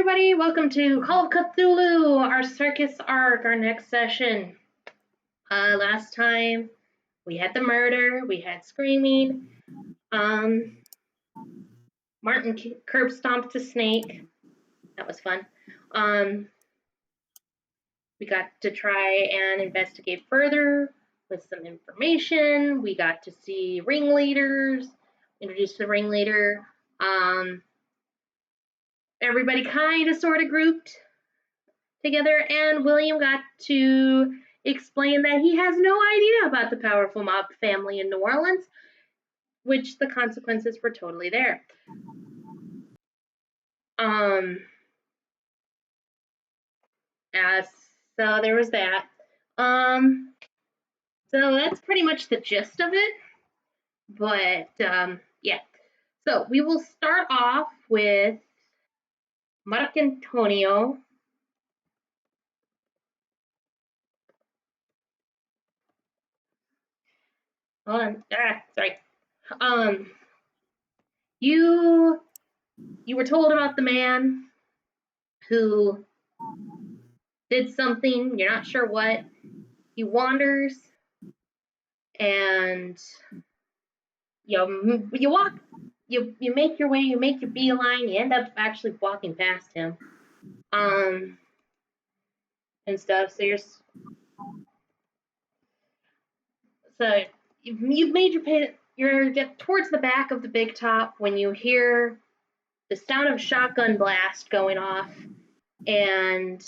everybody, welcome to Call of Cthulhu, our circus arc, our next session. Last time we had the murder, we had screaming, Martin curb stomped a snake, that was fun. We got to try and investigate further with some information, we got to see ringleaders, introduce the ringleader, everybody kind of sort of grouped together, and William got to explain that he has no idea about the powerful mob family in New Orleans, which the consequences were totally there. So there was that. So that's pretty much the gist of it. But yeah. So we will start off with Marcantonio. Hold on. Sorry. You were told about the man who did something, you're not sure what. He wanders, and you walk, you make your way, you make your beeline, you end up actually walking past him, and stuff. So you've made your pit. You're towards the back of the big top when you hear the sound of a shotgun blast going off, and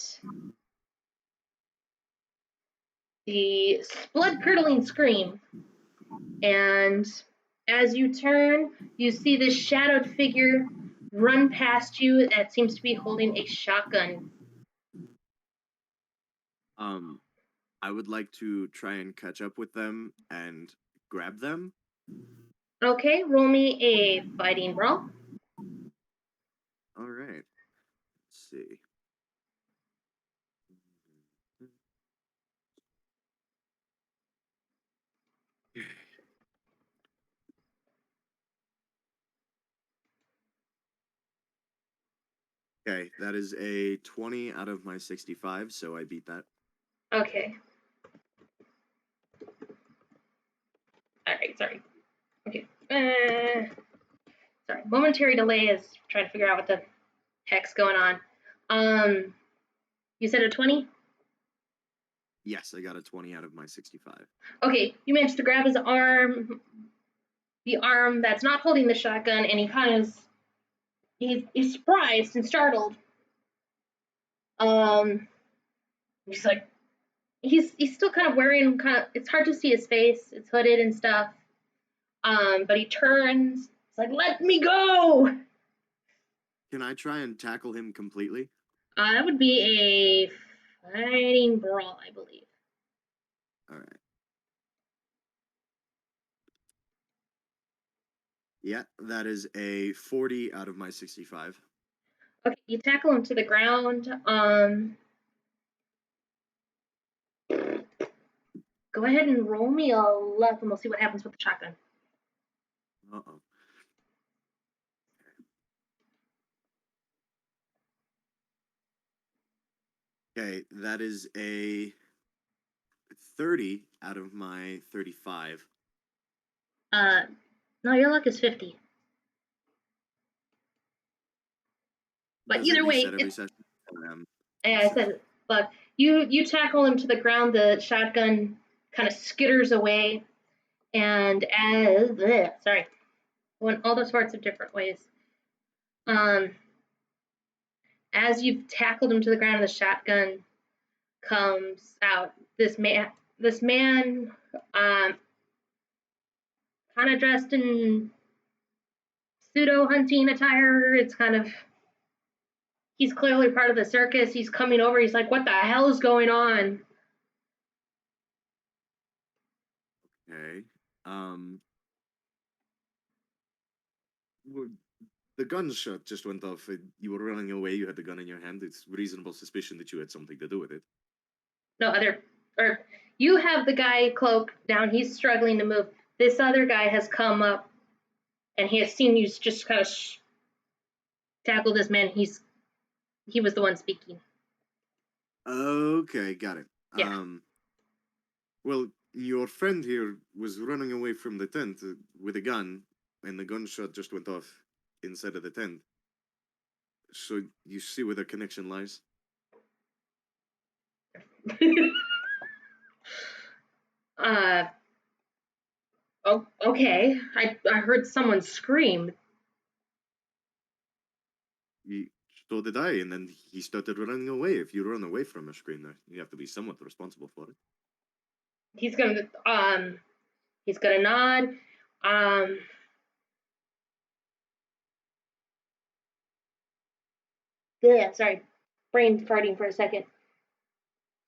the blood-curdling scream. And as you turn, you see this shadowed figure run past you that seems to be holding a shotgun. I would like to try and catch up with them and grab them. Okay, roll me a fighting roll. All right. Let's see. Okay, that is a 20 out of my 65, so I beat that. Okay. All right, sorry. Okay. Sorry, momentary delay is trying to figure out what the heck's going on. You said a 20? Yes, I got a 20 out of my 65. Okay, you managed to grab his arm, the arm that's not holding the shotgun, and he kind of he's surprised and startled. He's like, he's still kind of wearing it's hard to see his face, it's hooded and stuff. But he turns, it's like, let me go. Can I try and tackle him completely? That would be a fighting brawl, I believe. All right. Yeah, that is a 40 out of my 65. Okay, you tackle him to the ground. Go ahead and roll me a left, and we'll see what happens with the shotgun. Uh-oh. Okay, that is a 30 out of my 35. No, your luck is 50. But Does either it way, reset every session? yeah, I said, but you tackle him to the ground. The shotgun kind of skitters away, and went all those sorts of different ways. As you've tackled him to the ground, the shotgun comes out. This man, kind of dressed in pseudo hunting attire. It's kind of, he's clearly part of the circus. He's coming over. He's like, what the hell is going on? Okay. The gunshot just went off. You were running away. You had the gun in your hand. It's reasonable suspicion that you had something to do with it. No, you have the guy cloaked down. He's struggling to move. This other guy has come up, and he has seen you just kind of tackle this man. He's he was the one speaking. Okay, got it. Yeah. Well, your friend here was running away from the tent with a gun, and the gunshot just went off inside of the tent. So you see where the connection lies? Oh, okay. I heard someone scream. So did I, and then he started running away. If you run away from a screamer, you have to be somewhat responsible for it. He's gonna nod. Um, yeah, sorry, brain farting for a second.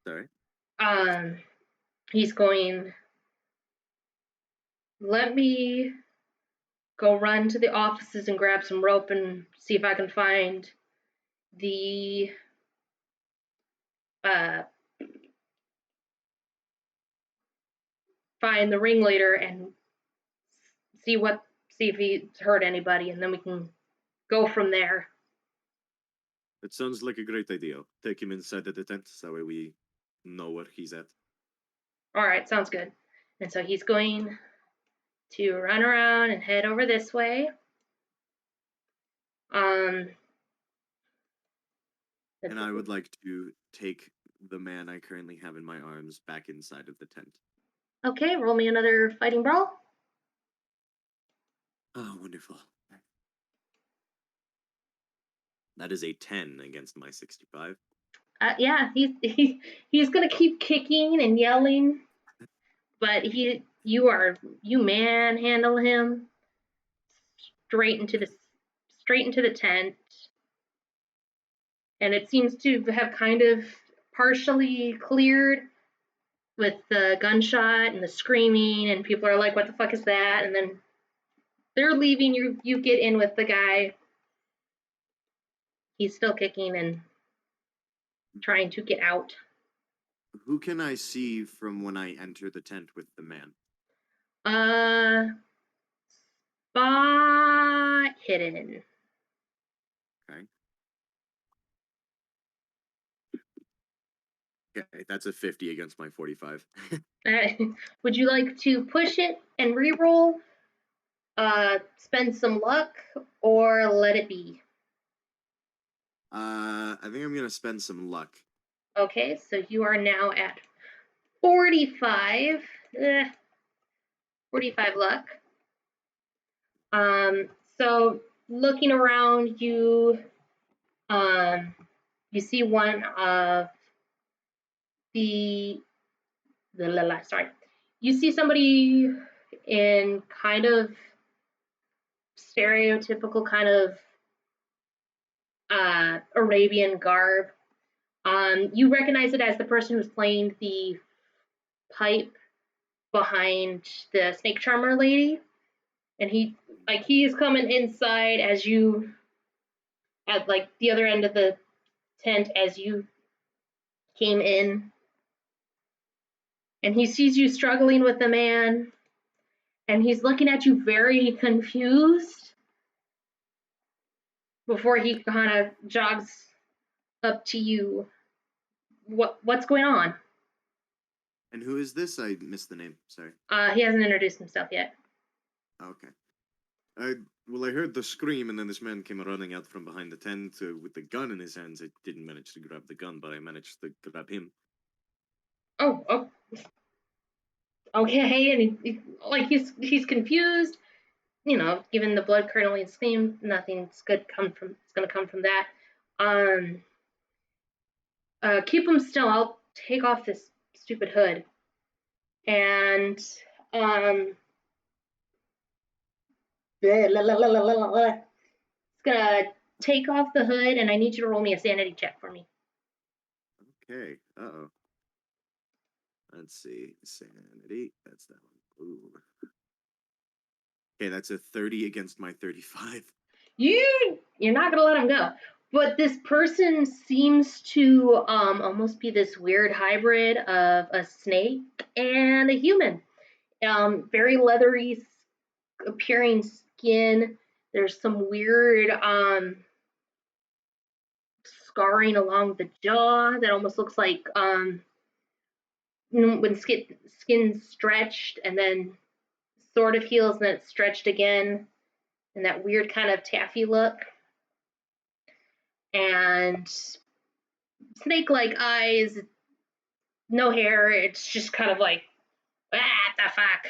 Sorry. Um, he's going. Let me go run to the offices and grab some rope and see if I can find the uh, ringleader and see if he's hurt anybody, and then we can go from there. It sounds like a great idea. Take him inside of the tent, so that way we know where he's at. All right, sounds good. And so he's going to run around and head over this way. Um, And I would like to take the man I currently have in my arms back inside of the tent. Okay, roll me another fighting brawl. Oh, wonderful. That is a 10 against my 65. Yeah, he's gonna keep kicking and yelling, but you manhandle him straight into the tent, and it seems to have kind of partially cleared with the gunshot and the screaming, and people are like, "What the fuck is that?" And then they're leaving. You get in with the guy. He's still kicking and trying to get out. Who can I see from when I enter the tent with the man? Spot hidden. Okay. Okay, that's a 50 against my 45. Would you like to push it and re-roll? Spend some luck or let it be? I think I'm gonna spend some luck. Okay, so you are now at 45. 45 luck. So looking around, you see one of the sorry. You see somebody in kind of stereotypical kind of Arabian garb. You recognize it as the person who's playing the pipe behind the snake charmer lady, and he is coming inside as you at like the other end of the tent as you came in, and he sees you struggling with the man, and he's looking at you very confused before he kind of jogs up to you. What's going on? And who is this? I missed the name. Sorry. He hasn't introduced himself yet. Okay. I heard the scream, and then this man came running out from behind the tent with the gun in his hands. I didn't manage to grab the gun, but I managed to grab him. Oh, okay. And he's confused. You know, given the blood curdling scream, nothing's good come from. It's gonna come from that. Keep him still. I'll take off this stupid hood, and it's gonna take off the hood, and I need you to roll me a sanity check for me. Okay. Uh-oh. Let's see. Sanity. That's that one. Ooh. Okay, that's a 30 against my 35. You're not gonna let him go. But this person seems to almost be this weird hybrid of a snake and a human. Very leathery appearing skin. There's some weird scarring along the jaw that almost looks like when skin's stretched and then sort of heals and then it's stretched again, and that weird kind of taffy look. And snake-like eyes, no hair. It's just kind of like, what the fuck?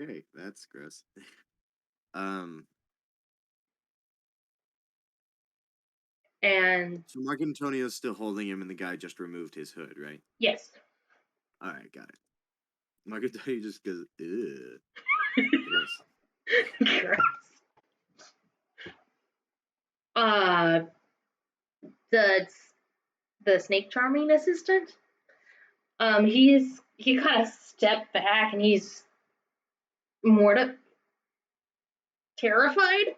Okay, that's gross. And So Marcantonio's still holding him, and the guy just removed his hood, right? yes. All right, got it. Marcantonio just goes, ugh. Gross. Gross. The snake charming assistant. He kind of stepped back and he's more terrified.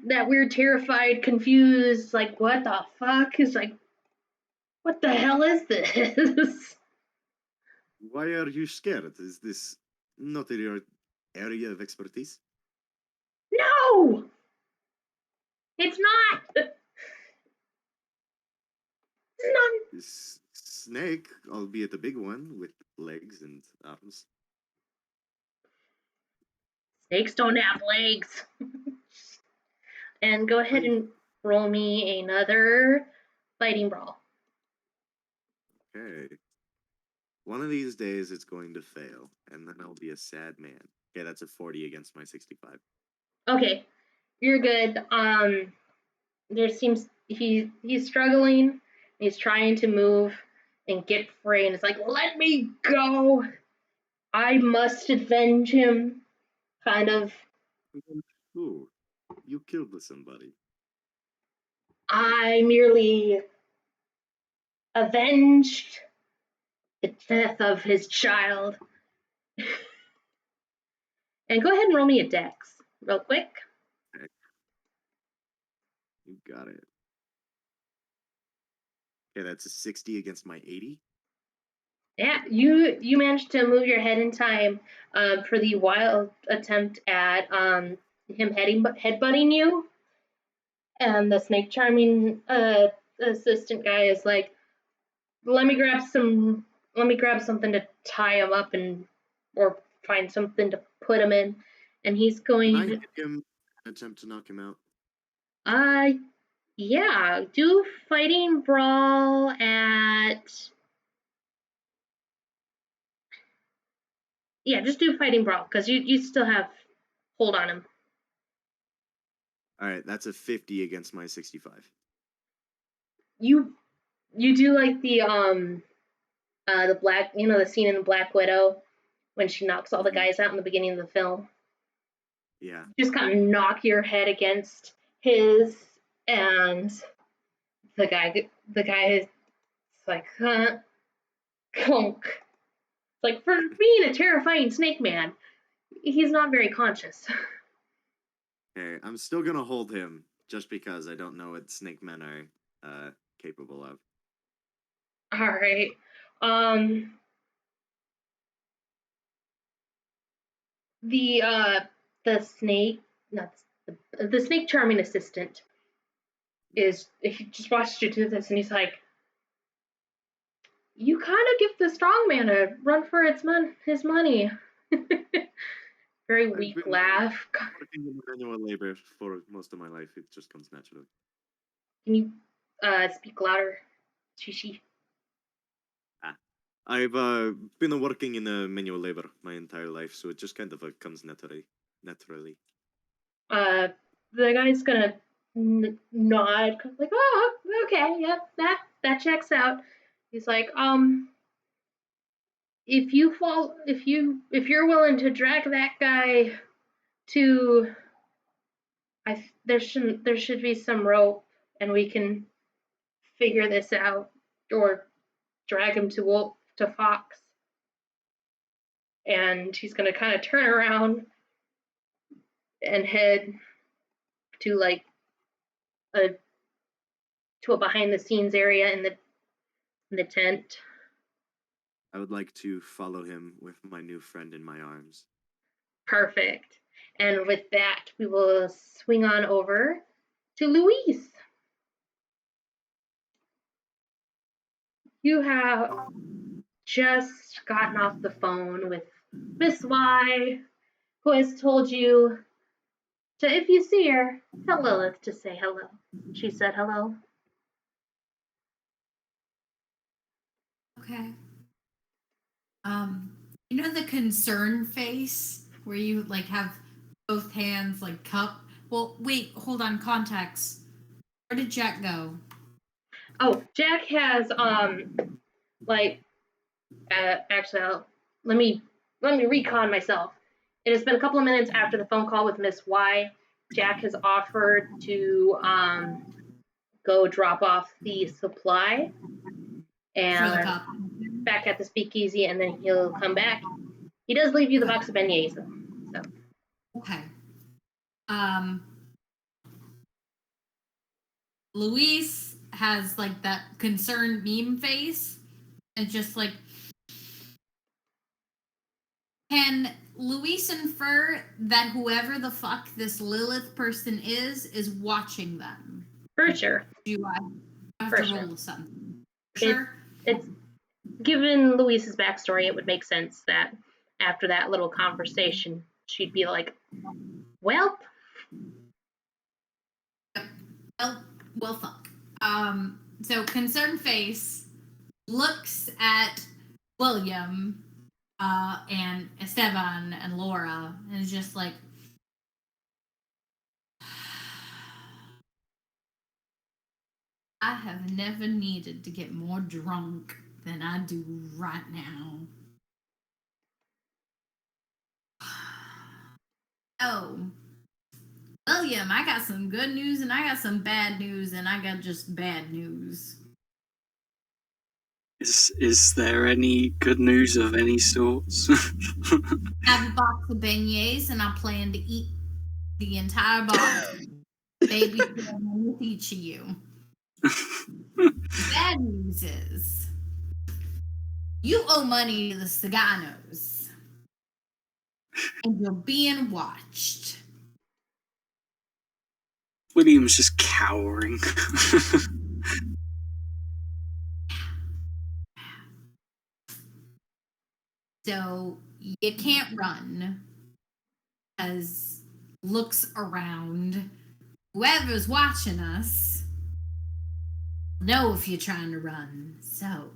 That weird, terrified, confused, like what the fuck? Is like, what the hell is this? Why are you scared? Is this not in your area of expertise? No, it's not. It's not. This snake, albeit a big one, with legs and arms. Snakes don't have legs. And go ahead and roll me another fighting brawl. Okay. One of these days it's going to fail, and then I'll be a sad man. Okay, that's a 40 against my 65. Okay, you're good. There seems he's struggling. He's trying to move and get free, and it's like, let me go. I must avenge him. Kind of. Ooh, you killed somebody. I merely avenged the death of his child. And go ahead and roll me a dex real quick. Okay. You got it. Okay, that's a 60 against my 80. Yeah, you managed to move your head in time for the wild attempt at him headbutting you, and the snake charming assistant guy is like, let me grab something to tie him up and or find something to put him in, and he's Can I going hit him and attempt to knock him out? uh yeah, do fighting brawl at yeah, just do fighting brawl because you still have hold on him. All right, that's a 50 against my 65. You do like the black, the scene in the Black Widow when she knocks all the guys out in the beginning of the film. Yeah. Just kind of knock your head against his, and the guy is like, huh, conk. It's like, for being a terrifying snake man, he's not very conscious. Okay, I'm still gonna hold him just because I don't know what snake men are capable of. All right. Um, the snake, not the snake charming assistant is, he just watched you do this and he's like, you kind of give the strong man a run for his money. Very I've weak been laugh. working in manual labor for most of my life. It just comes naturally. Can you speak louder, Shishi? I've been working in manual labor my entire life, so it just kind of comes naturally. Uh, the guy's gonna nod, like, oh, okay, yep, that checks out. He's like, if you're willing to drag that guy to, there should be some rope, and we can figure this out, or drag him to Fox. And he's gonna kind of turn around and head to like a behind the scenes area in the tent. I would like to follow him with my new friend in my arms. Perfect. And with that, we will swing on over to Louise. You have just gotten off the phone with Miss Y, who has told you to, if you see her, tell Lilith to say hello. She said hello. Okay. You know the concern face where you like have both hands like cupped? Well, wait, hold on, context. Where did Jack go? Oh, Jack has like actually let me recon myself. It has been a couple of minutes after the phone call with Miss Y. Jack has offered to go drop off the supply and back at the speakeasy, and then he'll come back. He does leave you the box of beignets, though. So. Okay. Louise has like that concerned meme face, and just like, can Louise infer that whoever the fuck this Lilith person is watching them? For sure. Do I have For to sure. roll something? Sure. It's given Louise's backstory, it would make sense that after that little conversation, she'd be like, "Well, well, fuck." So concerned face looks at William, and Estaban and Laura, and is just like, I have never needed to get more drunk than I do right now. Oh, William, I got some good news and I got some bad news and I got just bad news. Is there any good news of any sorts? I have a box of beignets and I plan to eat the entire box. Baby, with each of you. Bad news is you owe money to the Ciganos and you're being watched. William's just cowering. So you can't run, because looks around. Whoever's watching us know if you're trying to run. So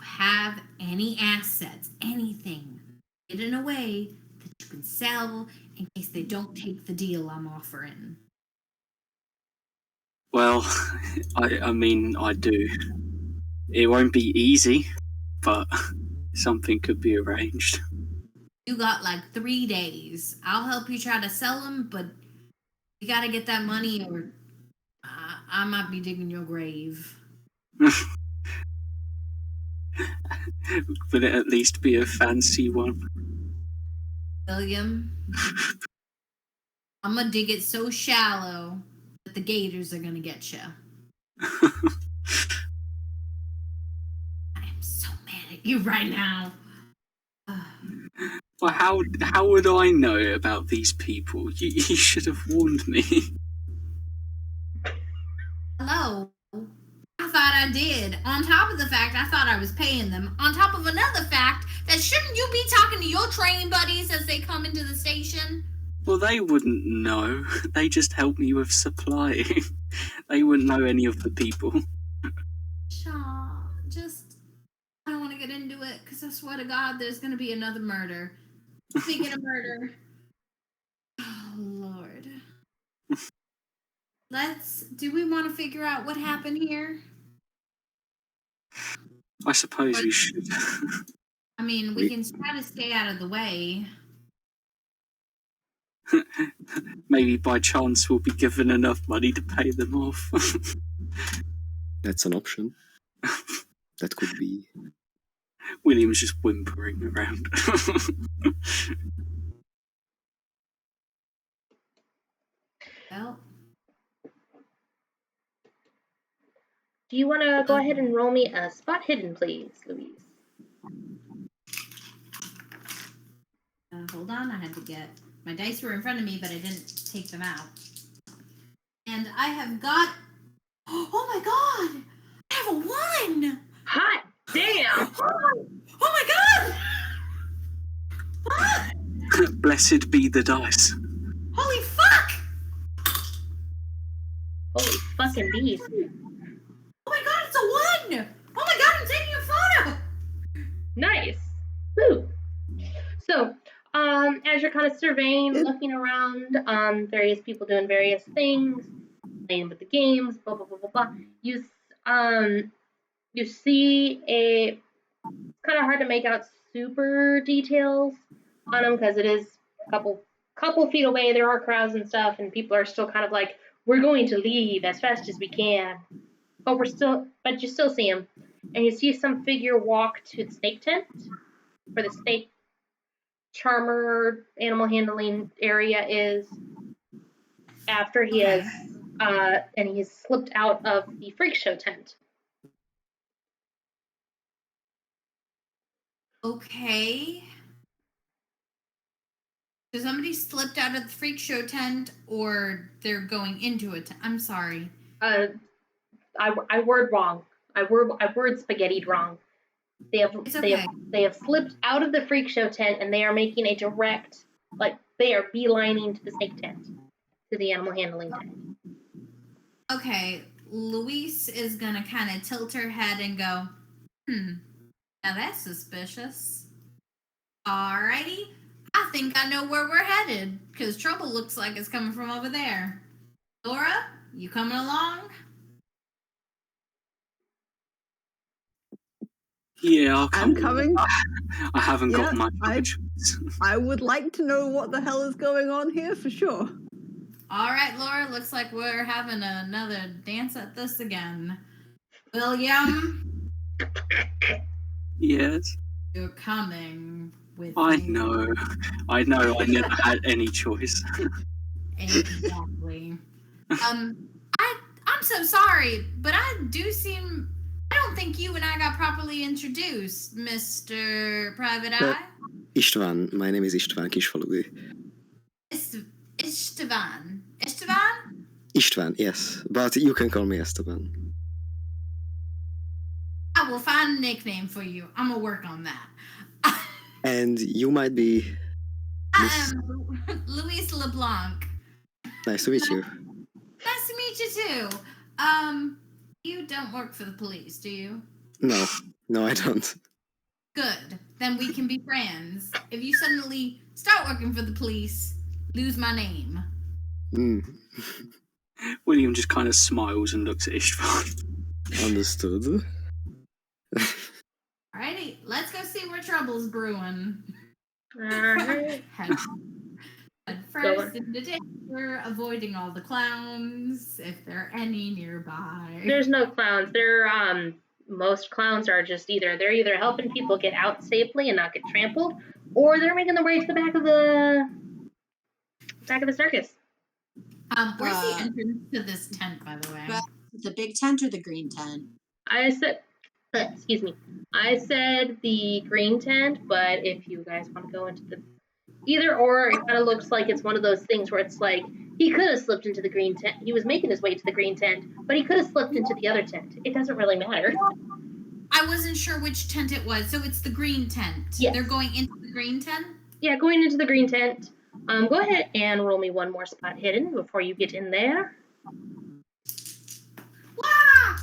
have any assets, anything hidden away that you can sell in case they don't take the deal I'm offering. Well, I mean, I do. It won't be easy, but something could be arranged. You got like 3 days. I'll help you try to sell them, but you gotta get that money or I might be digging your grave. Will it at least be a fancy one? William, I'm gonna dig it so shallow that the gators are gonna get you. I am so mad at you right now. Well, how would I know about these people? You should have warned me. Hello? I thought I did. On top of the fact I thought I was paying them. On top of another fact that shouldn't you be talking to your train buddies as they come into the station? Well, they wouldn't know. They just help me with supply. They wouldn't know any of the people. Shaw, I don't want to get into it because I swear to God there's going to be another murder. Speaking of murder. Oh, Lord. Do we want to figure out what happened here? I suppose we should. I mean, we can try to stay out of the way. Maybe by chance we'll be given enough money to pay them off. That's an option. That could be. William's just whimpering around. Well, do you want to go ahead and roll me a spot hidden, please, Louise? Hold on, I had to get... My dice were in front of me, but I didn't take them out. And I have got Oh my god! I have a 1! Hot damn! Oh my god! Fuck! Blessed be the dice. Holy fuck! Holy fucking beast. Oh my god, it's a 1! Oh my god, I'm taking a photo! Nice. Woo. So, as you're kind of surveying, looking around, various people doing various things, playing with the games, blah blah blah blah blah. You see it's kind of hard to make out super details on them because it is a couple feet away. There are crowds and stuff, and people are still kind of like, we're going to leave as fast as we can, but you still see him, and you see some figure walk to the snake tent, where the snake charmer animal handling area is, after he has and he's slipped out of the freak show tent. Okay. So somebody slipped out of the freak show tent, or they're going into it? I'm sorry. I word wrong. I word spaghettied wrong. They have slipped out of the freak show tent, and they are making a direct, like, they are beelining to the snake tent, to the animal handling tent. Okay, Louise is gonna kind of tilt her head and go, now that's suspicious. Alrighty, I think I know where we're headed, because trouble looks like it's coming from over there. Laura, you coming along? Yeah, I'm coming. I haven't got Yeah, much of a I- choice. I would like to know what the hell is going on here for sure. Alright, Laura, looks like we're having another dance at this again. William, Yes, you're coming with I me. know. I never had any choice. Exactly. I'm so sorry, but I don't think you and I got properly introduced, Mr. Private Eye. Istavan, my name is Istavan Kisfalugi. Istavan. Estaban? Istvan, yes, but you can call me Estaban. I will find a nickname for you. I'm gonna work on that. And you might be... I am Louise LeBlanc. Nice to meet you. Nice to meet you too. You don't work for the police, do you? No, I don't. Good. Then we can be friends. If you suddenly start working for the police, lose my name. William just kind of smiles and looks at Istavan. Understood. Alrighty, let's go see where trouble's brewing. Alright. Head first into danger, avoiding all the clowns, if there are any nearby. There's no clowns. Most clowns are just they're either helping people get out safely and not get trampled, or they're making their way to the back of the circus. Where's the entrance to this tent, by the way? The big tent or the green tent? I said the green tent, but if you guys want to go into the either or, it kind of looks like it's one of those things where it's like he could have slipped into the green tent. He was making his way to the green tent, but he could have slipped into the other tent. It doesn't really matter. I wasn't sure which tent it was, so it's the green tent. Yes. They're going into the green tent? Yeah, going into the green tent. Go ahead and roll me one more spot hidden before you get in there. Wah!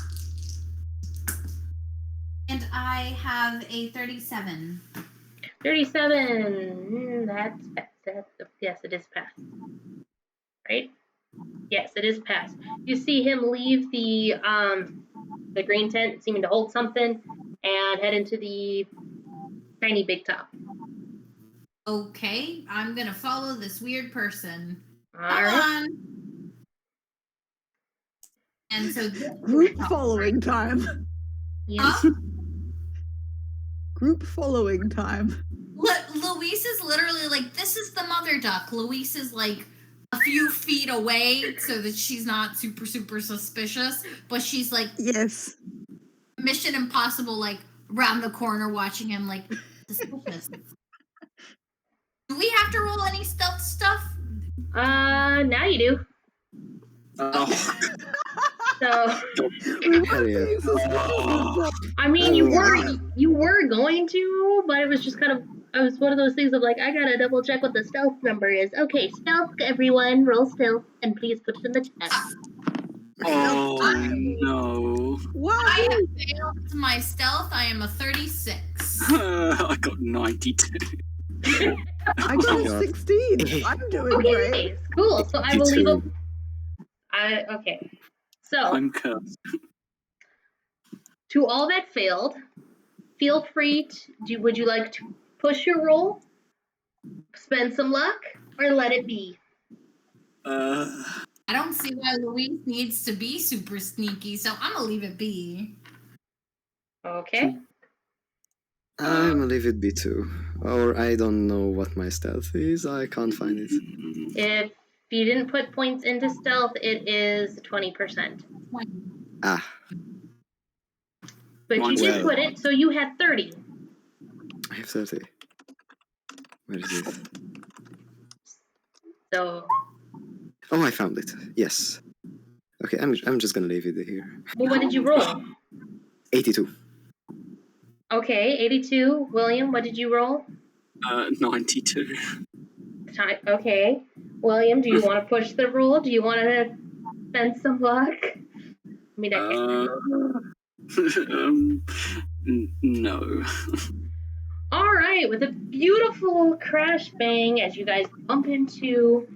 And I have a 37. 37. That's passed. Yes, it is passed. Right? Yes, it is passed. You see him leave the green tent, seeming to hold something, and head into the tiny big top. Okay, I'm gonna follow this weird person. All Come right. on. And so Group following time. Yes. Group following time. Luis is literally like, this is the mother duck. Luis is like a few feet away so that she's not super, super suspicious, but she's like, Yes. Mission Impossible, like around the corner watching him like suspicious. Do we have to roll any stealth stuff? Now you do. Oh, So, We were Hell yeah. being suspicious. I mean, you Oh. were going to, but it was just kind of. It was one of those things of like, I gotta double check what the stealth number is. Okay, stealth, everyone, roll stealth, and please put it in the chat. Oh no. Wow. I have failed my stealth. I am a 36. I got 92. I got a 16. I'm doing great. Okay, cool. So I will leave a. Okay. So I'm cursed. to all that failed, feel free to. Would you like to push your roll, spend some luck, or let it be? I don't see why Louise needs to be super sneaky, so I'm gonna leave it be. Okay. I'm gonna leave it be too. Or I don't know what my stealth is. I can't find it. If you didn't put points into stealth, it is 20%. Ah, But you did Well. put it, so you had 30. I have 30. Where is it? So, Oh, I found it. Yes. Okay, I'm just gonna leave it here. well, what did you roll? 82. Okay, 82. William, what did you roll? 92. Okay. William, do you want to push the roll? Do you want to spend some luck? I mean, I can't. No. All right, with a beautiful crash bang as you guys bump into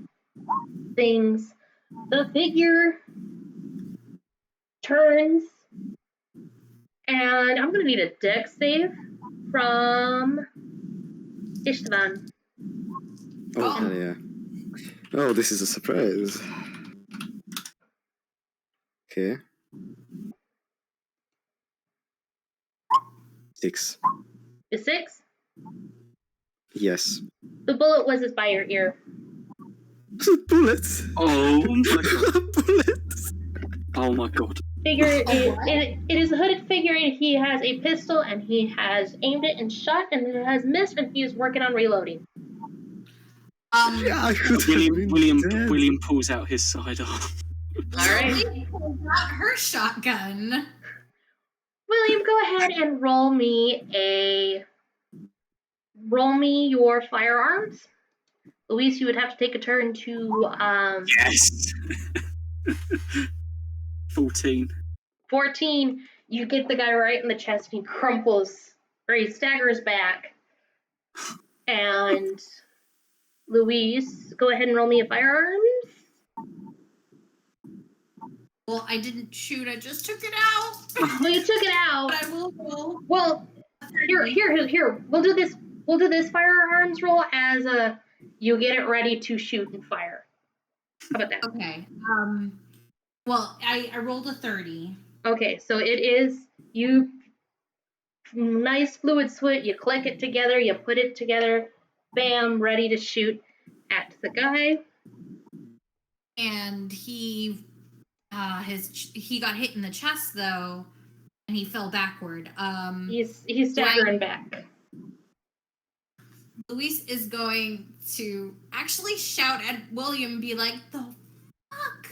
things, the figure turns, and I'm going to need a dex save from Istavan. Oh, hell yeah. Oh, this is a surprise. Okay. 6. A 6? Yes. The bullet whizzes by your ear. Bullets! Oh my god. Bullets! Oh my god. Figure it is a hooded figure, and he has a pistol, and he has aimed it and shot, and it has missed, and he is working on reloading. Yeah, I could have been dead. William pulls out his sidearm. All right. Louise pulls out her shotgun. William, go ahead and roll me your firearms. Louise, you would have to take a turn to Yes. 14. 14. You get the guy right in the chest, and he crumples, or he staggers back. And Louise, go ahead and roll me a firearms. Well, I didn't shoot. I just took it out. Well, you took it out. But I will roll. Well, here. We'll do this firearms roll as a you get it ready to shoot and fire. How about that? Okay. Well, I rolled a 30. Okay, so it is you nice fluid switch, you click it together, you put it together, bam, ready to shoot at the guy. And he got hit in the chest though, and he fell backward. He's staggering back. Louise is going to actually shout at William and be like, "The fuck?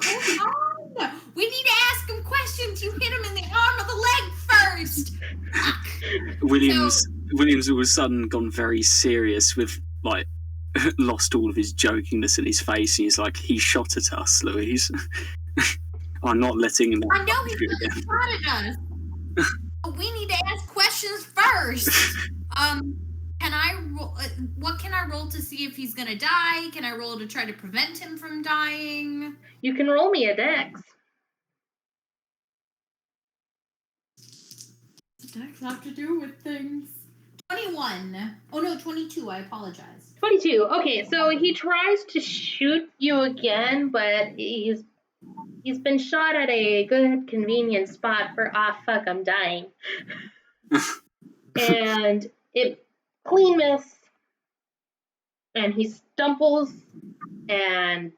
Hold on! We need to ask him questions. You hit him in the arm or the leg first. Fuck." Williams all of a sudden gone very serious with like lost all of his jokingness in his face, and he's like, "He shot at us, Louise. I'm not letting him." I know he shot at us. But we need to ask questions first. Can I roll? What can I roll to see if he's gonna die? Can I roll to try to prevent him from dying? You can roll me a dex. What does dex have to do with things? 21. Oh no, 22. I apologize. 22. Okay, so he tries to shoot you again, but he's been shot at a good convenient spot for fuck, I'm dying. And it clean miss, and he stumbles, and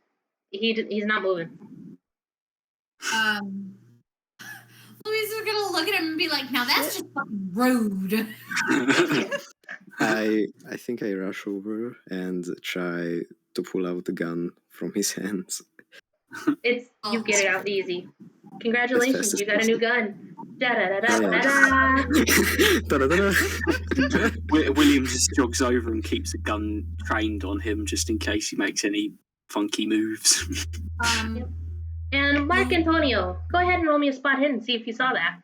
he's not moving. Louise is gonna look at him and be like, "Now that's just fucking rude." I think I rush over and try to pull out the gun from his hands. You get it out easy. Congratulations, as you got a new gun. Da-da-da-da-da-da. Da-da-da-da. William just jogs over and keeps the gun trained on him just in case he makes any funky moves. And Marcantonio, go ahead and roll me a spot hidden and see if you saw that.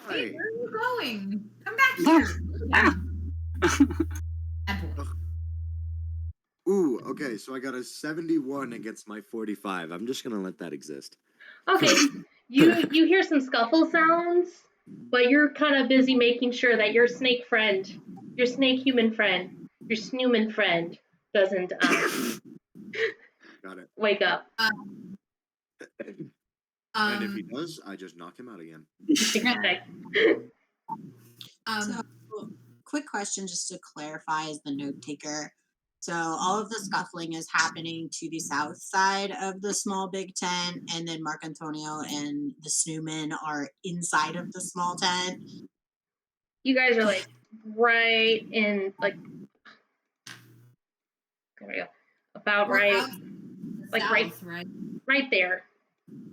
Hey, where are you going? Come back here. Bad boy. Ooh, okay, so I got a 71 against my 45. I'm just gonna let that exist. Okay, you hear some scuffle sounds, but you're kind of busy making sure that your snake friend, your snake human friend, your Snuman friend doesn't Got it. wake up. And if he does, I just knock him out again. Okay. So, quick question just to clarify as the note taker. So all of the scuffling is happening to the south side of the small big tent, and then Marcantonio and the Snuman are inside of the small tent. You guys are like right in like there we go. About We're right out like south, right there.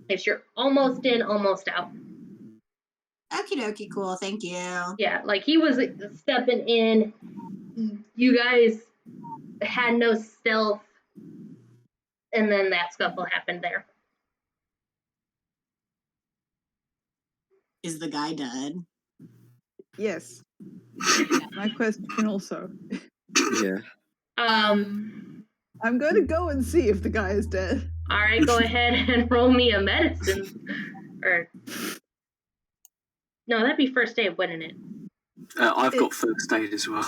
If you're almost in, almost out. Okie dokie, cool, thank you. Yeah, like he was stepping in. You guys had no stealth, and then that scuffle happened there. Is the guy dead? Yes. My question also. Yeah. Um. I'm going to go and see if the guy is dead. All right, go ahead and roll me a medicine. Or no, that'd be first aid, wouldn't it? I've got first aid as well.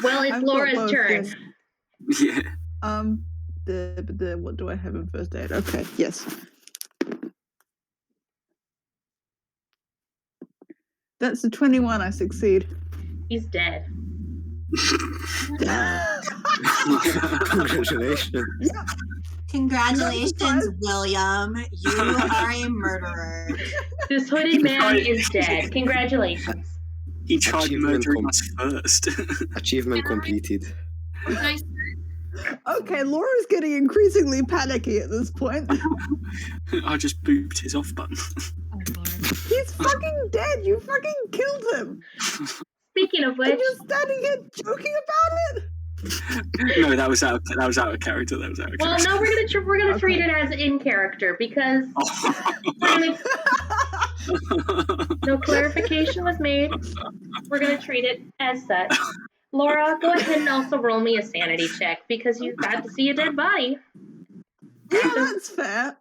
Well, it's I've got Laura's both, turn. yes. Yeah. What do I have in first aid? Okay, yes. That's a 21. I succeed. He's dead. Congratulations. Yeah. Congratulations, William. You are a murderer. This hooded man is dead. Congratulations. He tried Achievement murdering us first. Achievement completed. Nice. Okay, Laura's getting increasingly panicky at this point. I just booped his off button. Oh, Lord. He's fucking dead. You fucking killed him. Speaking of And which, you're standing here joking about it. No, that was out of character. That was out of well, character. no, we're gonna Okay. treat it as in character because we're gonna, no clarification was made. We're gonna treat it as such. Laura, go ahead and also roll me a sanity check because you got to see a dead body. Yeah, that's fair.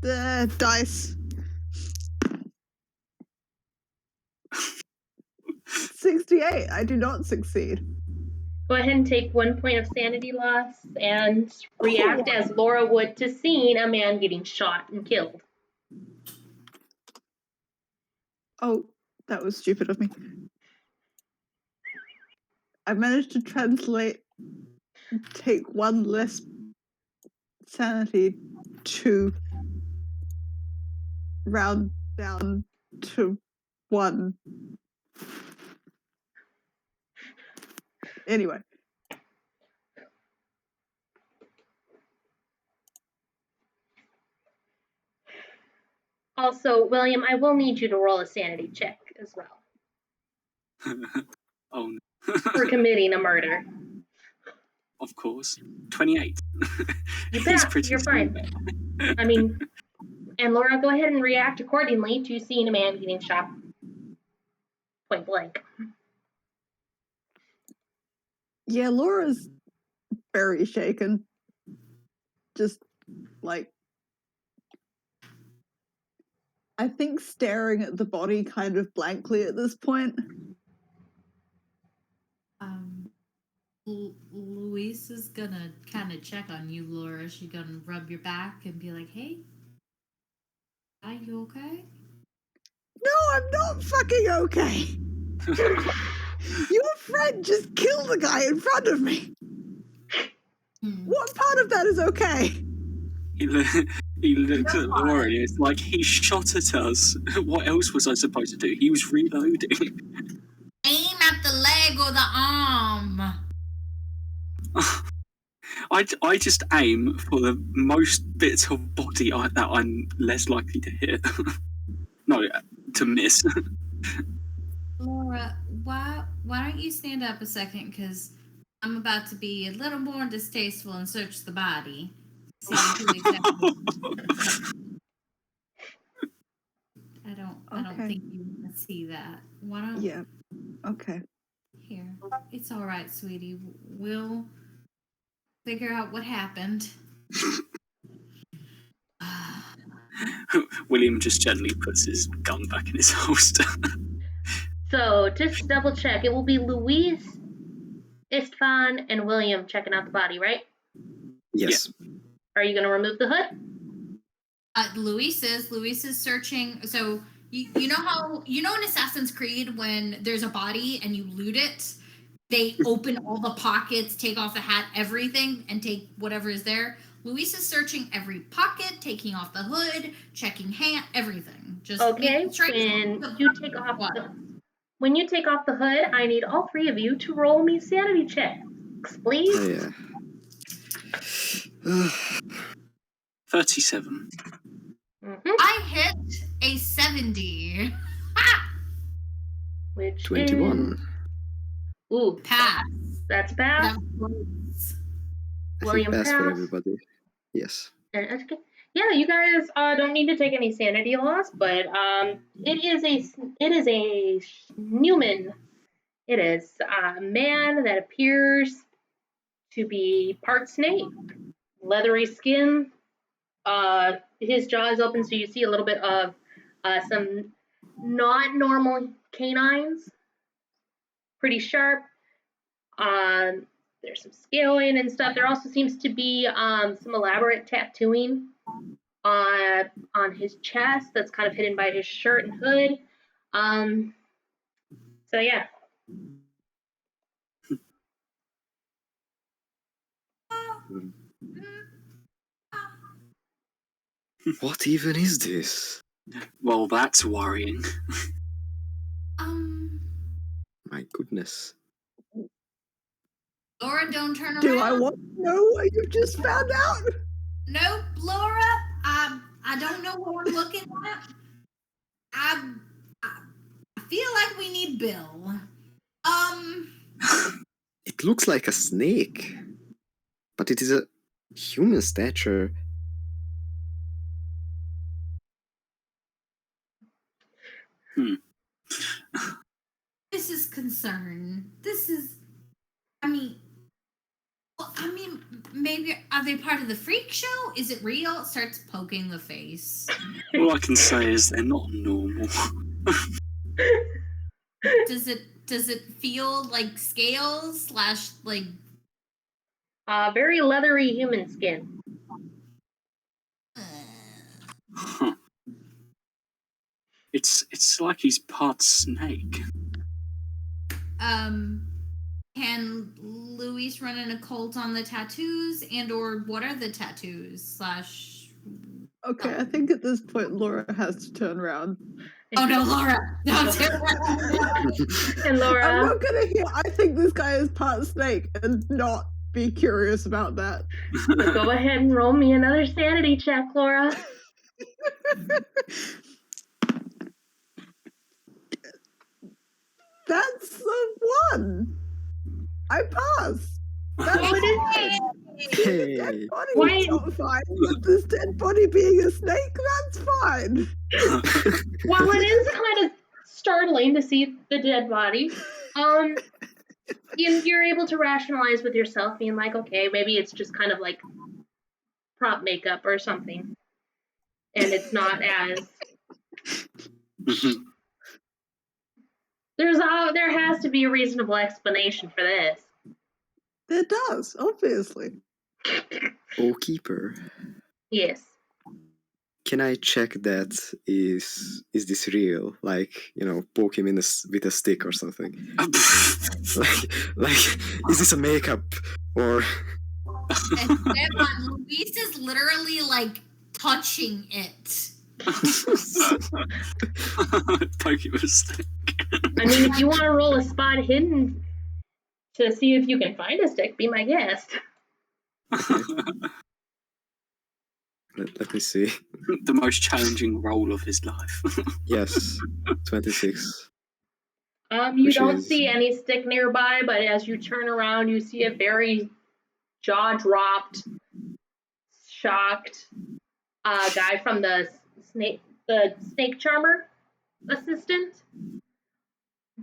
The dice. 68. I do not succeed. Go ahead and take 1 point of sanity loss and react as Laura would to seeing a man getting shot and killed. Oh, that was stupid of me. I managed to take 1 less sanity to round down to 1. Anyway. Also, William, I will need you to roll a sanity check as well Oh, no. for committing a murder. Of course. 28. You He's passed. pretty You're fine. I mean, and Laura, go ahead and react accordingly to seeing a man getting shot point blank. Yeah, Laura's very shaken. Just like, I think staring at the body kind of blankly at this point. Louise is gonna kind of check on you, Laura. She's gonna rub your back and be like, "Hey, are you okay?" No, I'm not fucking okay. Your friend just killed a guy in front of me. What part of that is okay? He looked at Laura and it's like, he shot at us. What else was I supposed to do? He was reloading. Aim at the leg or the arm. I just aim for the most bits of body that I'm less likely to hit. No, to miss. Laura, why don't you stand up a second? Because I'm about to be a little more distasteful and search the body. See who exactly. I don't Okay. think you want to see that. Why don't? Yeah. Okay. Here, it's all right, sweetie. We'll figure out what happened. William just gently puts his gun back in his holster. So, just to double check, it will be Louise, Istavan, and William checking out the body, right? Yes. Are you going to remove the hood? Louise is searching. So you know how in Assassin's Creed when there's a body and you loot it, they open all the pockets, take off the hat, everything, and take whatever is there. Louise is searching every pocket, taking off the hood, checking hand, everything. Just Okay. When you take off the hood, I need all three of you to roll me sanity checks, please. Oh, yeah. 37. Mm-hmm. I hit a 70. Which 21. is... Ooh, Pass. that's a pass. That was I William think pass for pass. everybody. Yes. Okay. Yeah, you guys don't need to take any sanity loss, but it is a Snuman. It is a man that appears to be part snake, leathery skin. His jaw is open, so you see a little bit of some not normal canines, pretty sharp. There's some scaling and stuff. There also seems to be some elaborate tattooing on his chest that's kind of hidden by his shirt and hood. So yeah. What even is this? Well, that's worrying. My goodness. Laura, don't turn around. Do I want to know what you just found out? Nope, Laura. I don't know what we're looking at. I feel like we need Bill. It looks like a snake, but it is a human stature. This is concern. This is. I mean, maybe are they part of the freak show? Is it real? It starts poking the face. All I can say is they're not normal. Does it feel like scales / like? Very leathery human skin. Huh. It's like he's part snake. Can Louise run an occult on the tattoos or what are the tattoos / Okay, I think at this point Laura has to turn around. Oh no, Laura! No, turn around. And Laura, I'm not gonna hear. I think this guy is part snake and not be curious about that. go ahead and roll me another sanity check, Laura. That's a 1. I pass. That's What Hey. dead body Why- is not fine, but this dead body being a snake, that's fine. While it is kind of startling to see the dead body, you're able to rationalize with yourself, being like, okay, maybe it's just kind of like prop makeup or something, and it's not as there has to be a reasonable explanation for this. There does, obviously. Oh, keeper. Yes. Can I check that is this real? Like, poke him with a stick or something. like, is this a makeup or? Esteban, Luis is literally like touching it. Poke it with a stick. I mean, if you want to roll a spot hidden to see if you can find a stick, be my guest. Let me see. The most challenging role of his life. Yes, 26. You Which don't is- see any stick nearby, but as you turn around, you see a very jaw-dropped, shocked guy from the snake charmer assistant,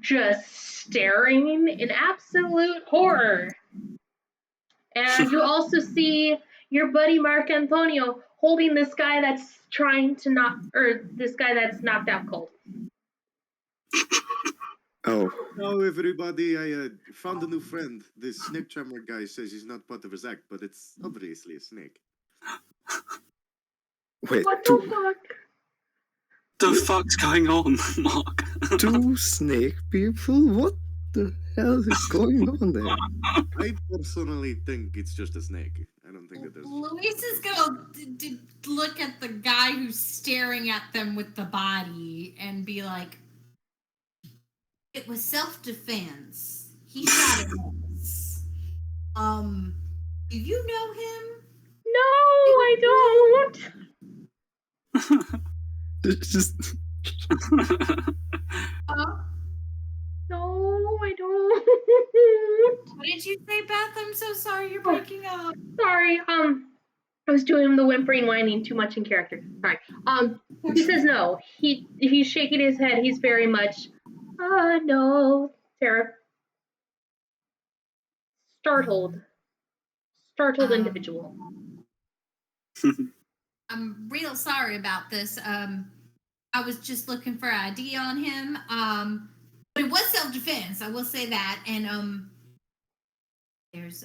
just staring in absolute horror. And you also see your buddy Marcantonio holding this guy that's this guy that's knocked out cold. Oh, Oh, everybody, I found a new friend. This snake charmer guy says he's not part of his act, but it's obviously a snake. wait, What the fuck? The fuck's going on, Mark? two snake people? What the hell is going on there? I personally think it's just a snake. I don't think that there's... Louise is gonna look at the guy who's staring at them with the body and be like, "It was self-defense. He shot at us. Do you know him?" No, I don't. It's just No, I don't. What did you say, Beth? I'm so sorry, you're breaking up. Sorry. I was doing the whimpering, whining too much in character. Sorry. He says no. He's shaking his head. He's very much, no, Sarah. Startled individual. I'm real sorry about this. I was just looking for ID on him. But it was self-defense, I will say that. And there's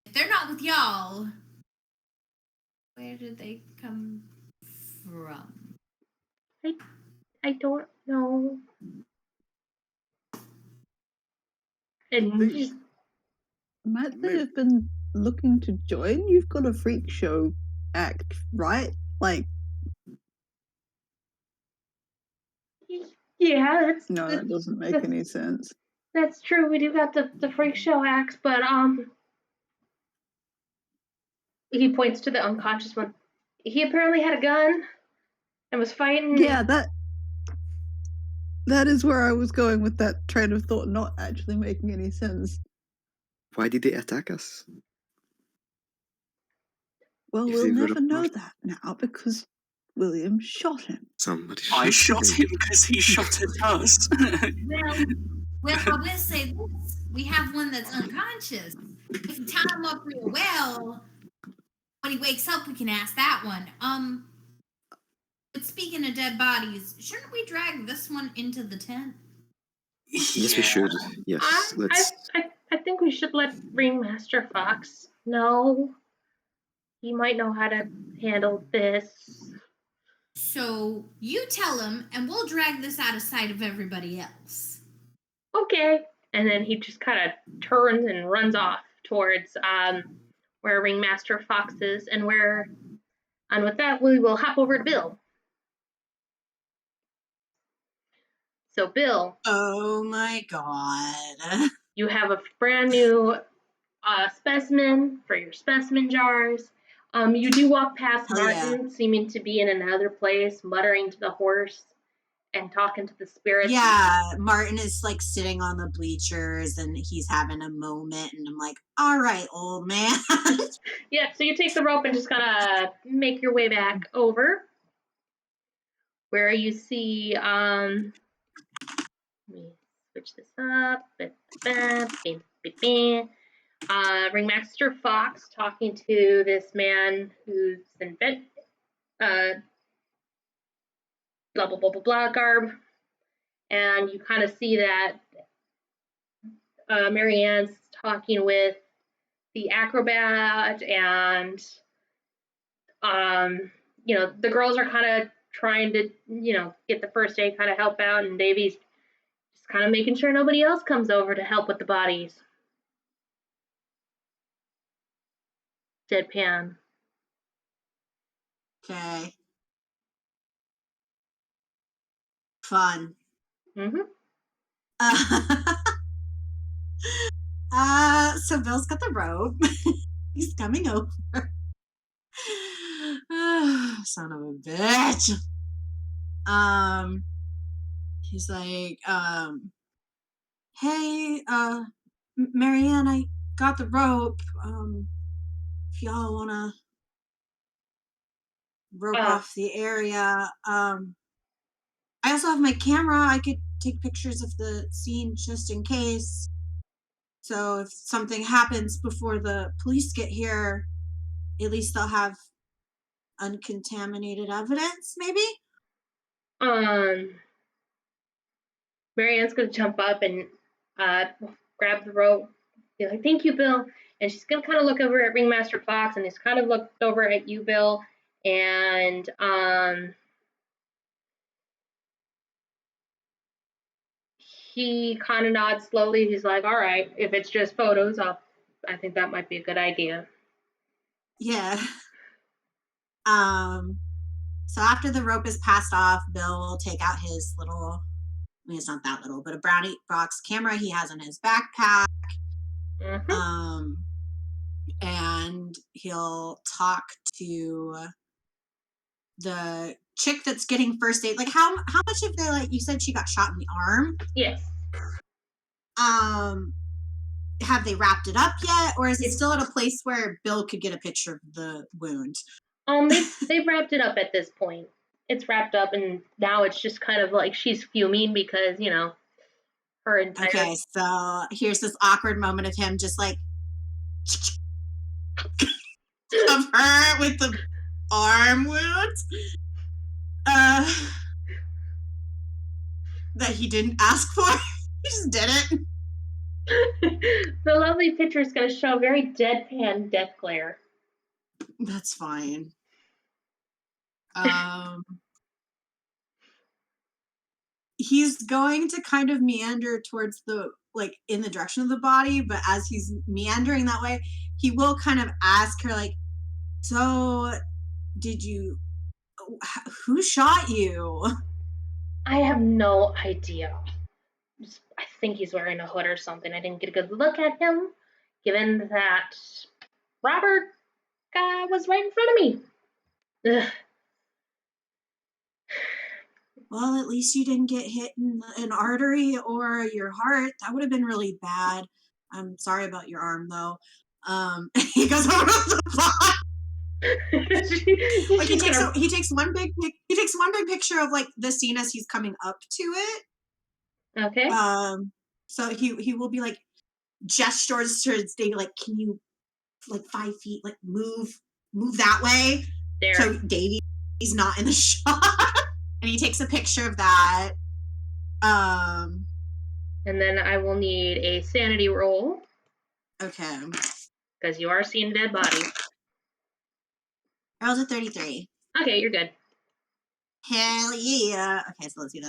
if they're not with y'all, where did they come from? I don't know. And They- Might they have been looking to join? You've got a freak show act, right? Like, yeah, that's no, that doesn't make any sense. That's true. We do got the freak show acts, but he points to the unconscious one. He apparently had a gun and was fighting. Yeah, that is where I was going with that train of thought, not actually making any sense. why did they attack us? Well, If we'll they were never know apart- that now because William shot him. Somebody I shot him. him because he shot at us. Well, I will say this. We have one that's unconscious. If you tie him up real well, when he wakes up, we can ask that one. But speaking of dead bodies, shouldn't we drag this one into the tent? Yes, we should. Yes, let's. I think we should let Ringmaster Fox know. He might know how to handle this. So you tell him, and we'll drag this out of sight of everybody else. Okay. And then he just kind of turns and runs off towards where Ringmaster Fox is, and with that we will hop over to Bill. So Bill, Oh my god. you have a brand new specimen for your specimen jars. You do walk past Oh, yeah. Martin, seeming to be in another place, muttering to the horse and talking to the spirits. Yeah, Martin is like sitting on the bleachers and he's having a moment, and I'm like, all right, old man. Yeah, so you take the rope and just kind of make your way back over where you see, let me switch this up. Ringmaster Fox talking to this man who's in blah, blah, blah, blah, blah, garb. And you kind of see that Marianne's talking with the acrobat, and the girls are kind of trying to get the first aid, kind of help out, and Davy's just kind of making sure nobody else comes over to help with the bodies. Deadpan. Okay. Fun. Mm-hmm. So Bill's got the rope. He's coming over. Son of a bitch. He's like, hey, Marianne, I got the rope. If y'all wanna rope off the area. I also have my camera. I could take pictures of the scene just in case. So if something happens before the police get here, at least they'll have uncontaminated evidence, maybe? Marianne's gonna jump up and grab the rope, be like, "Thank you, Bill." And she's gonna kind of look over at Ringmaster Fox, and he's kind of looked over at you, Bill, and he kind of nods slowly. He's like, "All right, if it's just photos, I think that might be a good idea." Yeah. So after the rope is passed off, Bill will take out his little, I mean, it's not that little, but a brownie box camera he has in his backpack. Mm-hmm. And he'll talk to the chick that's getting first aid. Like, how much of the, like, you said she got shot in the arm? Yes. Have they wrapped it up yet, or is it still at a place where Bill could get a picture of the wound? They've wrapped it up at this point. It's wrapped up, and now it's just kind of like she's fuming because, you know, her entire... Okay, so here's this awkward moment of him just like of her with the arm wound that he didn't ask for. He just did it. The lovely picture is going to show very deadpan death glare. That's fine. He's going to kind of meander towards the, like, in the direction of the body, but as he's meandering that way, he will kind of ask her, like, so who shot you? I have no idea. I think he's wearing a hood or something. I didn't get a good look at him, given that Robert guy was right in front of me. Ugh. Well, at least you didn't get hit in an artery or your heart. That would have been really bad. I'm sorry about your arm, though. He goes over to the plot. Like he takes one big picture of, like, the scene as he's coming up to it. Okay. So he will be like gestures towards Davey, like, can you, like, 5 feet, like, move that way. There. So Davey's not in the shot. And he takes a picture of that. And then I will need a sanity roll. Okay. Because you are seeing a dead body. I rolled a 33. Okay, you're good. Hell yeah. Okay, so let's see.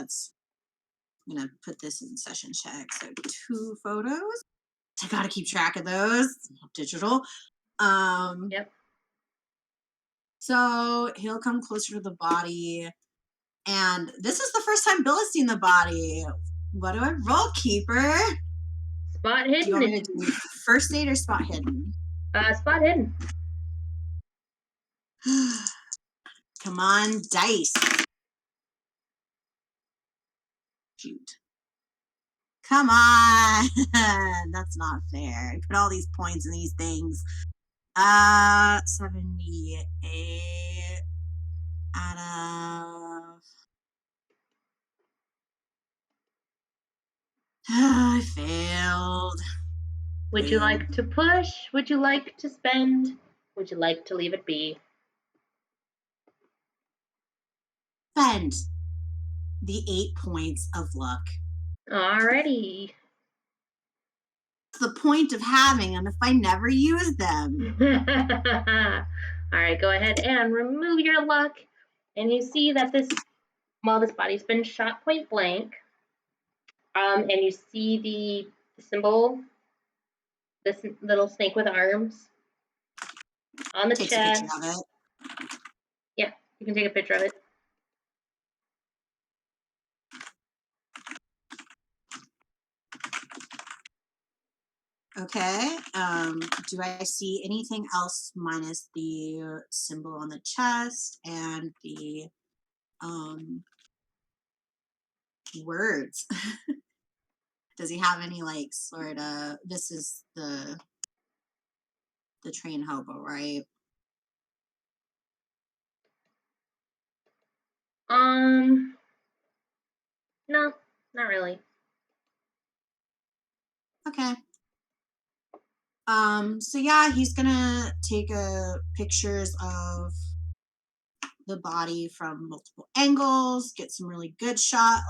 I'm going to put this in session check. So 2 photos. I got to keep track of those. Digital. Yep. So he'll come closer to the body. And this is the first time Bill has seen the body. What do I roll, Keeper? Spot hidden. Do you want me to do first aid or spot hidden? Spot hidden. Come on, dice. Shoot. Come on. That's not fair. I put all these points in these things. 78 out of... I failed. Would you like to push? Would you like to spend? Would you like to leave it be? Spend the 8 points of luck. Alrighty. What's the point of having them if I never use them? Alright, go ahead and remove your luck. And you see that this body's been shot point blank. And you see the symbol, this little snake with arms on the Takes chest. a picture of it. Yeah, you can take a picture of it. Okay. Do I see anything else minus the symbol on the chest and the words? Does he have any like sort of? This is the train hobo, right? No, not really. Okay. So yeah, he's gonna take pictures of the body from multiple angles, get some really good shots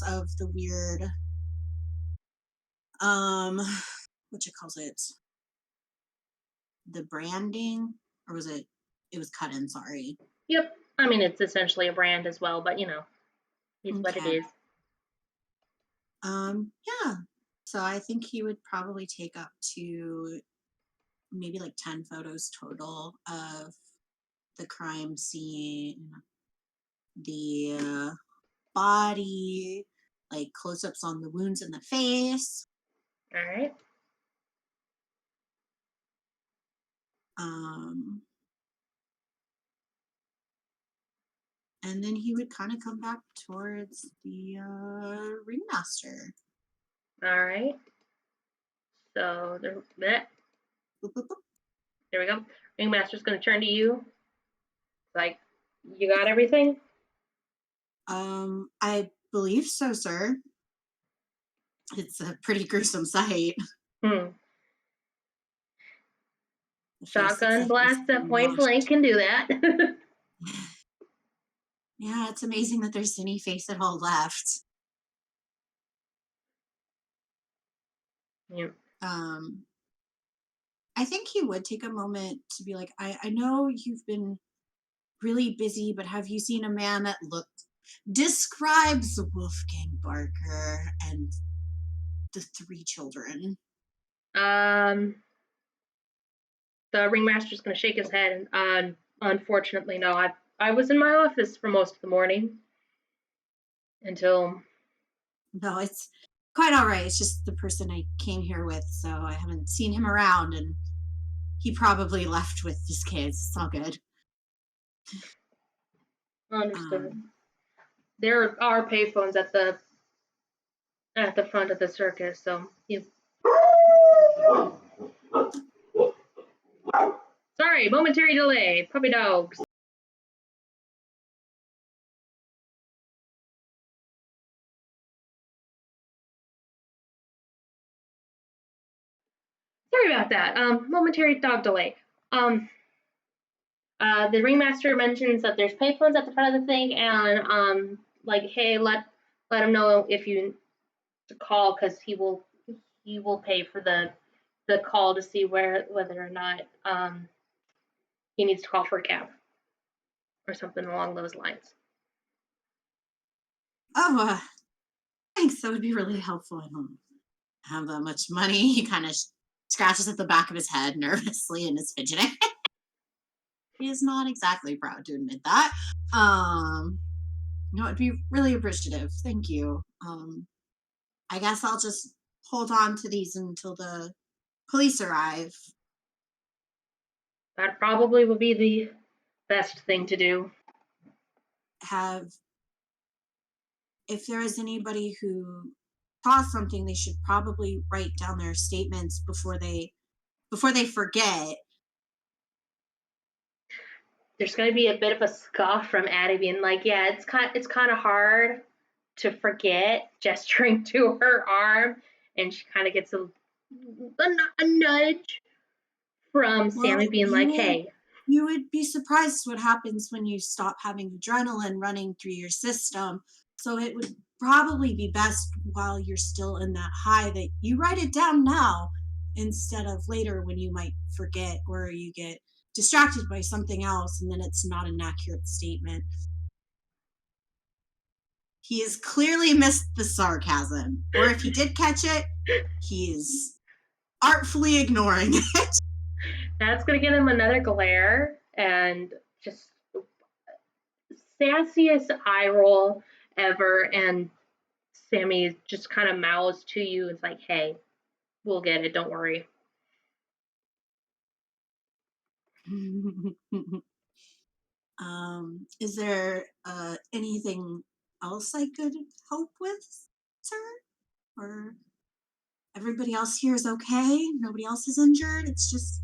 of the weird what you calls it? The branding, or was it was cut in, sorry. Yep. I mean, it's essentially a brand as well, but it's what it Okay. is. Yeah. So I think he would probably take up to maybe like 10 photos total of the crime scene, the body, like close-ups on the wounds in the face. All right. And then he would kind of come back towards the ringmaster. All right. So there we go. Ringmaster's going to turn to you. Like, you got everything? I believe so, sir. It's a pretty gruesome sight. Shotgun blast at point blank can do that. Yeah, it's amazing that there's any face at all left. Yep. I think he would take a moment to be like, I know you've been really busy, but have you seen a man that describes Wolfgang Barker and the 3 children? The ringmaster's going to shake his head and unfortunately, no. I was in my office for most of the morning until. No, it's quite all right. It's just the person I came here with, so I haven't seen him around, and he probably left with his kids. It's all good. Understood. There are payphones at the front of the circus, so you. Sorry, momentary delay. Puppy dogs. Sorry about that. Momentary dog delay. The ringmaster mentions that there's payphones at the front of the thing, and like, hey, let him know if you to call, because he will pay for the call to see whether or not he needs to call for a cab or something along those lines. Oh, thanks. That would be really helpful. I don't have that much money. He kind of scratches at the back of his head nervously and is fidgeting. He is not exactly proud to admit that. No, it'd be really appreciative. Thank you. I guess I'll just hold on to these until the police arrive. That probably would be the best thing to do. If there is anybody who saw something, they should probably write down their statements before they forget. There's going to be a bit of a scoff from Addie being like, yeah, it's kind of hard to forget, gesturing to her arm, and she kind of gets a nudge from Sammy being like, hey. You would be surprised what happens when you stop having adrenaline running through your system. So it would probably be best while you're still in that high that you write it down now instead of later when you might forget or you get distracted by something else and then it's not an accurate statement. He has clearly missed the sarcasm, or if he did catch it, he's artfully ignoring it. That's going to get him another glare and just sassiest eye roll ever, and Sammy just kind of mouths to you. It's like, hey, we'll get it. Don't worry. Is there anything else I could help with, sir? Or everybody else here is okay? Nobody else is injured? It's just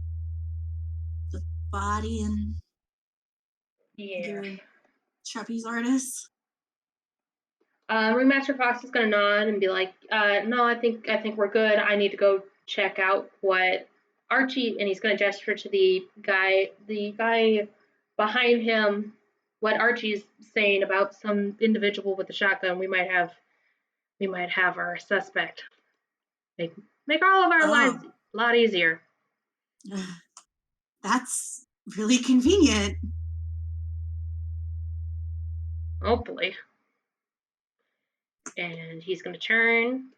the body and Yeah. your trapeze artist? Remaster Fox is gonna nod and be like, "No, I think we're good. I need to go check out what Archie," and he's gonna gesture to the guy behind him, what Archie's saying about some individual with a shotgun. We might have our suspect. Make all of our lives a lot easier. That's really convenient. Hopefully. And he's gonna turn,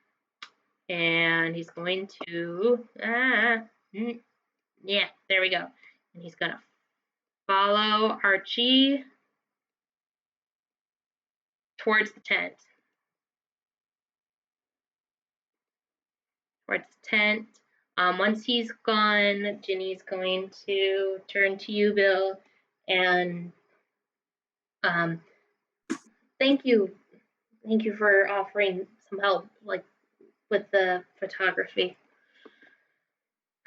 and he's going to yeah, there we go. And he's gonna follow Archie towards the tent. Once he's gone, Ginny's going to turn to you, Bill, and thank you for offering some help, like with the photography.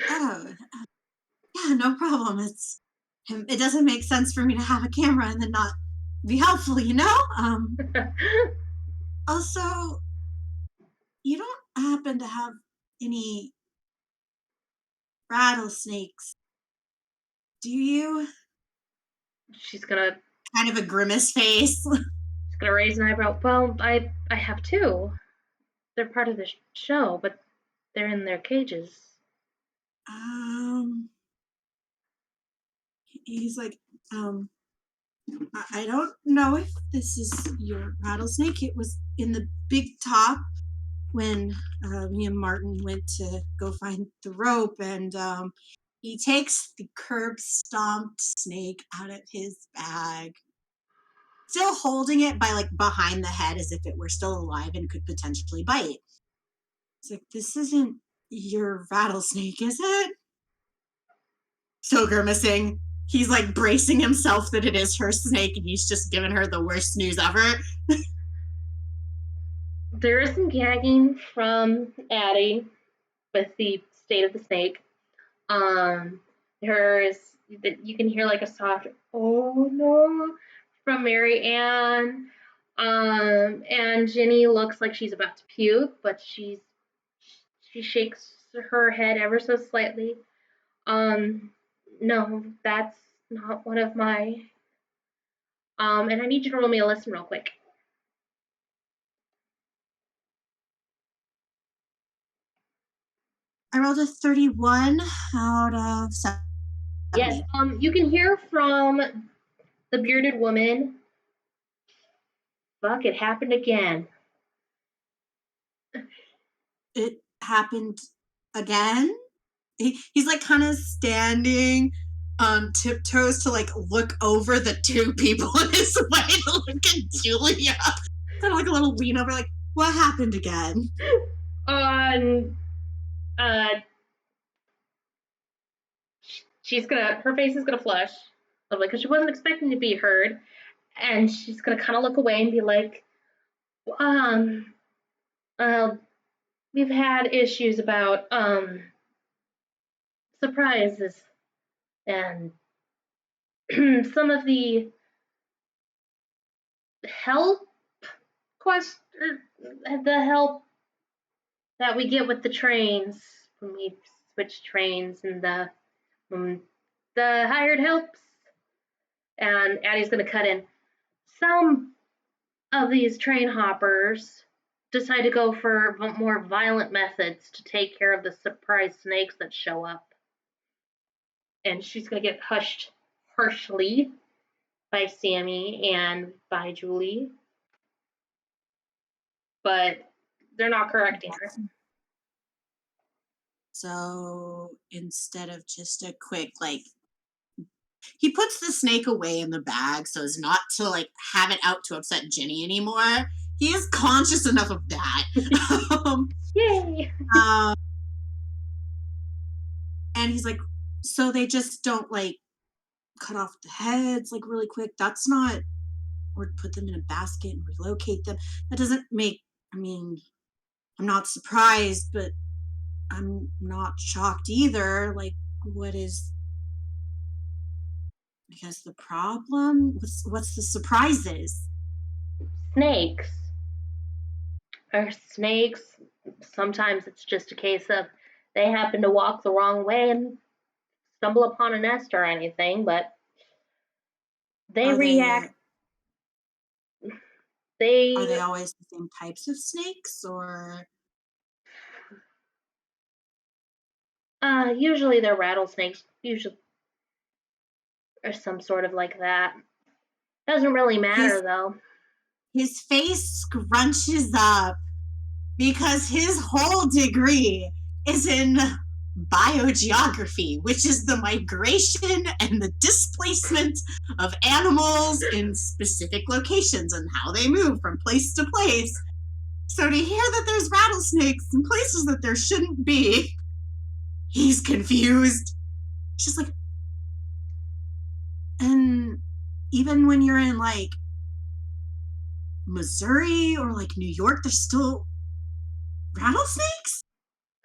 Oh, yeah, no problem. It doesn't make sense for me to have a camera and then not be helpful, you know? Also, you don't happen to have any rattlesnakes, do you? She's gonna kind of a grimace face. She's gonna raise an eyebrow. Well, I have two. They're part of the show, but they're in their cages. He's like, I don't know if this is your rattlesnake. It was in the big top when me and Martin went to go find the rope, and he takes the curb stomped snake out of his bag, still holding it by like behind the head as if it were still alive and could potentially bite. It's like, this isn't your rattlesnake, is it? So grimacing. He's like bracing himself that it is her snake, and he's just giving her the worst news ever. There is some gagging from Addie with the state of the snake. You can hear like a soft "oh no" from Mary Ann. And Ginny looks like she's about to puke, but she shakes her head ever so slightly. No, that's not one of my. And I need you to roll me a listen real quick. I rolled a 31 out of 70. Yes. You can hear from the bearded woman. Fuck! It happened again. It happened again? He's like kind of standing on tiptoes to like look over the two people in his way to look at Julia. Kind of like a little lean over, like, what happened again? Her face is gonna flush, because she wasn't expecting to be heard, and she's gonna kind of look away and be like, we've had issues about surprises, and some of the help that we get with the trains when we switch trains, and the hired helps. And Addie's gonna cut in. Some of these train hoppers decide to go for more violent methods to take care of the surprise snakes that show up. And she's gonna get hushed harshly by Sammy and by Julie. But they're not correcting her. So instead of just a quick, like, he puts the snake away in the bag so as not to like have it out to upset Ginny anymore. He is conscious enough of that. Yay! And he's like, so they just don't like cut off the heads like really quick. That's not, or put them in a basket and relocate them. That doesn't make, I mean, I'm not surprised, but I'm not shocked either. Like, what is, I guess, the problem? What's the surprises? Snakes. Or snakes. Sometimes it's just a case of they happen to walk the wrong way and stumble upon a nest or anything, but they Are react. Are They they always the same types of snakes, or? usually they're rattlesnakes, usually or some sort of like that. Doesn't really matter though. His face scrunches up because his whole degree is in biogeography, which is the migration and the displacement of animals in specific locations and how they move from place to place. So to hear that there's rattlesnakes in places that there shouldn't be, he's confused. She's like, and even when you're in like Missouri or like New York, there's still rattlesnakes?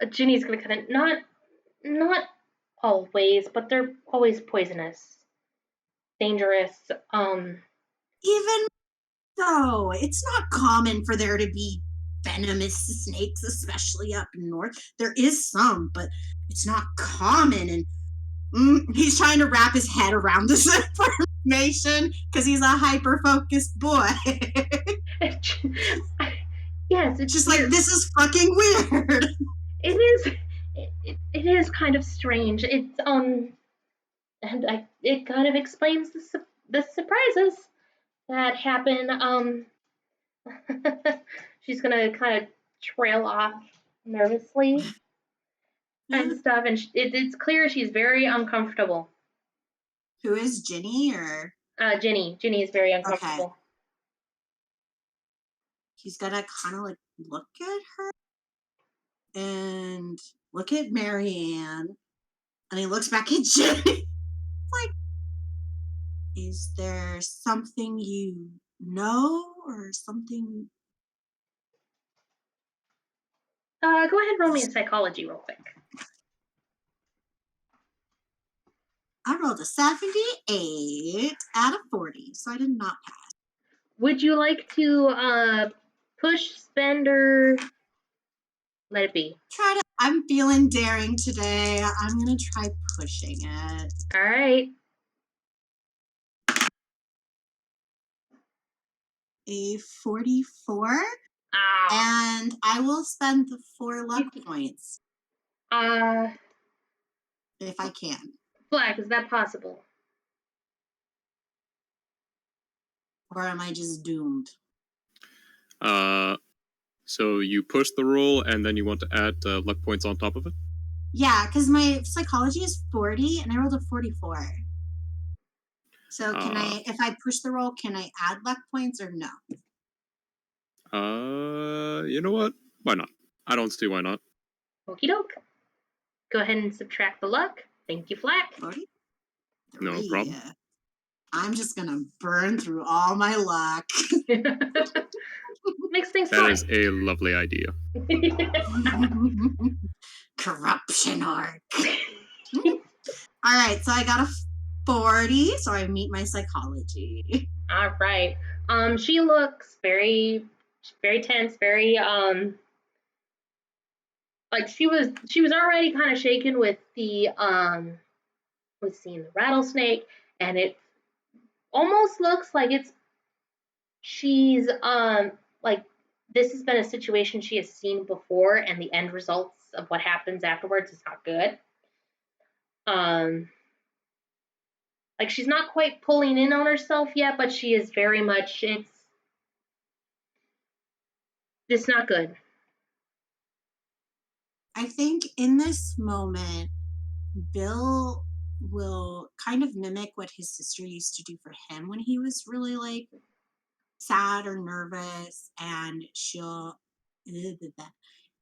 Ginny's gonna kind of not always, but they're always poisonous, dangerous. Even though it's not common for there to be venomous snakes, especially up north. There is some, but it's not common. And he's trying to wrap his head around this information because he's a hyper-focused boy. Yes, it's just weird. like, this is fucking weird. It is. It is kind of strange. It's and it kind of explains the surprises that happen. She's gonna kind of trail off nervously and stuff, and it's clear she's very uncomfortable. Who is Ginny, or? Ginny. Ginny is very uncomfortable. Okay. He's gonna kind of like look at her and look at Marianne, and he looks back at Ginny. Like, is there something you know, or something? Go ahead and roll me a psychology real quick. I rolled a 78 out of 40, so I did not pass. Would you like to push, spend, or let it be? I'm feeling daring today. I'm gonna try pushing it. All right. A 44. And I will spend the 4 luck points. If I can. Black, is that possible? Or am I just doomed? So you push the roll, and then you want to add luck points on top of it? Yeah, because my psychology is 40, and I rolled a 44. So can I, if I push the roll, can I add luck points or no? You know what? Why not? I don't see why not. Okie doke. Go ahead and subtract the luck. Thank you, Flack. 40? No problem. I'm just gonna burn through all my luck. Makes things That fun. is a lovely idea. Corruption arc. All right, so I got a 40, so I meet my psychology. All right. She looks very tense, very like she was already kind of shaken with the with seeing the rattlesnake, and it almost looks like she's like this has been a situation she has seen before, and the end results of what happens afterwards is not good. Like she's not quite pulling in on herself yet, but she is very much it's not good. I think in this moment, Bill will kind of mimic what his sister used to do for him when he was really like sad or nervous, and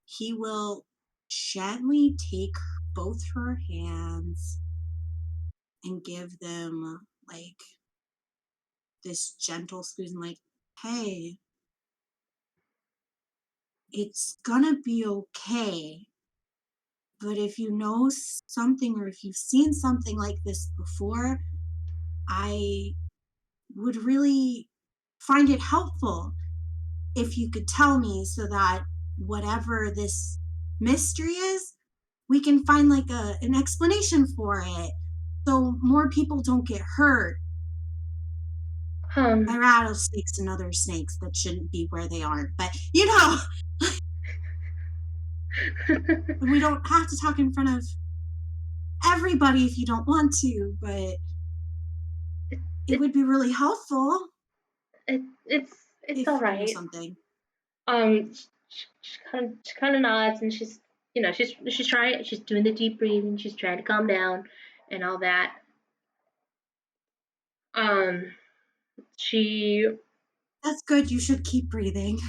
he will gently take both her hands and give them like this gentle squeeze and like, hey, it's gonna be okay. But if you know something or if you've seen something like this before, I would really find it helpful if you could tell me so that whatever this mystery is, we can find like an explanation for it so more people don't get hurt by rattlesnakes and other snakes that shouldn't be where they aren't. But you know, we don't have to talk in front of everybody if you don't want to, but it would be really helpful It's if all you knew right. something. She kind of nods, and she's she's doing the deep breathing. She's trying to calm down and all that. She That's good. You should keep breathing.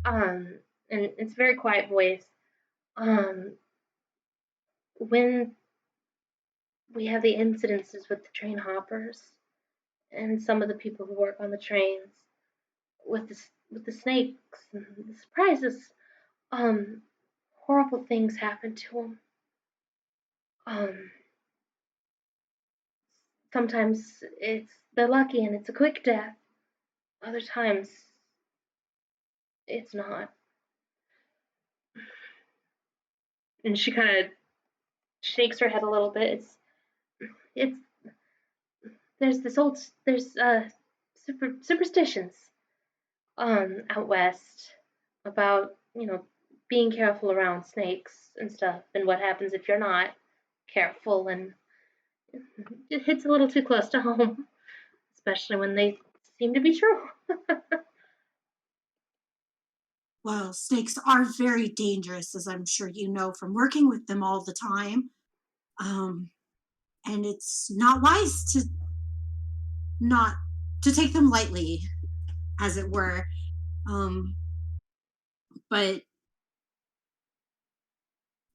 and it's a very quiet voice. When we have the incidences with the train hoppers and some of the people who work on the trains with the snakes and the surprises, horrible things happen to them. Sometimes they're lucky and it's a quick death. Other times it's not. And she kind of shakes her head a little bit. It's there's superstitions out west about being careful around snakes and stuff and what happens if you're not careful, and it hits a little too close to home, especially when they seem to be true. Well, snakes are very dangerous, as I'm sure you know from working with them all the time. And it's not wise to take them lightly, as it were. But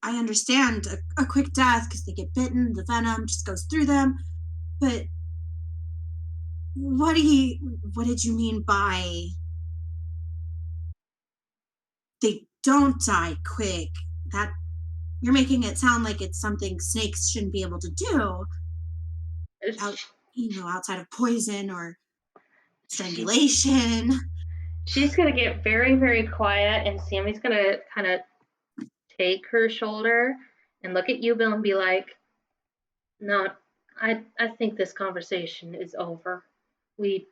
I understand a quick death because they get bitten, the venom just goes through them. But what did you mean by they don't die quick? That you're making it sound like it's something snakes shouldn't be able to do. Outside of poison or strangulation. She's gonna get very, very quiet, and Sammy's gonna kind of take her shoulder and look at you, Bill, and be like, "No, I think this conversation is over. We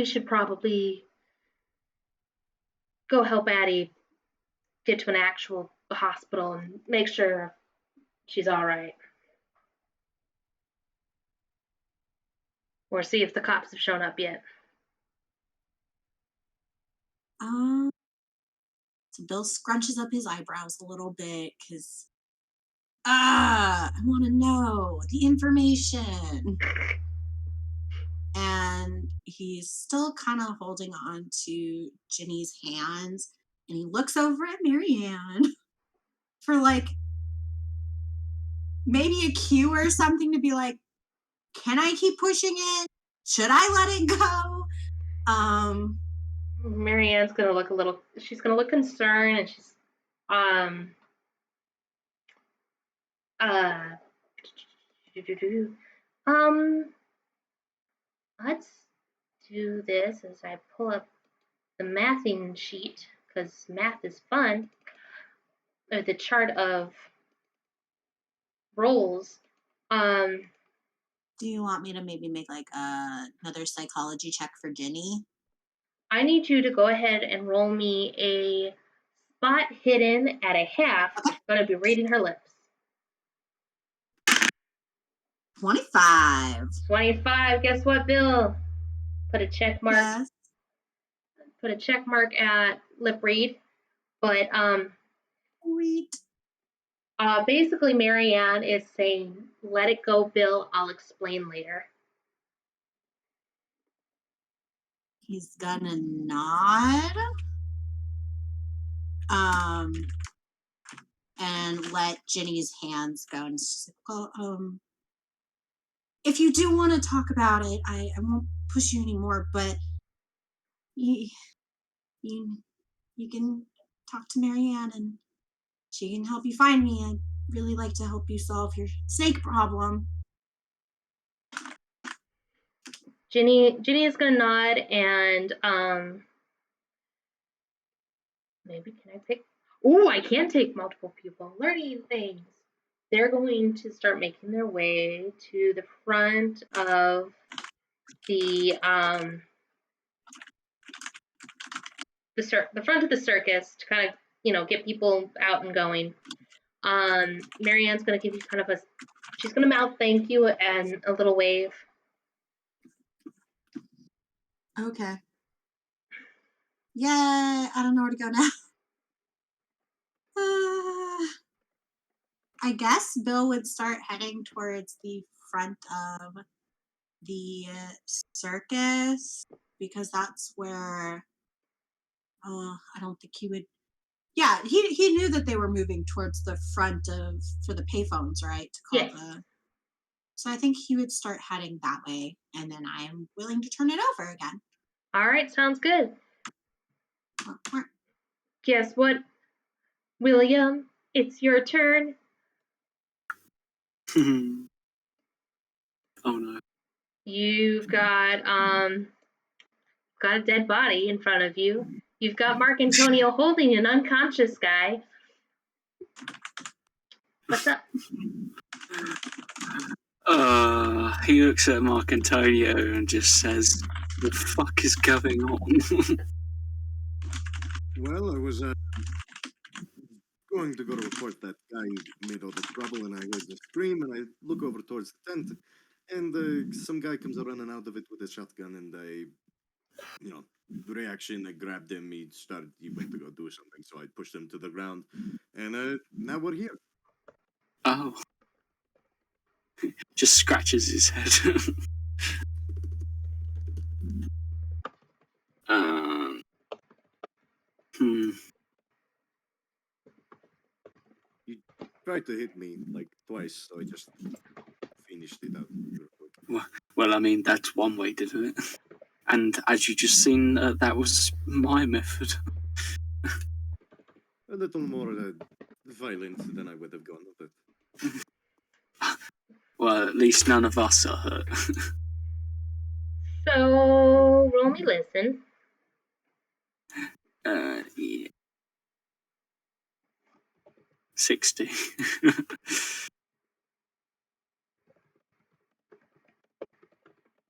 should probably go help Addie get to an actual hospital and make sure she's all right, or see if the cops have shown up yet." So Bill scrunches up his eyebrows a little bit because I want to know the information. And he's still kind of holding on to Ginny's hands, and he looks over at Marianne for like maybe a cue or something to be like, can I keep pushing it? Should I let it go? Marianne's gonna look she's gonna look concerned, and she's let's do this as I pull up the mathing sheet, because math is fun, or the chart of roles. Do you want me to maybe make like another psychology check for Ginny? I need you to go ahead and roll me a spot hidden at a half. I'm going to be reading her lips. 25. 25. Guess what, Bill? Put a check mark. Yes. Put a check mark at lip read. But Sweet. basically, Marianne is saying, "Let it go, Bill. I'll explain later." He's gonna nod. and let Ginny's hands go. And she's like, well, if you do want to talk about it, I won't push you anymore, but you can talk to Marianne and she can help you find me. I'd really like to help you solve your snake problem. Ginny is gonna nod and maybe can I pick? Ooh, I can take multiple people. Learning things. They're going to start making their way to the front of the front of the circus to kind of get people out and going. Marianne's gonna give you kind of she's gonna mouth thank you and a little wave. Okay. Yeah, I don't know where to go now. I guess Bill would start heading towards the front of the circus because that's where. I don't think he would. Yeah, he knew that they were moving towards the front for the payphones, right? To call Yes. So I think he would start heading that way, and then I am willing to turn it over again. All right, sounds good. Guess what, William? It's your turn. Oh no. You've got a dead body in front of you. You've got Marcantonio holding an unconscious guy. What's up? He looks at Marcantonio and just says, "The fuck is going on?" Well, I was going to go to report that guy made all the trouble, and I heard the scream, and I look over towards the tent, and some guy comes running out of it with a shotgun, and I, the reaction, I grabbed him, he went to go do something, so I pushed him to the ground, and now we're here. Oh. Just scratches his head. He tried to hit me, like, twice, so I just finished it out. Well, I mean, that's one way to do it. And as you just seen, that was my method. A little more violent than I would have gone with it. Well, at least none of us are hurt. So, roll me listen. Yeah. 60.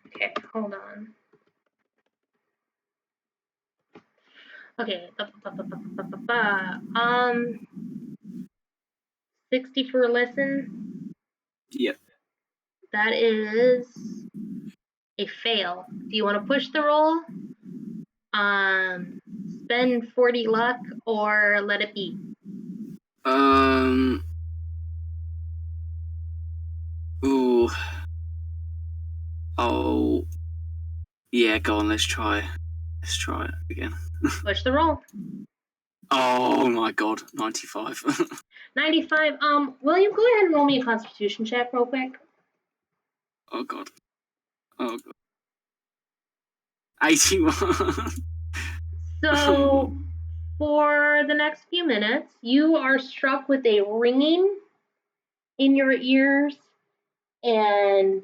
Okay, hold on. Okay, 60 for listen. Yep. That is a fail. Do you want to push the roll? Spend 40 luck or let it be? Ooh. Oh. Yeah, go on, let's try it again. Push the roll. Oh my god, 95. 95. William, go ahead and roll me a constitution check real quick. Oh god. 81. So, for the next few minutes, you are struck with a ringing in your ears and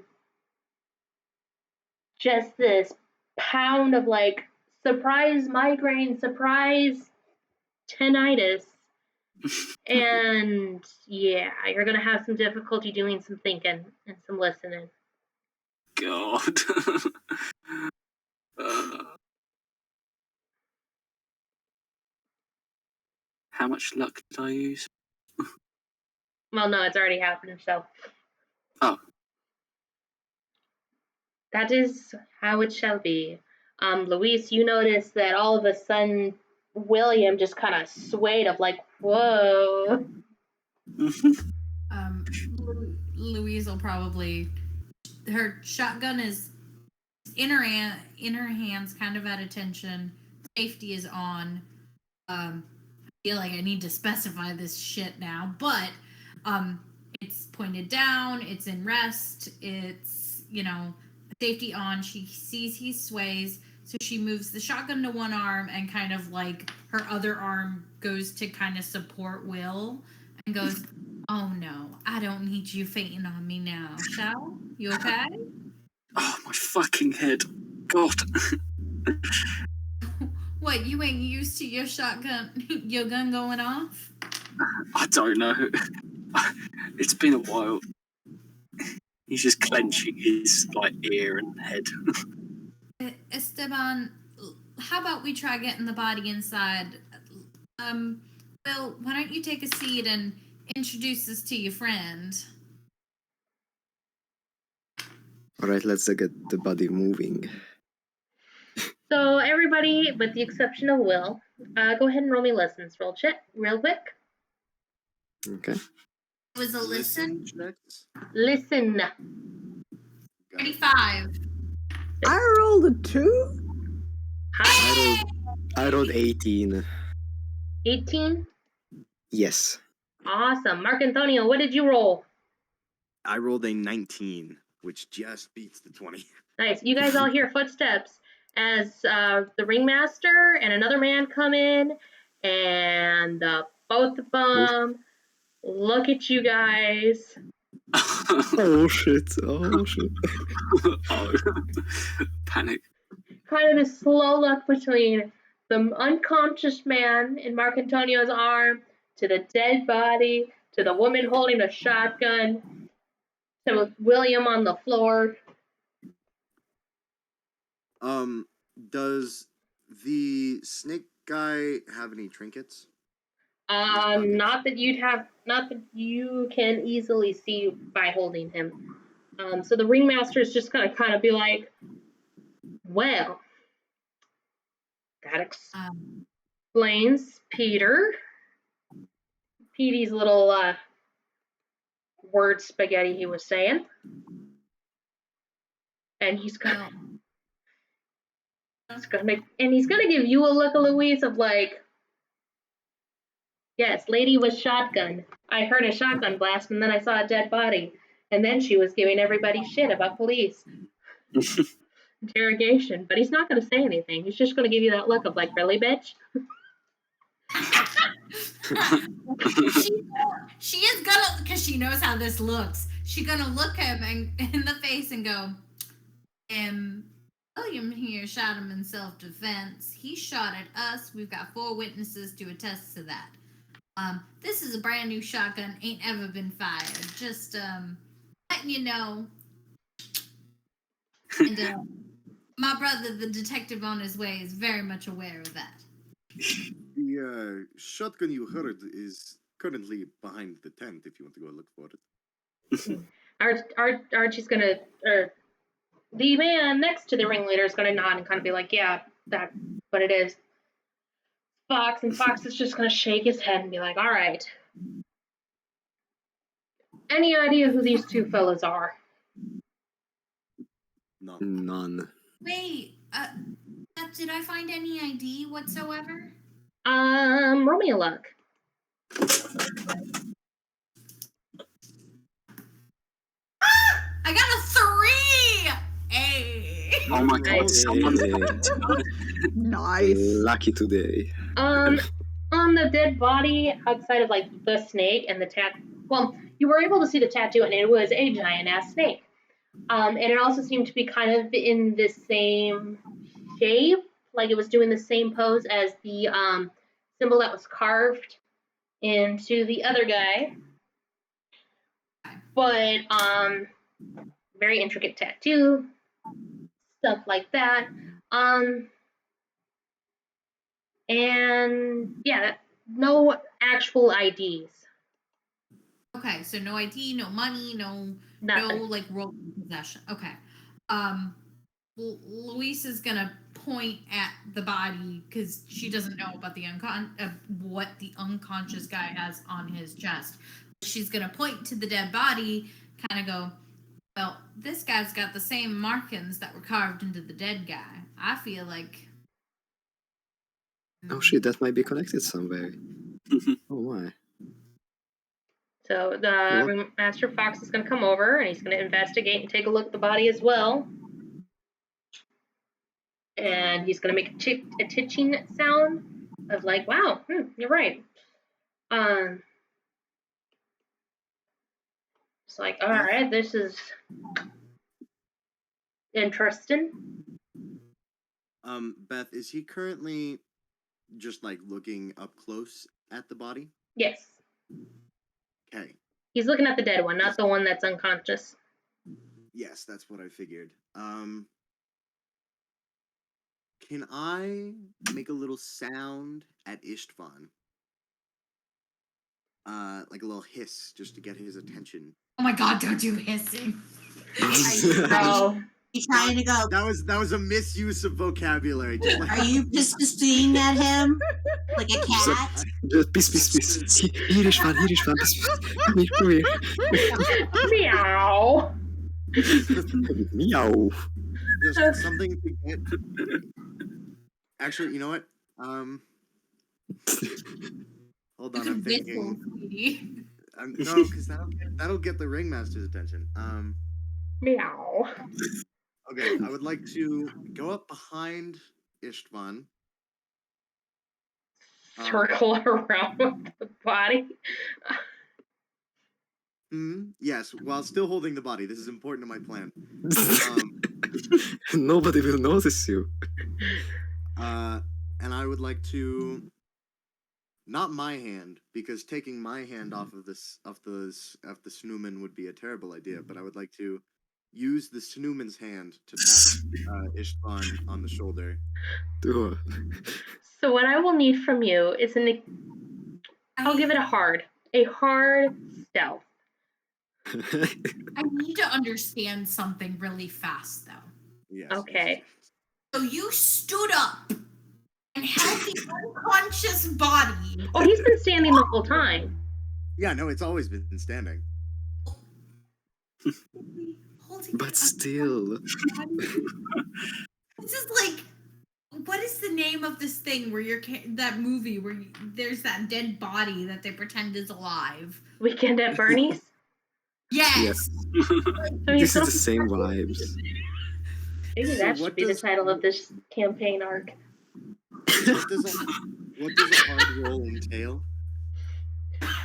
just this pound of like surprise migraine, surprise tinnitus. And yeah, you're gonna have some difficulty doing some thinking and some listening. God. How much luck did I use? Well, no, it's already happened, so. Oh. That is how it shall be. Louise, you notice that all of a sudden William just kind of swayed of like, whoa. Louise will probably, her shotgun is in her hands, kind of at attention. Safety is on. feel like I need to specify this shit now, but it's pointed down, it's in rest, it's, safety on. She sees he sways, so she moves the shotgun to one arm and kind of like her other arm goes to kind of support Will and goes, "Oh no, I don't need you fainting on me now, shall? You okay?" Oh, my fucking head. God. What, you ain't used to your gun going off? I don't know. It's been a while. He's just clenching his ear and head. Esteban, how about we try getting the body inside? Will, why don't you take a seat and introduce us to your friend? Alright, let's get the body moving. So everybody, with the exception of Will, go ahead and roll me lessons. Roll check real quick. Okay. It was a listen. checks. Listen. Got it. 35. I rolled a 2. Hi. I rolled 18. 18. Yes. Awesome. Marcantonio, what did you roll? I rolled a 19, which just beats the 20. Nice. You guys all hear footsteps as the ringmaster and another man come in, and both of them look at you guys. Oh shit. Oh shit. Oh. Panic. Kind of this slow look between the unconscious man in Marcantonio's arm to the dead body to the woman holding a shotgun to William on the floor. Does the snake guy have any trinkets? Not that you can easily see by holding him. So the ringmaster is just gonna kind of be like, well, that explains Peter. Petey's little word spaghetti he was saying. And he's gonna give you a look, Louise, of like, yes, lady was shotgun. I heard a shotgun blast and then I saw a dead body. And then she was giving everybody shit about police. Interrogation. But he's not going to say anything. He's just going to give you that look of like, really, bitch? she is gonna, because she knows how this looks, she's gonna look him in the face and go, William here shot him in self-defense. He shot at us. We've got 4 witnesses to attest to that. This is a brand new shotgun, ain't ever been fired. Just letting you know. And my brother, the detective on his way, is very much aware of that. The shotgun you heard is currently behind the tent if you want to go look for it. Archie's gonna, the man next to the ringleader is gonna nod and kind of be like, yeah, that's what it is. Fox, and Fox is just gonna shake his head and be like, all right. Any idea who these 2 fellas are? None. Wait, did I find any ID whatsoever? Roll me a luck. I got a 3! Hey! Oh my god, someone's Nice. Lucky today. On the dead body, outside of like the snake and the you were able to see the tattoo, and it was a giant ass snake. And it also seemed to be kind of in the same shape, like it was doing the same pose as the symbol that was carved into the other guy. But very intricate tattoo, stuff like that. And yeah, no actual IDs. Okay, so no ID, no money, no Nothing. like role possession. Okay. Louise is gonna point at the body because she doesn't know about the what the unconscious guy has on his chest. She's gonna point to the dead body, kind of go, well, this guy's got the same markings that were carved into the dead guy. I feel like. Oh shit, that might be connected somewhere. Oh my. So the Master Fox is going to come over and he's going to investigate and take a look at the body as well. And he's going to make a titching sound of like, wow, you're right. It's like, all right, this is interesting. Beth, is he currently just like looking up close at the body? Yes. Okay. He's looking at the dead one, not the one that's unconscious. Yes, that's what I figured. Can I make a little sound at Istavan? Like a little hiss, just to get his attention. Oh my god, don't do hissing. No. You trying to go? That was a misuse of vocabulary. Just like, Are you just seeing at him like a cat? Just peace. Hier is van. Come here. Meow. Meow. just something to get. Actually, you know what? Hold on, I'm thinking. No, because that'll get the ringmaster's attention. Meow. Okay, I would like to go up behind Istavan. Circle around with the body. Yes, while still holding the body. This is important to my plan. Nobody will notice you. And I would like to, not my hand, because taking my hand off of the Snuman would be a terrible idea. But I would like to use the Snuman's hand to tap Istavan on the shoulder. So what I will need from you is I'll give it a hard stealth. I need to understand something really fast, though. Yes. Okay. So you stood up and held the unconscious body. Oh, he's been standing the whole time. Yeah, no, it's always been standing. But still. This is like, what is the name of this thing where that movie where there's that dead body that they pretend is alive? Weekend at Bernie's? Yes. So This is the same vibes. Maybe that should be the title of this campaign arc. What does a hard roll entail?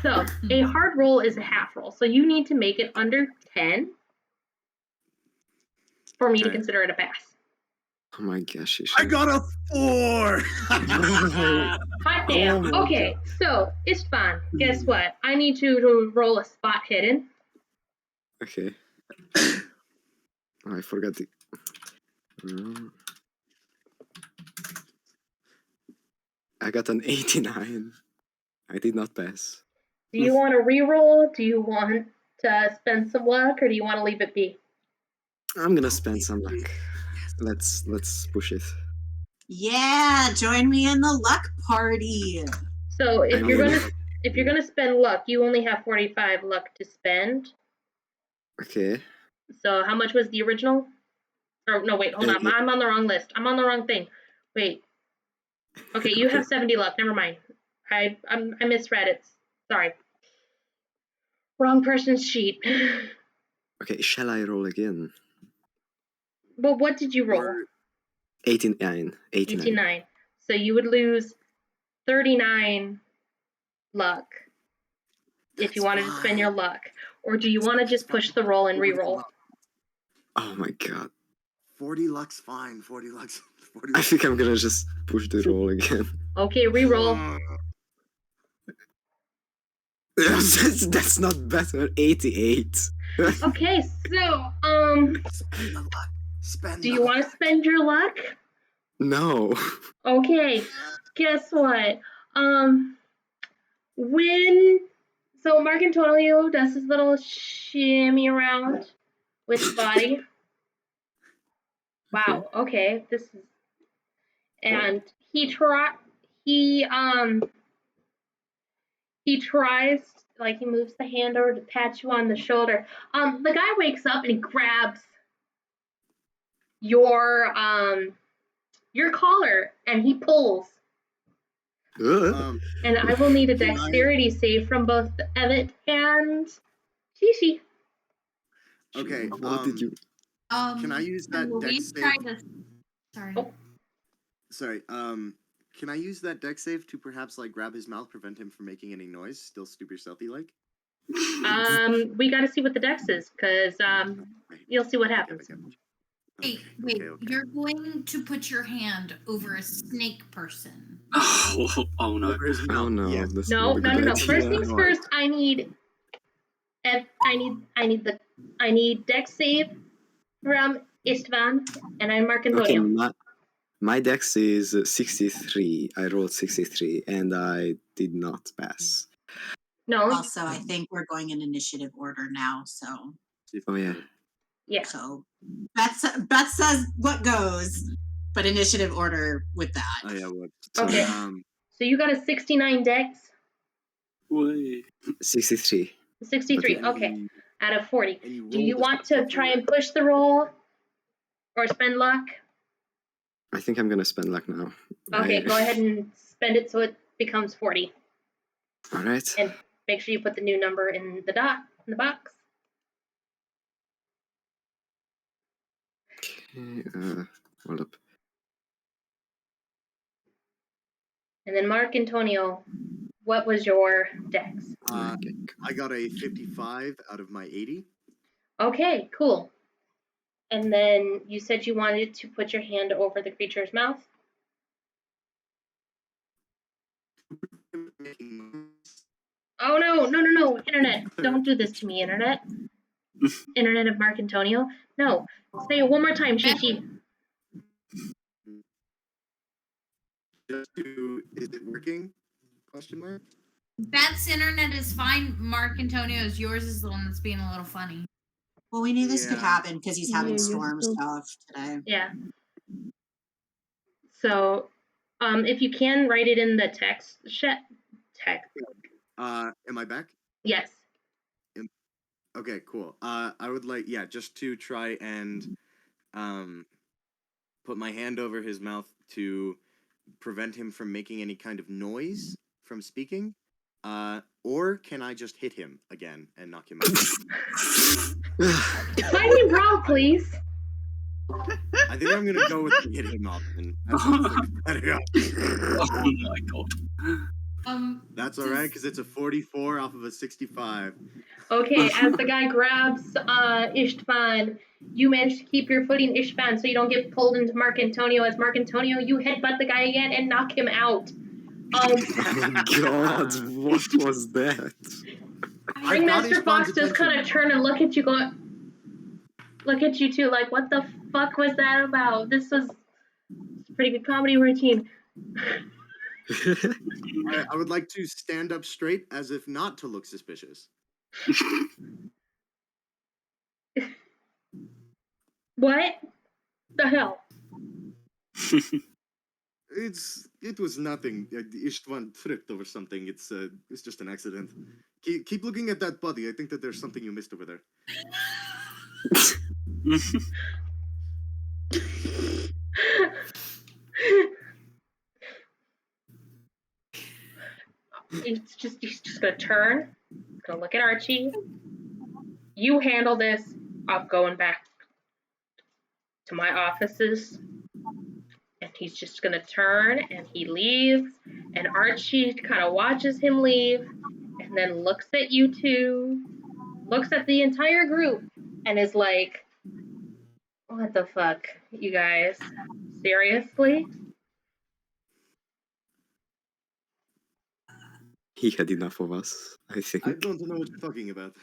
So, a hard roll is a half roll. So you need to make it under 10 for me to consider it a pass. Oh my gosh. I got a 4! Hot damn. Okay, so, Istavan, guess what? I need you to roll a spot hidden. Okay. I forgot the... I got an 89. I did not pass. Do you want to re-roll? Do you want to spend some luck, or do you want to leave it be? I'm gonna spend some luck. Let's push it. Yeah, join me in the luck party. So if you're gonna spend luck, you only have 45 luck to spend. Okay. So how much was the original? Oh no, wait, hold on. I'm on the wrong list. I'm on the wrong thing. Wait. Okay, you have 70 luck. Never mind. I misread it. Sorry. Wrong person's sheet. Okay, shall I roll again? But what did you roll? 89. 89. So you would lose 39 luck if you wanted to spend your luck. Or do you want to just push the roll and re-roll? Oh my god. 40 luck's fine. 40 luck's... I think I'm gonna just push the roll again. Okay, re-roll. That's not better. 88. Okay, so, Spend the luck. do you want to spend your luck? No. Okay, guess what? So Marcantonio does his little shimmy around with the body. Wow, okay, this is, and he tries, like, he moves the hand over to pat you on the shoulder. The guy wakes up and he grabs your collar and he pulls. And I will need a Can I- dexterity save from both Ewit and Shishi. Okay. What did you? Can I use that Louise dex tried save? to. Sorry. Oh. Sorry. Can I use that dex save to perhaps like grab his mouth, prevent him from making any noise? Still super stealthy like. We got to see what the dex is, because you'll see what happens. Wait, you're going to put your hand over a snake person. Oh no. Over his Oh mouth. no, Yes. that's No. not a good idea. First things first. I need dex save from Istavan, and I'm Marcantonio. Okay, my dex is 63. I rolled 63, and I did not pass. No. Also, I think we're going in initiative order now, so Oh yeah. Yeah. so Beth says what goes, but initiative order with that. Oh yeah. What? Okay. So you got a 69 dex. Wait. 63. 63. And Okay. you- Out of 40. and you Do roll you the want to stuff try over- and push the roll or spend luck? I think I'm gonna spend luck now. Okay, go ahead and spend it so it becomes 40. All right. And make sure you put the new number in the box. Okay, hold up. And then Marcantonio, what was your dex? Okay. I got a 55 out of my 80. Okay, cool. And then you said you wanted to put your hand over the creature's mouth? Oh no, Internet. Don't do this to me, Internet. Internet of Marcantonio. No. Say it one more time, Shishi. Is it working? Question mark. Beth's internet is fine. Marcantonio's, yours is the one that's being a little funny. Well, we knew this could Yeah. happen because he's having Yeah, storm you're stuff today. Yeah. So, if you can write it in the text. Am I back? Yes. Okay, cool. I would like, just to try and put my hand over his mouth to prevent him from making any kind of noise from speaking. Or can I just hit him again and knock him out? Find me wrong, please. I think I'm gonna go with the hit him option. That sounds like a better option. Oh my god. That's alright, because it's a 44 off of a 65. Okay, as the guy grabs Istavan, you manage to keep your footing, Istavan, so you don't get pulled into Marcantonio. As Marcantonio, you headbutt the guy again and knock him out. Oh God, what was that? Ringmaster Fox just kind of turn and look at you too, like, what the fuck was that about? This was a pretty good comedy routine. I would like to stand up straight as if not to look suspicious. What the hell? It was nothing. Istvan tripped over something. It's just an accident. Keep looking at that body. I think that there's something you missed over there. He's just gonna turn, gonna look at Archie. You handle this. I'm going back to my offices. And he's just gonna turn and he leaves. And Archie kind of watches him leave and then looks at you two, looks at the entire group, and is like, what the fuck, you guys? Seriously? He had enough of us, I think. I don't know what you're talking about.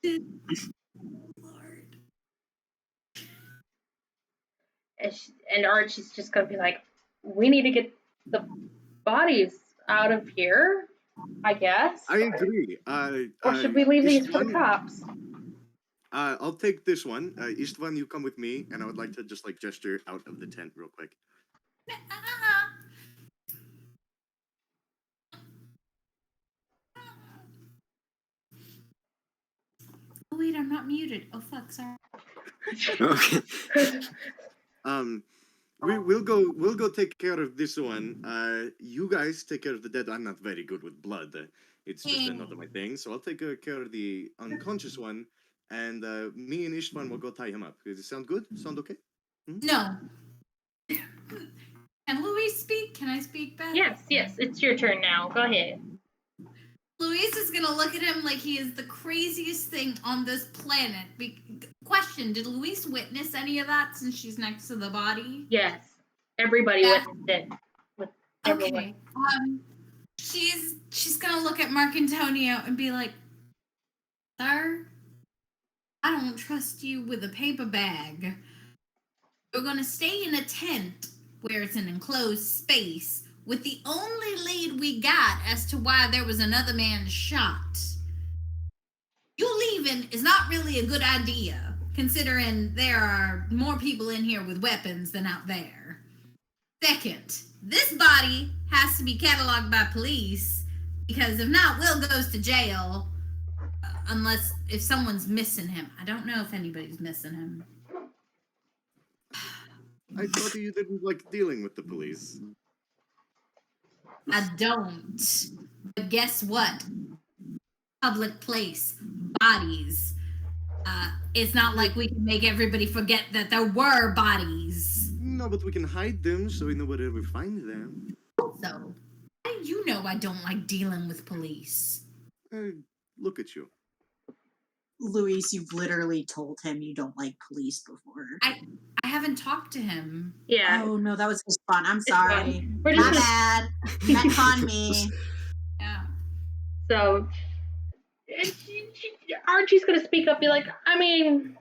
Lord. And Archie's just gonna be like, we need to get the bodies out of here, I guess. I agree. Or should we leave these for the Istvan, cops? I'll take this one. Istvan, you come with me, and I would like to just like gesture out of the tent real quick. Oh wait, I'm not muted. Oh fuck, sorry. Okay. We'll go take care of this one. You guys take care of the dead. I'm not very good with blood. It's just not my thing. So I'll take care of the unconscious one, and me and Istavan will go tie him up. Does it sound good? Sound okay? No. Can Louise speak? Can I speak back? Yes, it's your turn now. Go ahead. Louise is gonna look at him like he is the craziest thing on this planet. Question: did Louise witness any of that since she's next to the body? Yes, everybody witnessed it. With everyone. Okay. She's gonna look at Marcantonio and be like, "Sir, I don't trust you with a paper bag. We're gonna stay in a tent where it's an enclosed space with the only lead we got as to why there was another man shot. You leaving is not really a good idea, considering there are more people in here with weapons than out there. Second, this body has to be cataloged by police, because if not, Will goes to jail, unless if someone's missing him. I don't know if anybody's missing him. I thought you didn't like dealing with the police. I don't. But guess what? Public place, bodies. It's not like we can make everybody forget that there were bodies. No, but we can hide them so we know where we find them. So, how do you know I don't like dealing with police? Look at you. Louise, you've literally told him you don't like police before. I haven't talked to him. Yeah. Oh no, that was just fun. I'm sorry. We're My just bad. Retcon me. Yeah. So Archie's gonna speak up, be like, I mean,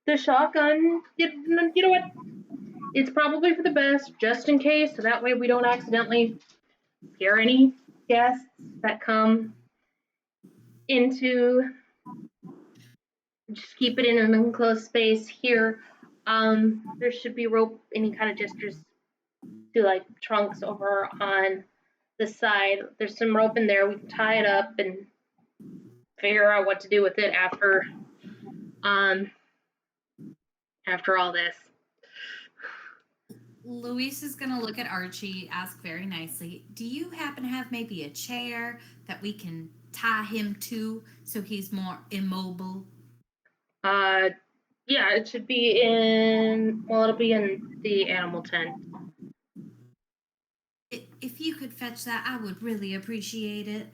the shotgun, you know what? It's probably for the best, just in case, so that way we don't accidentally scare any guests that come into. Just keep it in an enclosed space here. There should be rope, any kind of gestures to like trunks over on the side. There's some rope in there. We can tie it up and figure out what to do with it after all this. Louise is going to look at Archie, ask very nicely, do you happen to have maybe a chair that we can tie him to so he's more immobile? Yeah, it should be it'll be in the animal tent. If you could fetch that, I would really appreciate it.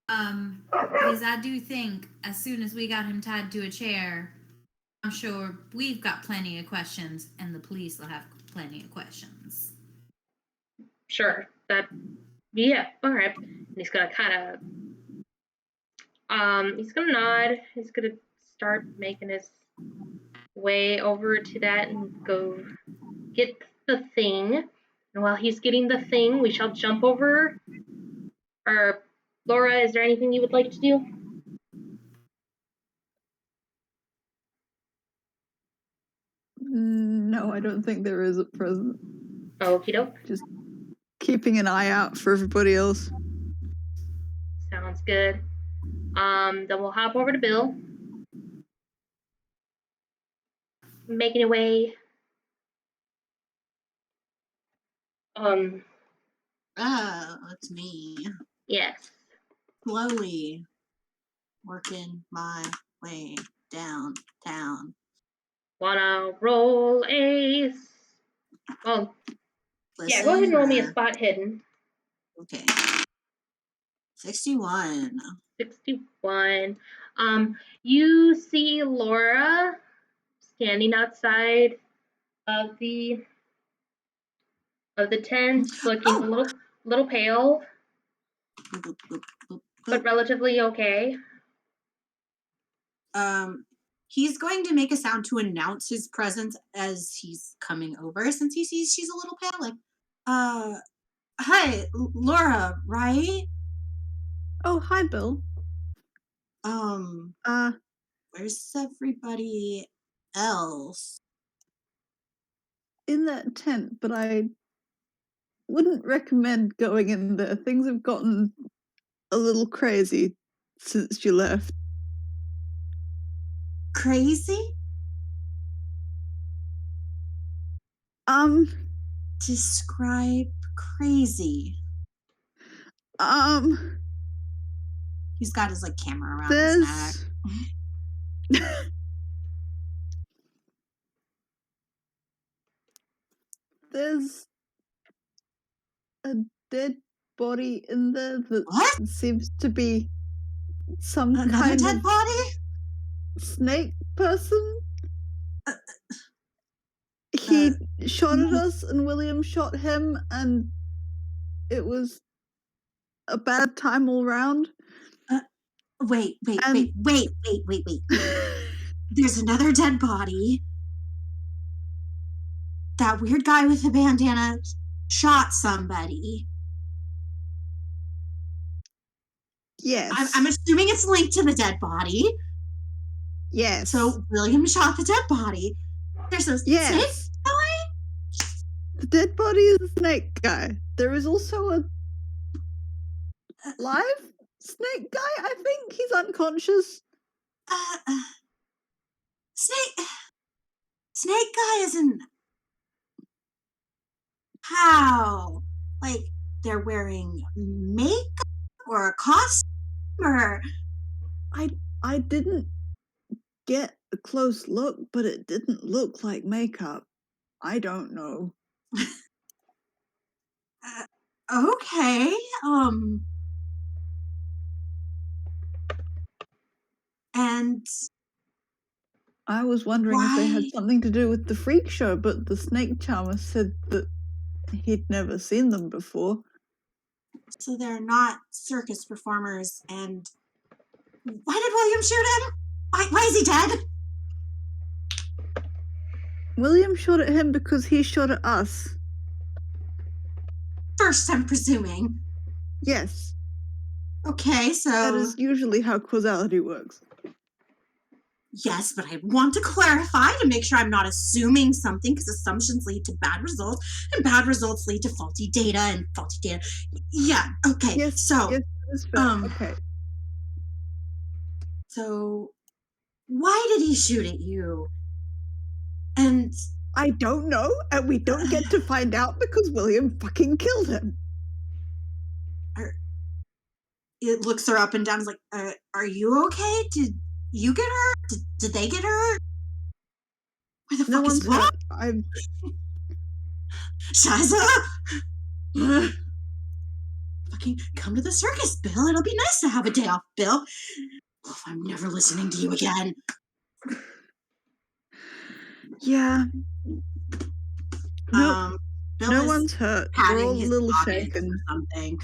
Because I do think as soon as we got him tied to a chair, I'm sure we've got plenty of questions and the police will have plenty of questions. Sure. Yeah, all right. And he's gonna kind of he's gonna nod. He's gonna start making his way over to that and go get the thing. And while he's getting the thing, we shall jump over. Or Laura, is there anything you would like to do? No, I don't think there is at present. Okie doke. Just keeping an eye out for everybody else. Sounds good. Then we'll hop over to Bill. Making your way. It's me. Yes. Slowly working my way downtown. Wanna roll a... Well, yeah, go ahead and roll me a spot hidden. Okay. 61. 61. You see Laura standing outside of the tent, looking a little pale, Boop, boop, boop, but boop. relatively okay. He's going to make a sound to announce his presence as he's coming over, since he sees she's a little pale. Like, hi, Laura, right? Oh, hi, Bill. Where's everybody else? In that tent, but I wouldn't recommend going in there. Things have gotten a little crazy since you left. Crazy? Describe crazy. He's got his like camera around his neck. There's a dead body in there that What? seems to be some Another kind dead of body? snake person. He shot at us, and William shot him, and it was a bad time all round. Wait. There's another dead body. That weird guy with the bandana shot somebody. Yes. I'm assuming it's linked to the dead body. Yes. So William shot the dead body. There's a snake guy? The dead body is the snake guy. There is also a live snake guy. I think he's unconscious. Snake guy isn't. How? Like they're wearing makeup or a costume or. I didn't get a close look, but it didn't look like makeup. I don't know. Okay. And I was wondering if they had something to do with the freak show, but the snake charmer said that he'd never seen them before. So they're not circus performers. And why did William shoot him? Why is he dead? William shot at him because he shot at us. First, I'm presuming. Yes. Okay, so... That is usually how causality works. Yes, but I want to clarify to make sure I'm not assuming something, because assumptions lead to bad results, and bad results lead to faulty data, and faulty data... Yeah, okay, yes, so... Yes, that's fair. Okay. So, why did he shoot at you? And... I don't know, and we don't get to find out because William fucking killed him. It looks her up and down, is like, are you okay? Did you get hurt? Did they get hurt? Where the fuck is what? I'm... Shiza! Fucking come to the circus, Bill. It'll be nice to have a day off, Bill. Oh, I'm never listening to you again. Yeah. Bill no one's hurt. We're all a little shaken. Or something.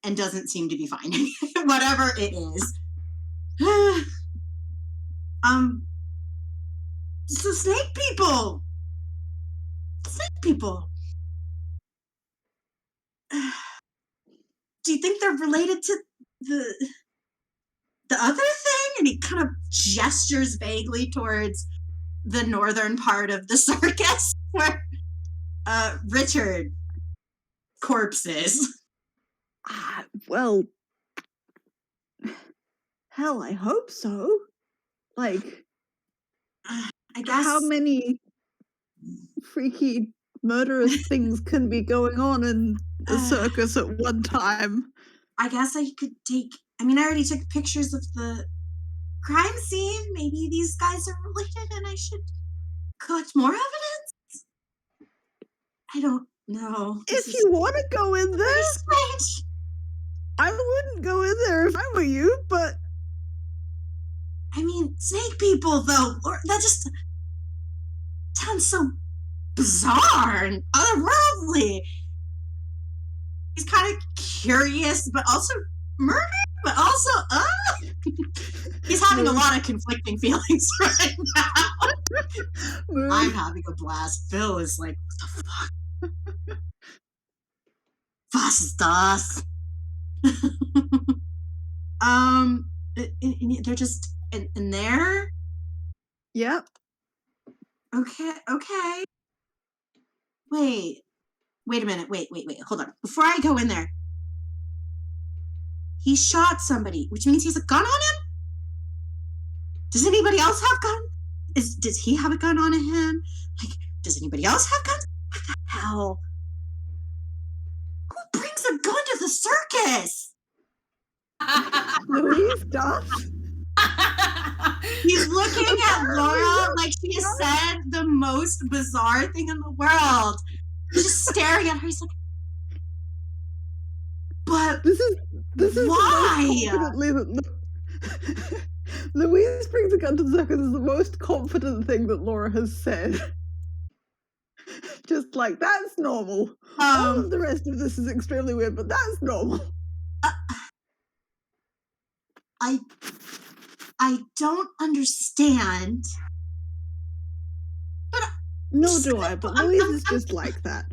And doesn't seem to be fine. Whatever it is. So snake people. Do you think they're related to the other thing? And he kind of gestures vaguely towards the northern part of the circus where Richard corpse is. Well, hell, I hope so. Like, I guess how many freaky murderous things can be going on in a circus at one time? I guess I could take... I mean, I already took pictures of the crime scene. Maybe these guys are related and I should collect more evidence? I don't know. If you want to go in there, strange. I wouldn't go in there if I were you, but... I mean, snake people, though, that just sounds so bizarre and otherworldly. He's kind of curious, but also murdered, but also, he's having a lot of conflicting feelings right now. I'm having a blast. Phil is like, what the fuck? Was ist das? They're just in there? Yep. Okay. Wait a minute. Wait. Hold on. Before I go in there, he shot somebody, which means he has a gun on him? Does anybody else have gun? Does he have a gun on him? Like, Does anybody else have guns? What the hell? Who brings a gun to the circus? Louise does. He's looking at Laura like she said the most bizarre thing in the world. He's just staring at her. He's like, but This is why? The most confidently that Louise brings a gun to the circus is the most confident thing that Laura has said. Just like, that's normal. All of the rest of this is extremely weird, but that's normal. I don't understand. But no, do I? But Louise is just like that.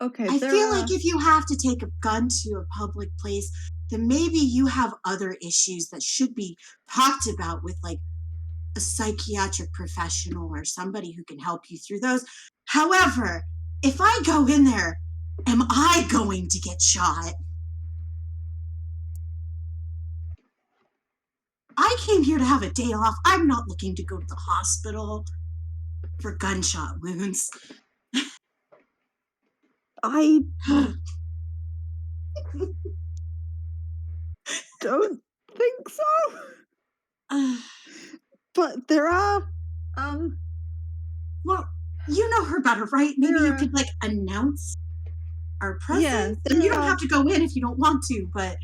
Okay, I feel like if you have to take a gun to a public place, then maybe you have other issues that should be talked about with like a psychiatric professional or somebody who can help you through those. However, if I go in there, am I going to get shot? I came here to have a day off. I'm not looking to go to the hospital for gunshot wounds. I don't think so. But there are well, you know her better, right? Maybe you could like announce our presence. And you don't have to go in if you don't want to, but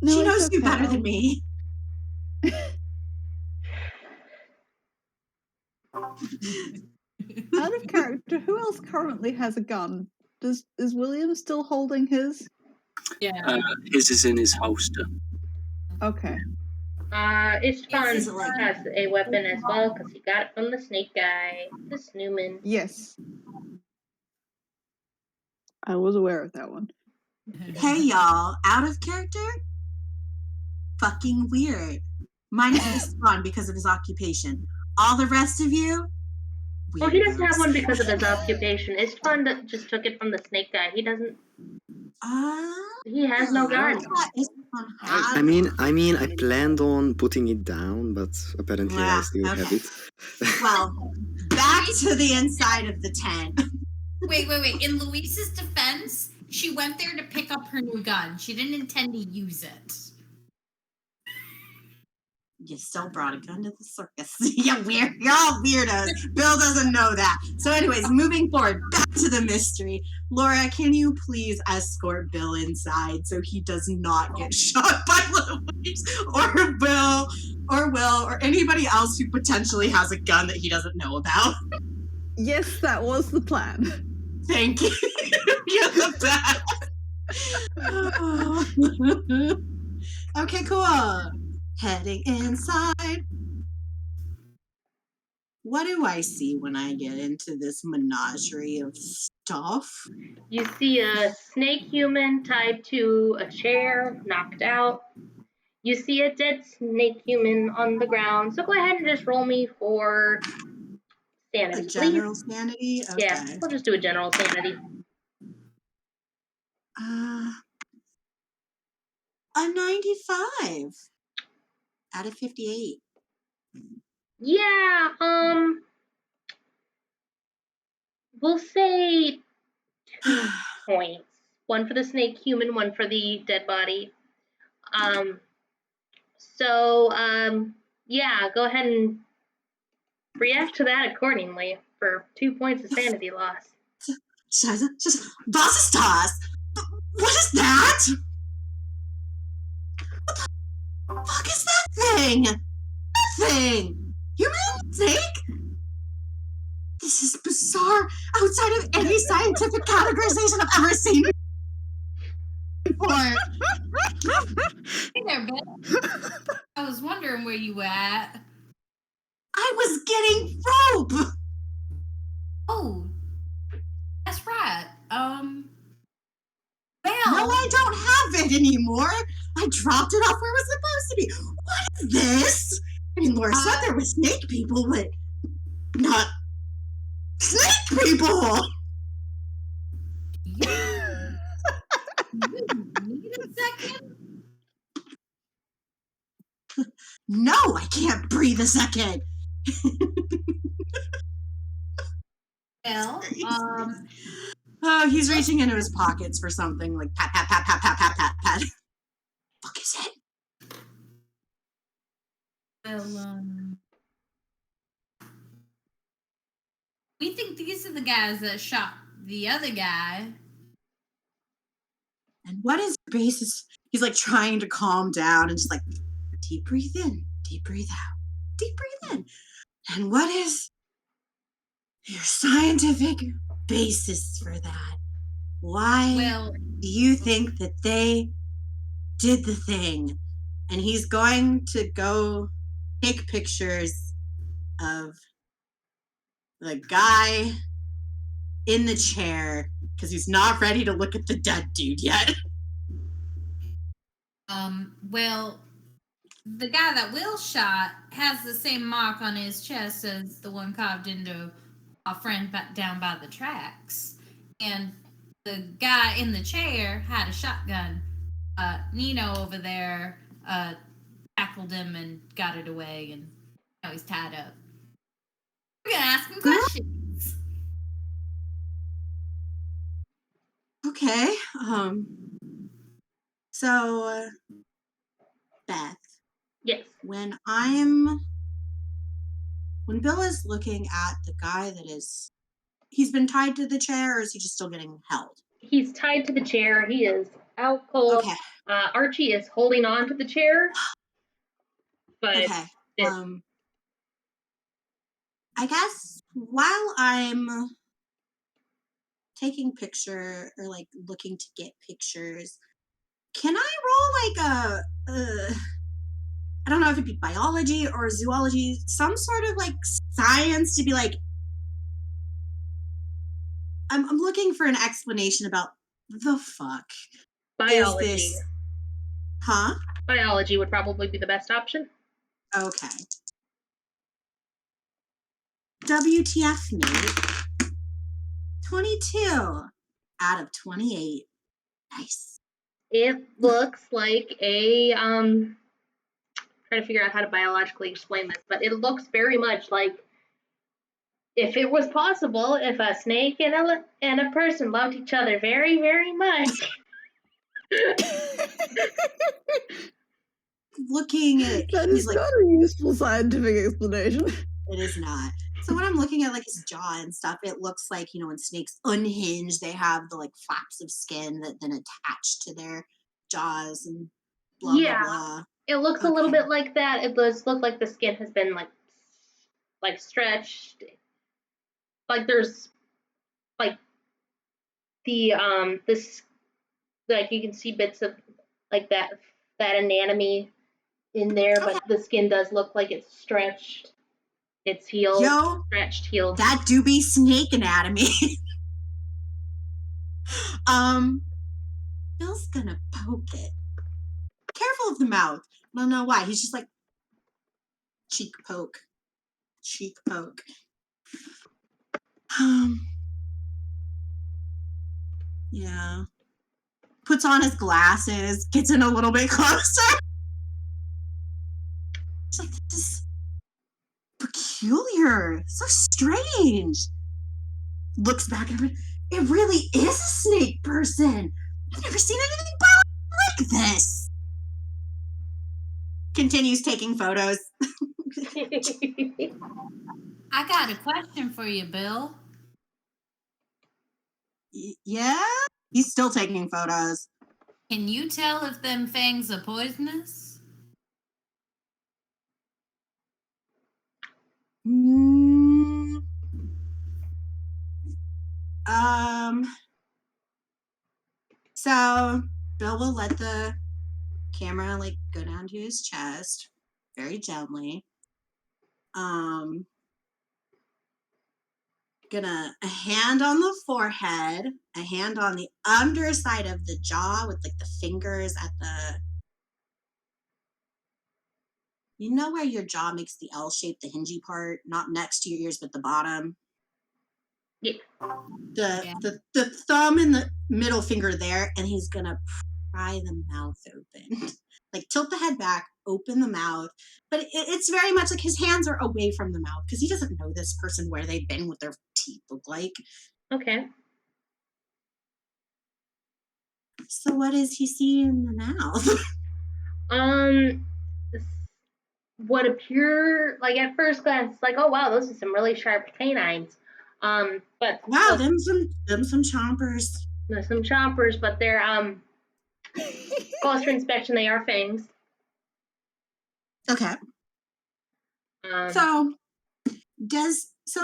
she knows you better than me. Out of character, who else currently has a gun? Is William still holding his? Yeah. His is in his holster. Okay. Istavan has a weapon as well because he got it from the snake guy, the Snuman. Yes. I was aware of that one. Hey y'all, out of character? Fucking weird. Minus Estaban because of his occupation. All the rest of you? Well, he doesn't have one because of his occupation. Estaban just took it from the snake guy. He doesn't. He has no gun. I mean, I planned on putting it down, but apparently I still have it. Well, back to the inside of the tent. Wait. In Louise's defense, she went there to pick up her new gun. She didn't intend to use it. You still brought a gun to the circus. You're all weirdos. Bill doesn't know that. So anyways, moving forward, back to the mystery. Laura, can you please escort Bill inside so he does not get shot by Louise or Bill or Will or anybody else who potentially has a gun that he doesn't know about? Yes, that was the plan. Thank you. You're the best. Okay, cool. Heading inside. What do I see when I get into this menagerie of stuff? You see a snake human tied to a chair, knocked out. You see a dead snake human on the ground. So go ahead and just roll me for sanity, A general please. sanity? Okay. Yeah, we'll just do a general sanity. A 95 out of 58. Yeah, we'll say 2 points. One for the snake human, one for the dead body. Yeah, go ahead and react to that accordingly for 2 points of sanity loss. Was ist das? What is that? What the fuck is that thing? That thing? Human? Snake? This is bizarre. Outside of any scientific categorization I've ever seen before. Hey there, Ben. I was wondering where you were at. I was getting rope. Oh, that's right. No, I don't have it anymore. I dropped it off where it was supposed to be. What is this? I mean, Laura said there were snake people, but not snake people. You need a second? No, I can't breathe a second. Well, Oh, he's reaching into his pockets for something like pat, pat, pat, pat, pat, pat, pat, pat. Fuck is it? well, we think these are the guys that shot the other guy. And what is your basis? He's like trying to calm down and just like deep breathe in, deep breathe out, deep breathe in. And what is your scientific basis for that? Why Well, do you think that they did the thing? And he's going to go take pictures of the guy in the chair because he's not ready to look at the dead dude yet. well, the guy that Will shot has the same mark on his chest as the one carved into our friend down by the tracks. And the guy in the chair had a shotgun. Nino over there tackled him and got it away, and now he's tied up. We're gonna ask him questions. Okay. So, Beth, Yes. when Bill is looking at the guy that is, he's been tied to the chair, or is he just still getting held? He's tied to the chair. He is out cold. Okay. Archie is holding on to the chair. But Okay. I guess while I'm taking picture or like looking to get pictures, can I roll like I don't know if it'd be biology or zoology, some sort of like science to be like, I'm looking for an explanation about the fuck biology. is this? Huh? Biology would probably be the best option. Okay. WTF, mate. 22 out of 28. Nice. It looks like a trying to figure out how to biologically explain this, but it looks very much like if it was possible, if a snake and a person loved each other very, very much. Looking at That is like, not a useful scientific explanation. it is not. So when I'm looking at like his jaw and stuff, it looks like, you know, when snakes unhinge, they have the like flaps of skin that then attach to their jaws and blah, Yeah. blah, blah. It looks a little bit like that. It does look like the skin has been like stretched. Like there's like the this like you can see bits of like that anatomy in there, but the skin does look like it's stretched. It's healed. Yo, stretched, healed. That do be snake anatomy. Bill's gonna poke it. Careful of the mouth. I don't know why. He's just like cheek poke. Cheek poke. Yeah. Puts on his glasses, gets in a little bit closer. It's like, this is peculiar. So strange. Looks back at it. It really is a snake person. I've never seen anything like this. Continues taking photos. I got a question for you, Bill. Yeah? He's still taking photos. Can you tell if them fangs are poisonous? So Bill will let the camera like go down to his chest very gently. Gonna a hand on the forehead, a hand on the underside of the jaw with like the fingers at the, you know where your jaw makes the L shape, the hingy part, not next to your ears but the bottom. Yeah. The thumb and the middle finger there, and he's gonna pry the mouth open. like tilt the head back, open the mouth, but it's very much like his hands are away from the mouth because he doesn't know this person where they've been, what their teeth look like. Okay. So what does he see in the mouth? What appear like at first glance, like, oh wow, those are some really sharp canines. But Wow, them some chompers. there's some chompers, but they're closer inspection, they are fangs. Okay. So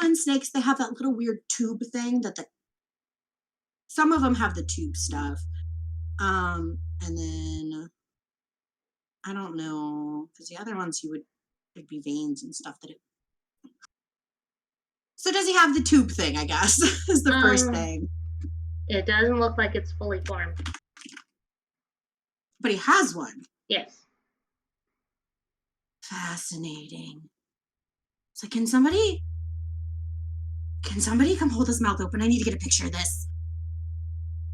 in snakes they have that little weird tube thing that some of them have the tube stuff. And then I don't know, because the other ones there'd be veins and stuff that it. So does he have the tube thing, I guess, is the first thing. It doesn't look like it's fully formed. But he has one. Yes. Fascinating. So can somebody come hold his mouth open? I need to get a picture of this.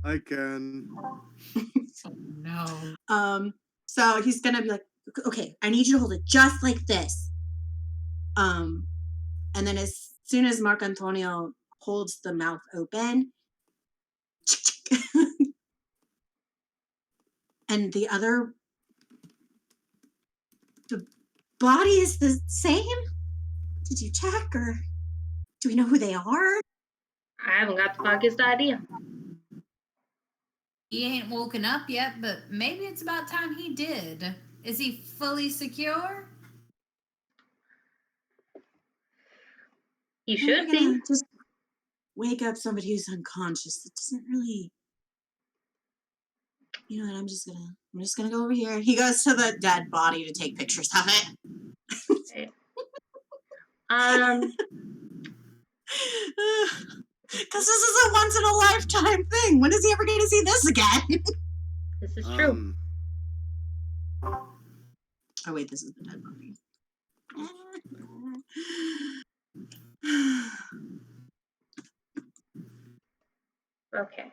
I can. No. So he's gonna be like, okay, I need you to hold it just like this. And then as soon as Marcantonio holds the mouth open, and the body is the same? Did you check, or do we know who they are? I haven't got the foggiest idea. He ain't woken up yet, but maybe it's about time he did. Is he fully secure? He should be. Just wake up somebody who's unconscious. It doesn't really. You know what? I'm just gonna go over here. He goes to the dead body to take pictures of it. Okay. Because this is a once in a lifetime thing. When is he ever going to see this again? This is true. Oh wait, this is the dead body. Okay.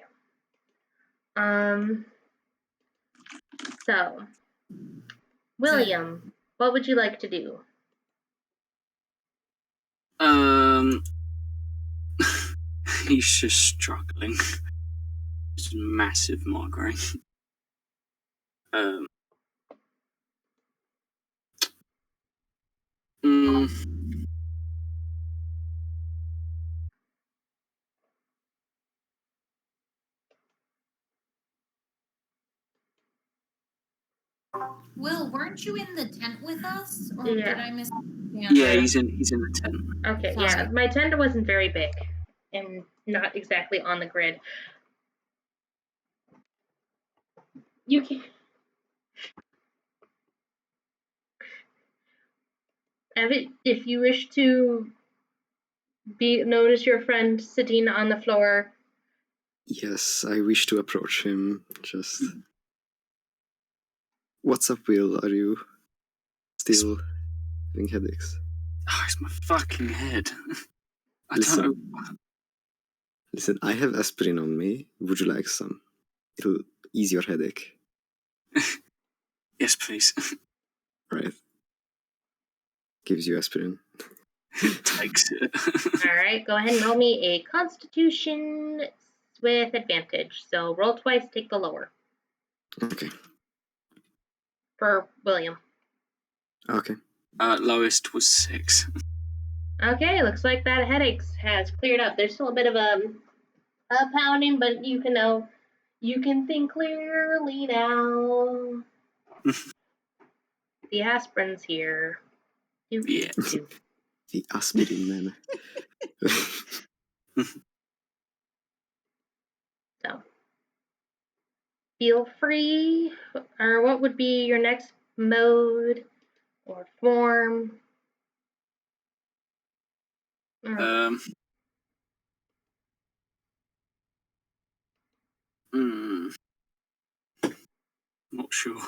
So, William, what would you like to do? He's just struggling. It's a massive migraine. Will, weren't you in the tent with us? Or Yeah. did I miss? Yeah, he's in the tent. Okay, Fine. yeah. My tent wasn't very big and not exactly on the grid. You can. If you wish to notice your friend sitting on the floor. Yes, I wish to approach him. Just. What's up, Will? Are you still having headaches? Oh, it's my fucking head. I Listen, don't know. Listen, I have aspirin on me. Would you like some? It'll ease your headache. Yes, please. Right. Gives you aspirin. Takes it. Alright, go ahead and roll me a Constitution with advantage. So roll twice, take the lower. Okay. For William. Okay. Lowest was 6. Okay, looks like that headache has cleared up. There's still a bit of a pounding, but you can think clearly now. The aspirin's here. Yeah. The aspirin man. So, feel free, or what would be your next mode or form? Not sure.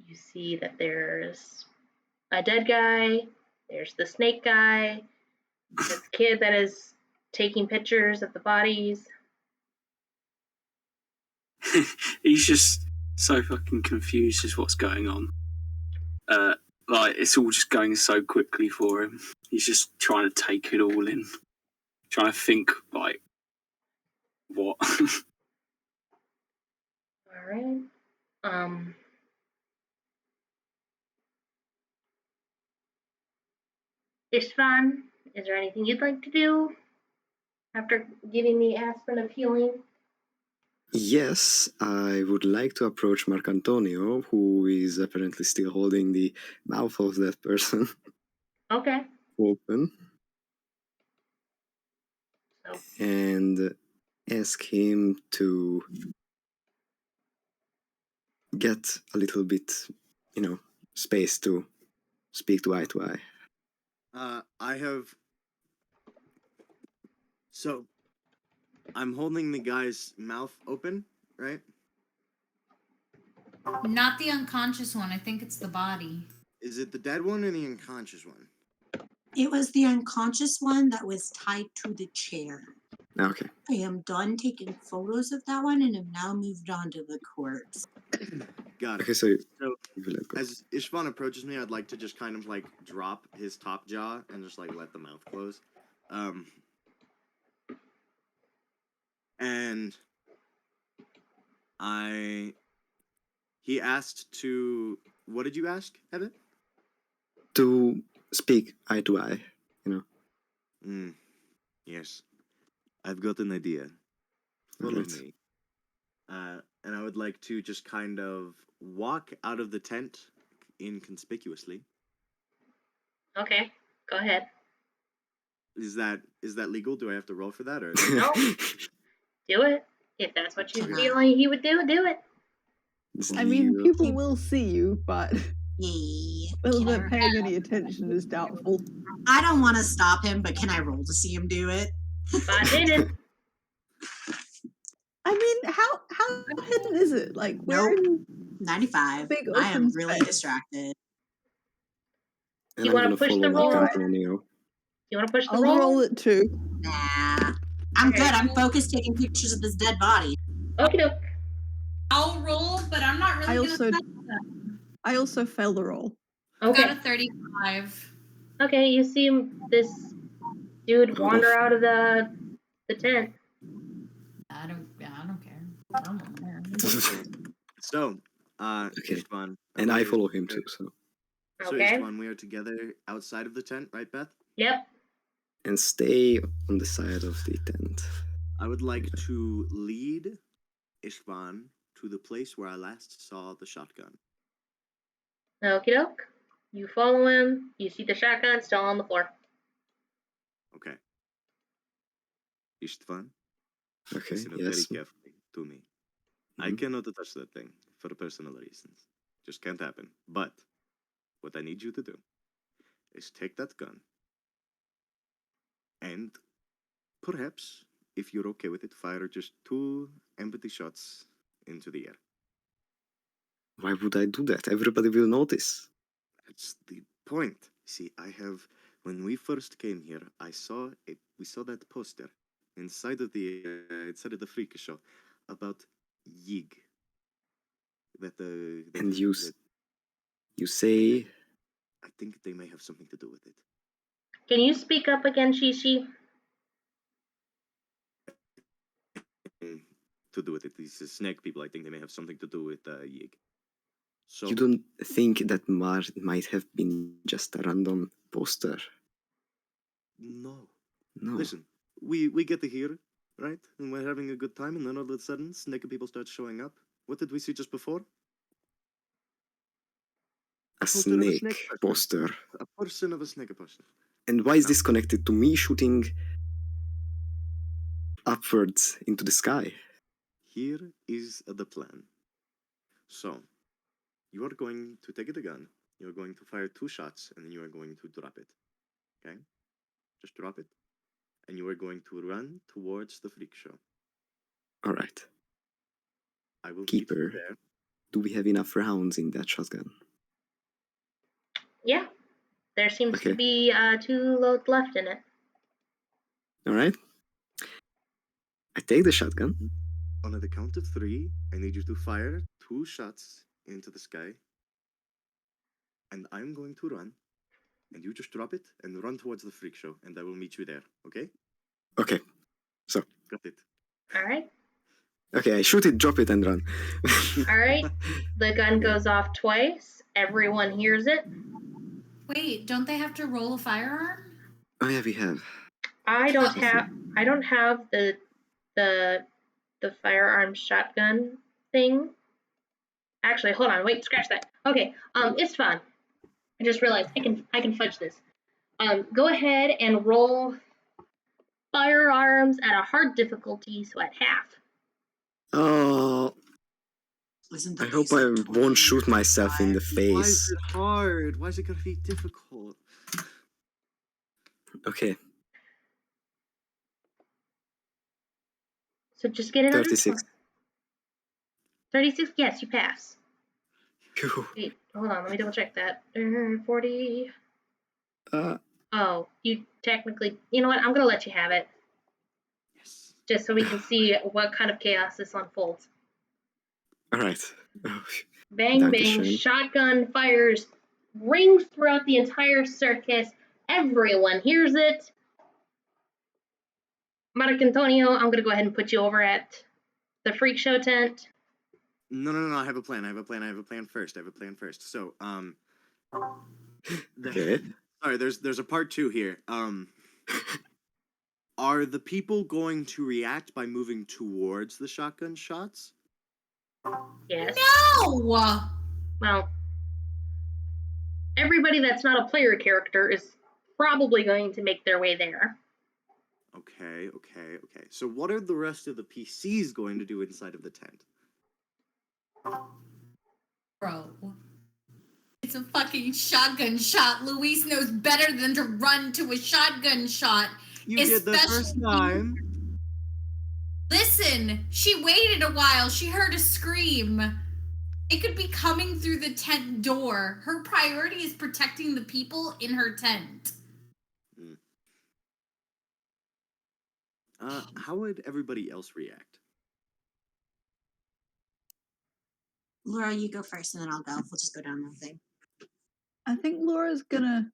You see that there's a dead guy, there's the snake guy, this kid that is taking pictures of the bodies. He's just so fucking confused as what's going on. Like, it's all just going so quickly for him. He's just trying to take it all in. Trying to think, like, what? Alright. Istavan, is there anything you'd like to do after giving the aspirin of healing? Yes, I would like to approach Marcantonio, who is apparently still holding the mouth of that person Okay. open, So, and ask him to get a little bit, space to speak to eye to eye. So, I'm holding the guy's mouth open, right? Not the unconscious one. I think it's the body. Is it the dead one or the unconscious one? It was the unconscious one that was tied to the chair. Okay. I am done taking photos of that one and have now moved on to the corpse. Got it. Okay, so So, you will let go. as Istavan approaches me, I'd like to just kind of like drop his top jaw and just like let the mouth close. And he asked to, what did you ask, Evan? To speak eye to eye, Yes. I've got an idea. Follow Alright. me. And I would like to just kind of walk out of the tent inconspicuously. okay, go ahead. Is that legal? Do I have to roll for that, or No, do it. If that's what you Okay. feel like he would do it. It's I mean, legal. people will see you, but Yeah. whether Can they're I, paying any attention is doubtful. I don't want to stop him, but can I roll to see him do it? But didn't. I mean, how hidden is it? Like, we're Nope. in 95. big I am open really space. distracted. And You I'm wanna gonna push follow the roll? Marcantonio. You want to push the I'll roll? roll it too. Nah. I'm Okay. good. I'm focused taking pictures of this dead body. Okie doke. I'll roll, but I'm not really I gonna also stop them. I also failed the roll. I've got Okay. a 35. Okay, you see this dude wander out of the tent. I don't care. I'm on there. so? Okay. Istavan, And I we- follow him too, so. So Okay. Istavan, we are together outside of the tent, right, Beth? Yep. And stay on the side of the tent. I would like to lead Istavan to the place where I last saw the shotgun. Okie doke. You follow him. You see the shotgun still on the floor. Okay. Istavan, Okay, listen yes. very carefully to me. I Mhm. cannot touch that thing for personal reasons. Just can't happen. But what I need you to do is take that gun and perhaps, if you're okay with it, fire just 2 empty shots into the air. Why would I do that? Everybody will notice. That's the point. See, when we first came here, we saw that poster inside of the freak show about Yig. And you say, I think they may have something to do with it. Can you speak up again, Shishi? To do with it, these snake people, I think they may have something to do with Yig. So you don't think that might have been just a random poster? no. No. Listen, we get to here, right? And we're having a good time, and then all of a sudden, snake people start showing up. What did we see just before? A poster of a snake snake person. poster. A person of a snake person. And why is No. this connected to me shooting upwards into the sky? Here is the plan. So, you are going to take the gun, you are going to fire 2 shots, and then you are going to drop it. Okay? Just drop it. And you are going to run towards the freak show. Alright. I will Keeper. keep you there. Do we have enough rounds in that shotgun? Yeah. There seems to Okay. be 2 loads left in it. Alright. I take the shotgun. on the count of 3, I need you to fire 2 shots into the sky. And I'm going to run. And you just drop it and run towards the freak show. And I will meet you there, okay? Okay. So, Got it. All right. okay, I shoot it, drop it, and run. All right. The gun goes off twice. Everyone hears it. Wait, don't they have to roll a firearm? Oh yeah, we have. I don't have the firearm shotgun thing. Actually, hold on. Wait, scratch that. Okay. It's fun. I just realized I can fudge this. Go ahead and roll firearms at a hard difficulty, so at half. Oh, Isn't the I hope I basic won't shoot myself in the Why is face. it hard? Why is it gonna be difficult? Okay, So just get it on. 36. 36. Yes, you pass. Phew. Wait, hold on. Let me double check that. 40. Oh, you technically. You know what? I'm gonna let you have it, Yes. just so we can see what kind of chaos this unfolds. All right. Oh, Bang, bang, Dankeschön. shotgun fires rings throughout the entire circus. Everyone hears it. Marcantonio, I'm going to go ahead and put you over at the freak show tent. No. I have a plan. I have a plan first. So, Okay. Sorry, there's a part 2 here. Are the people going to react by moving towards the shotgun shots? Yes. No! Well, everybody that's not a player character is probably going to make their way there. Okay. So what are the rest of the PCs going to do inside of the tent? Bro. It's a fucking shotgun shot. Louise knows better than to run to a shotgun shot. You did the first Especially- time. Listen, she waited a while. She heard a scream. It could be coming through the tent door. Her priority is protecting the people in her tent. How would everybody else react? Laura, you go first, and then I'll go. We'll just go down the thing. I think Laura's gonna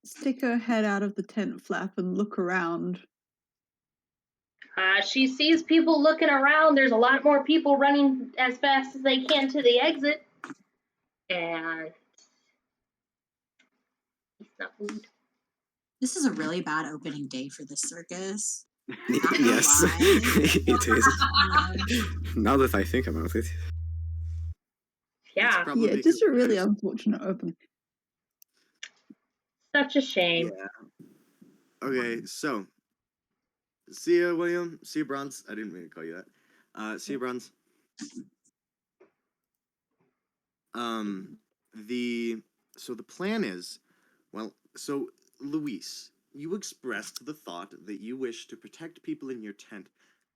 stick her head out of the tent flap and look around. She sees people looking around. There's a lot more people running as fast as they can to the exit. And he's not food. This is a really bad opening day for the circus. Yes, lie. it is. Um, Now that I think about it. Yeah, It's probably Yeah, just a really because- unfortunate opening. such a shame. Yeah. Okay, so see ya, William. See ya, Bronze. I didn't mean to call you that. See ya, Bronze. So the plan is, so Louise, you expressed the thought that you wish to protect people in your tent.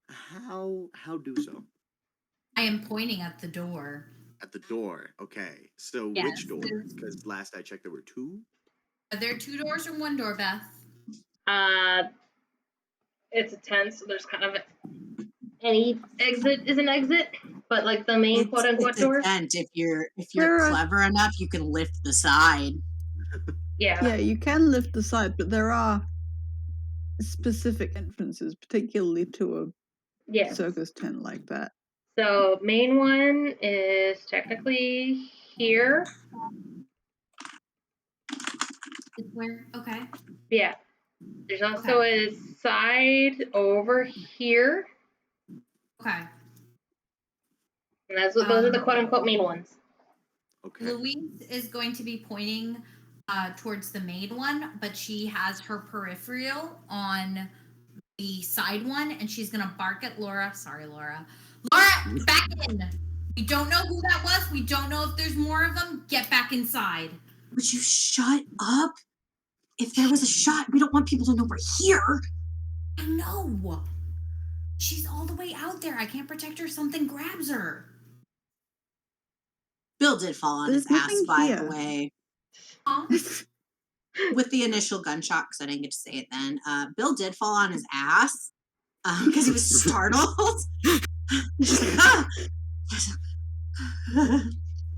How do so? I am pointing at the door. At the door. Okay. So Yes, which door? there's- Because last I checked there were 2. Are there 2 doors or 1 door, Beth? It's a tent, so there's kind of any exit is an exit, but like the main quote unquote it's a door. tent. If you're There are- clever enough, you can lift the side. Yeah, you can lift the side, but there are specific entrances, particularly to a Yeah. circus tent like that. So main one is technically here. It's where? Okay. Yeah. There's also a side over here, Okay. and those are the quote unquote main ones. Okay. Louise is going to be pointing towards the main one, but she has her peripheral on the side one, and she's going to bark at Laura. Sorry, Laura. Laura, back in. We don't know who that was. We don't know if there's more of them. Get back inside. Would you shut up? If there was a shot, we don't want people to know we're here. I know. She's all the way out there. I can't protect her. Something grabs her. Bill did fall on There's his ass, nothing by here. the way, Huh? with the initial gunshot, because I didn't get to say it then. Bill did fall on his ass because he was startled. She's like, ah!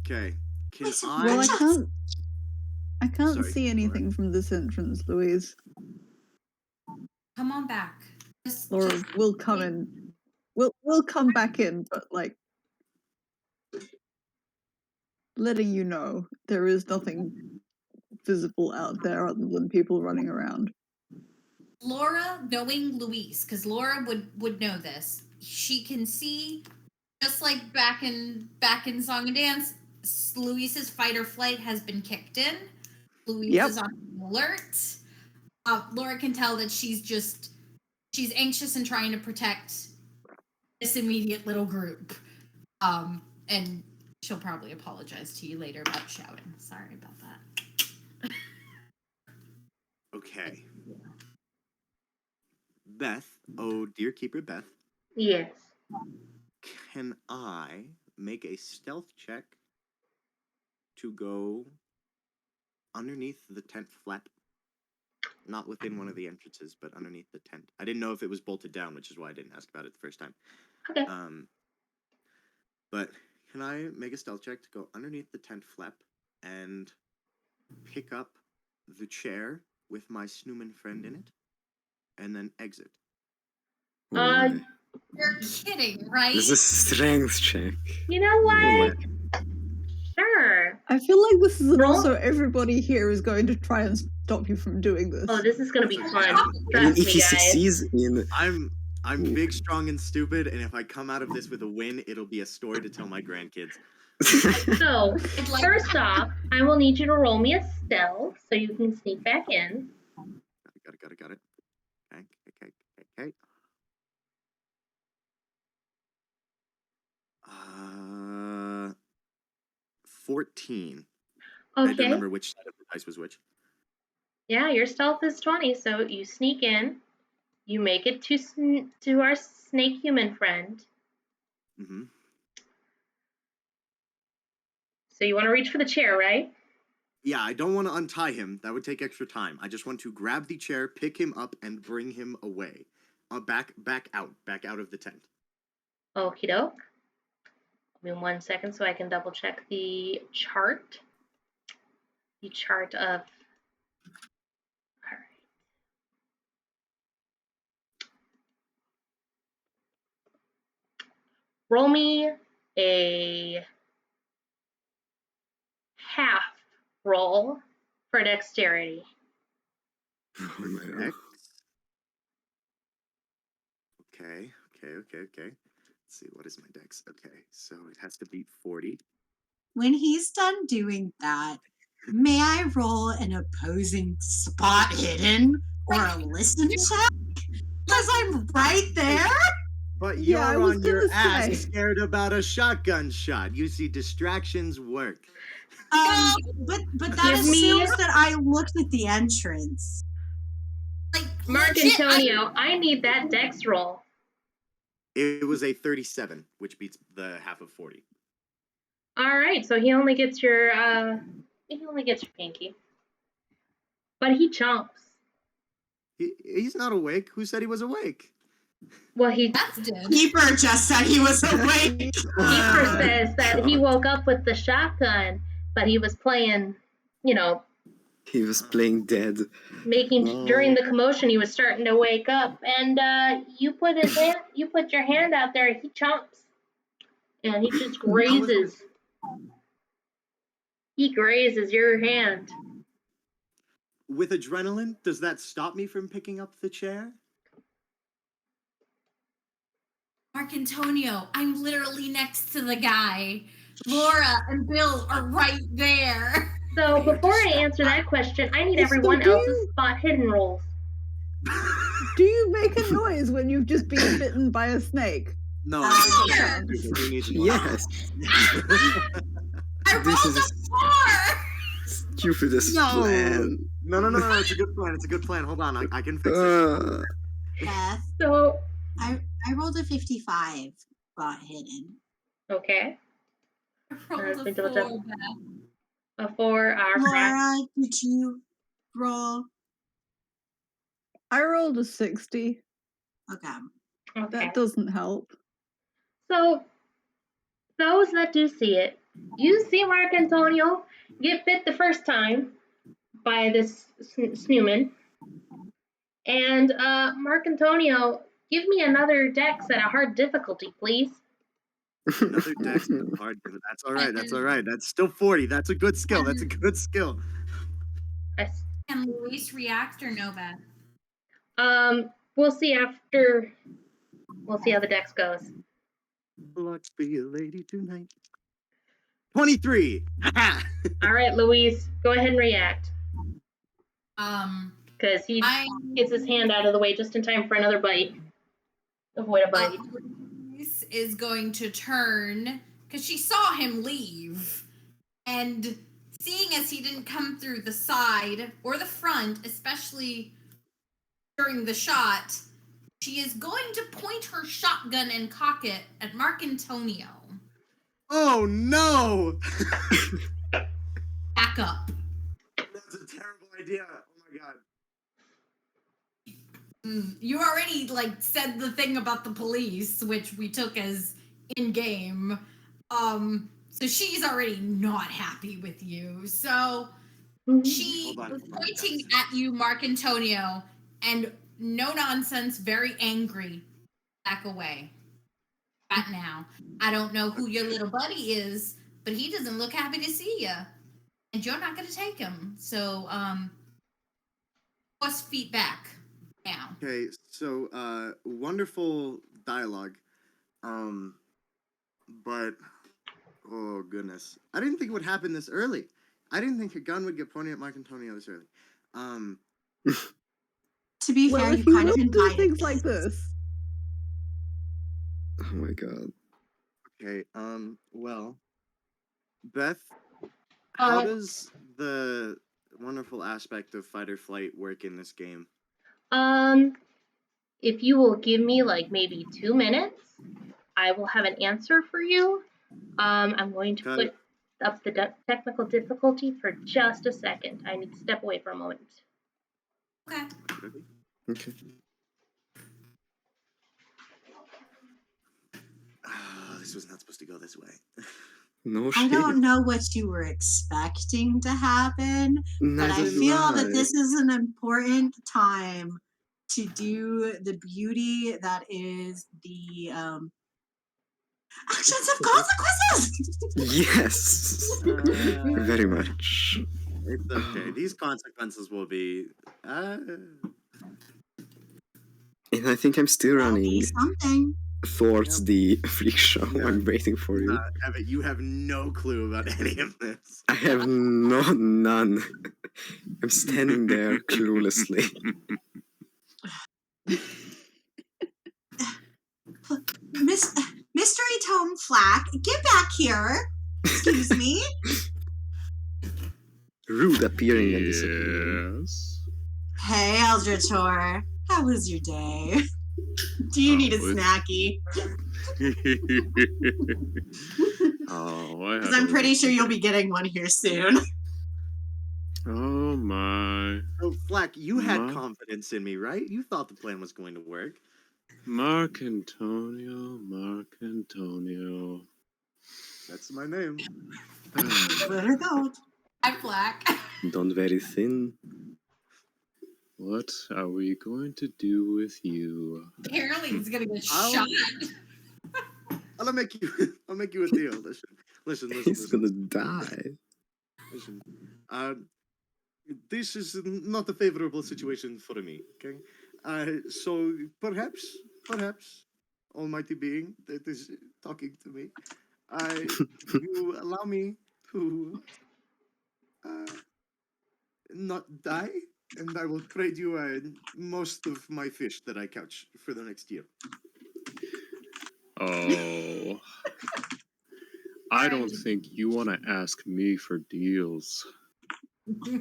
Okay. Can Well, I can't Sorry, see go anything from this entrance, Louise. Come on back. Laura, we'll come in. We'll come back in, but like letting you know there is nothing visible out there other than people running around. Laura, knowing Louise, because Laura would know this, she can see, just like back in Song and Dance, Louise's fight or flight has been kicked in. Louise is on alert. Laura can tell that she's anxious and trying to protect this immediate little group. And she'll probably apologize to you later about shouting. Sorry about that. Okay. Beth, oh dear keeper Beth. Yes. Can I make a stealth check to go underneath the tent flap? Not within one of the entrances, but underneath the tent. I didn't know if it was bolted down, which is why I didn't ask about it the first time. Okay. But can I make a stealth check to go underneath the tent flap and pick up the chair with my Snuman friend in it, and then exit? You're kidding, right? This is a strength check. You know what? Sure. I feel like this is Roll. also everybody here is going to try and stop you from doing this. Oh, this is gonna be fun. I mean, Trust if me, he guys. succeeds in... I'm big, strong, and stupid, and if I come out of this with a win, it'll be a story to tell my grandkids. So, first off, I will need you to roll me a stealth so you can sneak back in. Got it. Okay. 14. I don't Okay. remember which side of the dice was which. Yeah, your stealth is 20, so you sneak in. You make it to our snake human friend. Mm-hmm. So you want to reach for the chair, right? Yeah, I don't want to untie him. That would take extra time. I just want to grab the chair, pick him up, and bring him away. Back out of the tent. Okie doke. Give me 1 second so I can double check the chart. The chart of... All right. Roll me a half roll for dexterity. Oh my God. Okay. Let's see, what is my dex? Okay, so it has to beat 40. When he's done doing that, may I roll an opposing spot hidden or a listen check? Because I'm right there. But Yeah, you're I was on your gonna ass say. scared about a shotgun shot. You see, distractions work. But that Give me- assumes that I looked at the entrance. Like, Marcantonio, I need that dex roll. It was a 37, which beats the half of 40. All right, so he only gets your pinky, but he chomps. He's not awake. Who said he was awake? Well, That's dead. Keeper just said he was awake. Keeper says that he woke up with the shotgun, but he was playing, He was playing dead. during the commotion, he was starting to wake up, and you put your hand out there, he chomps, and he just grazes. He grazes your hand. With adrenaline, does that stop me from picking up the chair? Marcantonio, I'm literally next to the guy. Laura and Bill are right there. So before I answer that question, I need everyone else's spot hidden rolls. Do you make a noise when you've just been bitten by a snake? No, Yes. Yes. I rolled a 4. Stupidest plan. No, it's a good plan. Hold on, I can fix it. Beth, So, I rolled a 55 spot hidden. okay. I rolled a 4, Beth. A 4, Laura, did you roll? I rolled a 60. Okay. Okay. That doesn't help. So, those that do see it, you see Marcantonio get bit the first time by this Snuman. And Marcantonio, give me another dex at a hard difficulty, please. Another dex hard. That's all right. That's all right. That's still 40. That's a good skill. That's a good skill. Yes. Can Louise react or no, Beth? We'll see after. We'll see how the dex goes. Luck be a lady tonight. 23. All right, Louise, go ahead and react. Because he gets his hand out of the way just in time for another bite. Avoid a bite. Louise is going to turn because she saw him leave, and seeing as he didn't come through the side or the front, especially during the shot, she is going to point her shotgun and cock it at Marcantonio. Oh no! Back up. That's a terrible idea. Oh my god. You already said the thing about the police, which we took as in game. So she's already not happy with you. So she was pointing at you, Marcantonio, and no nonsense, very angry. Back away. Right now. I don't know who your little buddy is, but he doesn't look happy to see you. And you're not going to take him. So, plus feet back now. Okay, so wonderful dialogue. But oh goodness. I didn't think it would happen this early. I didn't think a gun would get pointed at Marcantonio this early. To be fair, if you kind of do invited things like this. Oh my god. Okay, well, Beth, how does the wonderful aspect of fight or flight work in this game? If you will give me maybe 2 minutes, I will have an answer for you. I'm going to put up the technical difficulty for just a second. I need to step away for a moment. Okay. Okay. This was not supposed to go this way. No I shit. don't know what you were expecting to happen, but I feel that this is an important time to do the beauty that is the actions of consequences. Yes. Very much. It's okay. These consequences will be. And I think I'm still running Something. towards the freak show. I'm waiting for you. Evan, you have no clue about any of this. I have none. I'm standing there cluelessly. Mystery Tome Flack, get back here. Excuse me. Rude appearing and disappearing. Yes. Hey, Aldrator. How was your day? Do you need a snacky? Because I'm pretty sure you'll be getting one here soon. Oh my. Oh, Flack, you had confidence in me, right? You thought the plan was going to work. Marcantonio. That's my name. Let her go. I'm black. Don't very thin. What are we going to do with you? Apparently he's gonna get shot. I'll make you a deal. Listen. He's gonna die. Listen. This is not a favorable situation for me, okay? So perhaps, Almighty Being that is talking to me, you allow me to not die, and I will trade you most of my fish that I catch for the next year. Oh. I don't think you want to ask me for deals.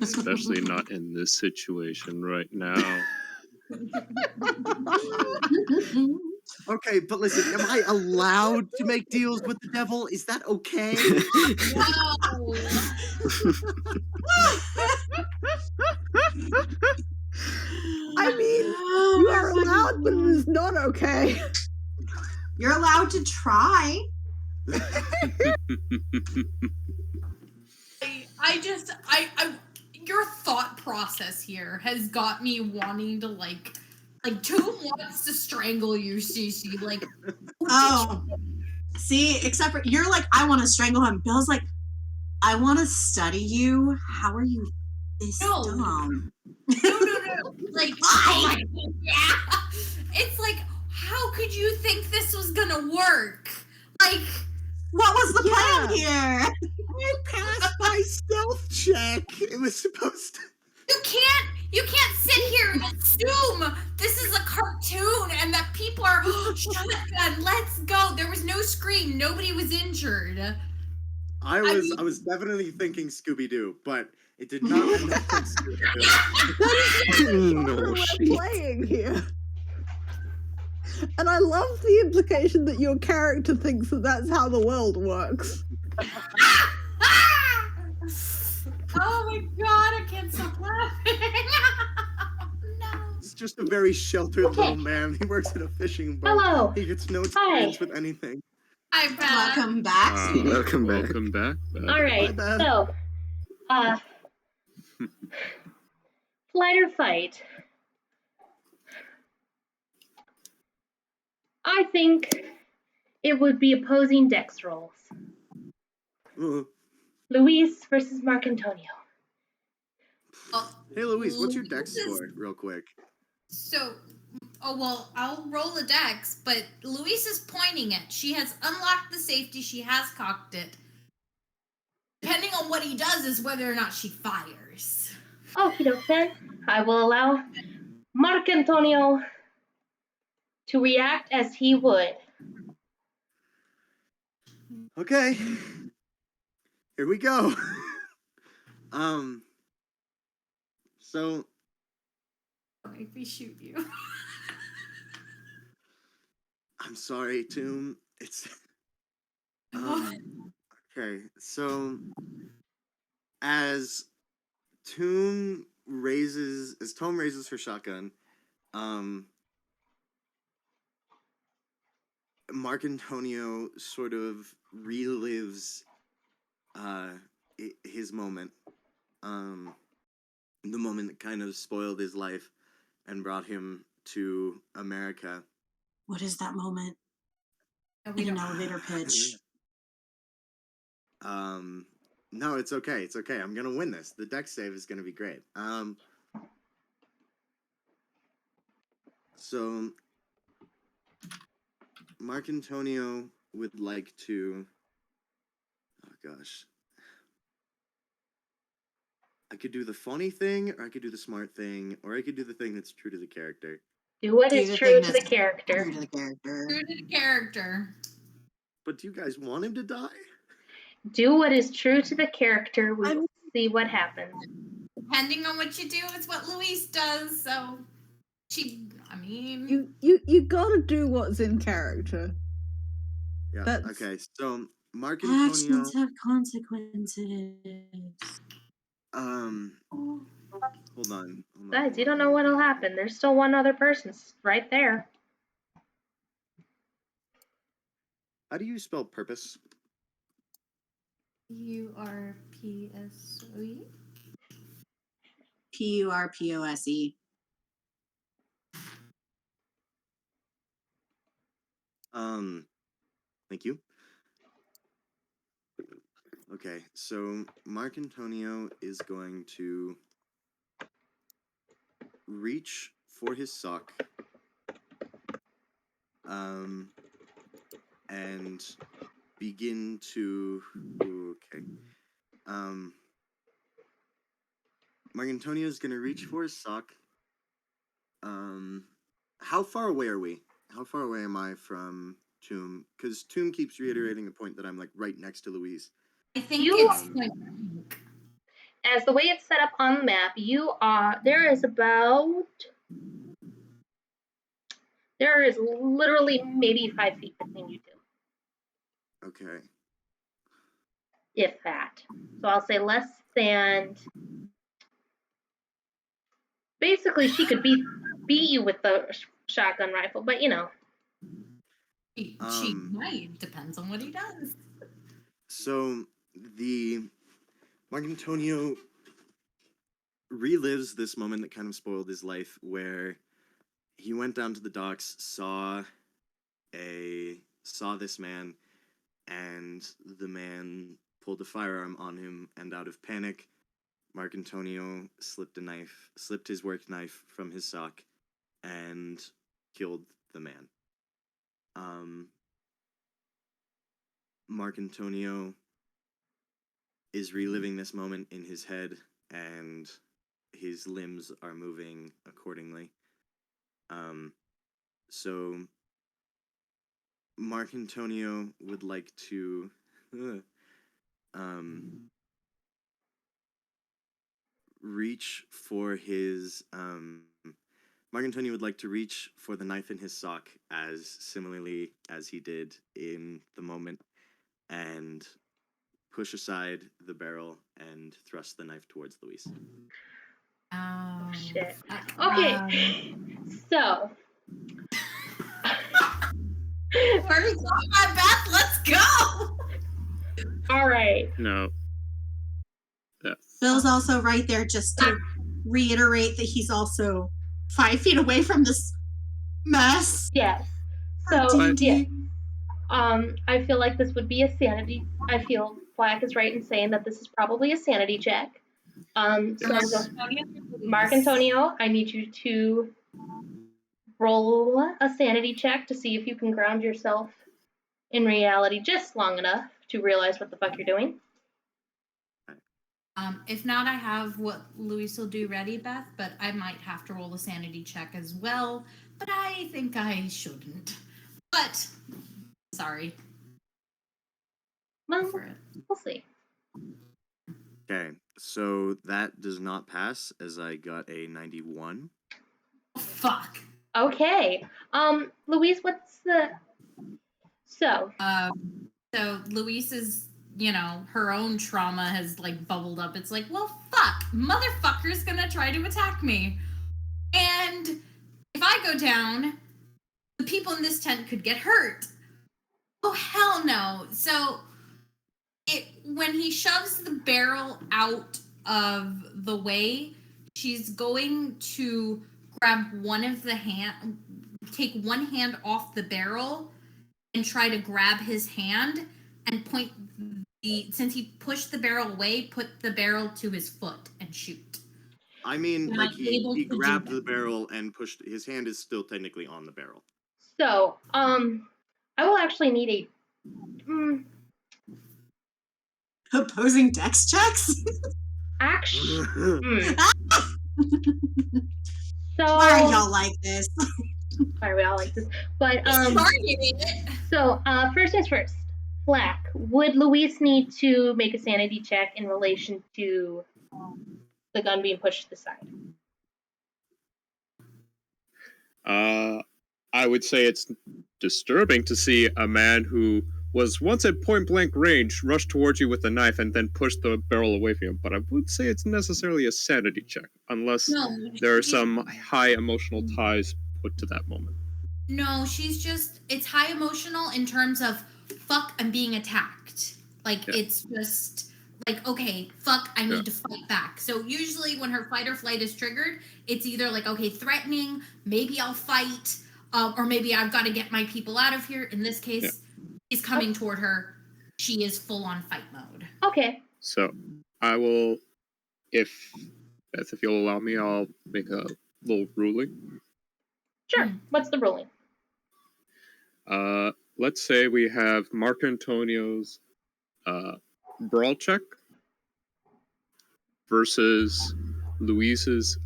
Especially not in this situation right now. Okay, but listen, am I allowed to make deals with the devil? Is that okay? Wow. I mean, you are allowed, but it is not okay. You're allowed to try. I your thought process here has got me wanting to like Tomb wants to strangle you, Shishi. Like, Oh, see, except for you're like, I want to strangle him. Bill's like, I want to study you. How are you this No. dumb? no. Like, oh my God, yeah. It's like, how could you think this was gonna work? Like, What was the plan Yeah. here? I passed my stealth check. It was supposed to. you can't sit here and assume this is a cartoon and that people are shotgun, let's go. There was no scream, nobody was injured. I was definitely thinking Scooby-Doo, but it did not end up in Scooby-Doo. No We're shit. playing here. And I love the implication that your character thinks that that's how the world works. Oh my God, I can't stop laughing. No. It's just a very sheltered Okay. little man. He works at a fishing boat. Hello. He gets no Hi. experience with anything. Hi, Beth. Welcome back. sweetie. Welcome back. Welcome back. All right. Bye, Beth. So, flight or fight? I think it would be opposing dex rolls. Uh, Louise versus Marcantonio. Hey, Louise, what's your dex This is- score, real quick? So, well, I'll roll a dex, but Louise is pointing it. She has unlocked the safety. She has cocked it. Depending on what he does is whether or not she fires. Okie doke then. I will allow Marcantonio to react as he would. Okay. Here we go. So Don't make me shoot you. I'm sorry, Tomb. It's okay. So as Tomb raises her shotgun, Marcantonio sort of relives his moment, the moment that kind of spoiled his life and brought him to America. What is that moment? We In an don't. elevator pitch. No, it's okay. It's okay. I'm gonna win this. The dex save is gonna be great. So Marcantonio would like to. Oh gosh. I could do the funny thing, or I could do the smart thing, or I could do the thing that's true to the character. Do what Do is the true thing to the that's character. True to the character. True to the character. But do you guys want him to die? Do what is true to the character. We I'm- will see what happens. Depending on what you do is what Louise does, so You gotta do what's in character. Yeah. That's- Okay. So Marcantonio. Actions have consequences. Hold on. Guys, you don't know what'll happen. There's still one other person right there. How do you spell purpose? URPSOE. PURPOSE. Thank you. Okay, so Marcantonio is going to reach for his sock, and begin to. Okay. Marcantonio is going to reach for his sock. How far away are we? How far away am I from Tomb? Because Tomb keeps reiterating the point that I'm like right next to Louise. I think You- it's like As the way it's set up on the map, there is literally maybe 5 feet between you two, Okay. if that. So I'll say less than. Basically, she could beat you with the shotgun rifle, but you know. She might. Depends on what he does. So the Marcantonio relives this moment that kind of spoiled his life, where he went down to the docks, saw this man, and the man pulled a firearm on him, and out of panic, Marcantonio slipped his work knife from his sock, and killed the man. Marcantonio is reliving this moment in his head, and his limbs are moving accordingly. So Marcantonio would like to reach for his Marcantonio would like to reach for the knife in his sock as similarly as he did in the moment, and push aside the barrel and thrust the knife towards Louise. Oh Shit. Okay. So. Where's my Beth? Let's go. All right. No. Yeah. Bill's also right there just to reiterate that he's also 5 feet away from this mess. Yes. For So, D&D. I feel like this would be a sanity. I feel Black is right in saying that this is probably a sanity check. So Marcantonio, I need you to roll a sanity check to see if you can ground yourself in reality just long enough to realize what the fuck you're doing. If not, I have what Louise will do ready, Beth, but I might have to roll a sanity check as well. But I think I shouldn't. But sorry. Well, For it. we'll see. Okay, so that does not pass, as I got a 91. Fuck. Okay. Louise, what's the... So Louise is, her own trauma has, bubbled up. It's like, well, fuck, motherfucker's gonna try to attack me. And if I go down, the people in this tent could get hurt. Oh, hell no. So, when he shoves the barrel out of the way, she's going to grab take one hand off the barrel and try to grab his hand and point since he pushed the barrel away, put the barrel to his foot and shoot. I mean, he grabbed the barrel and pushed. His hand is still technically on the barrel. So, I will actually need Opposing dex checks? Actually. So. Why are y'all like this? Why are we all like this? But so first things first. Black, would Louise need to make a sanity check in relation to the gun being pushed to the side? I would say it's disturbing to see a man who was once at point blank range rush towards you with a knife and then push the barrel away from you. But I would say it's necessarily a sanity check, unless there are some high emotional ties put to that moment. No, it's high emotional in terms of, fuck, I'm being attacked. It's just, okay, fuck, I need to fight back. So usually when her fight or flight is triggered, it's either okay, threatening, maybe I'll fight, or maybe I've got to get my people out of here. In this case, he's coming toward her. She is full on fight mode. Okay. So I will, if you'll allow me, I'll make a little ruling. Sure. What's the ruling? Let's say we have Marcantonio's brawl check versus Louise's.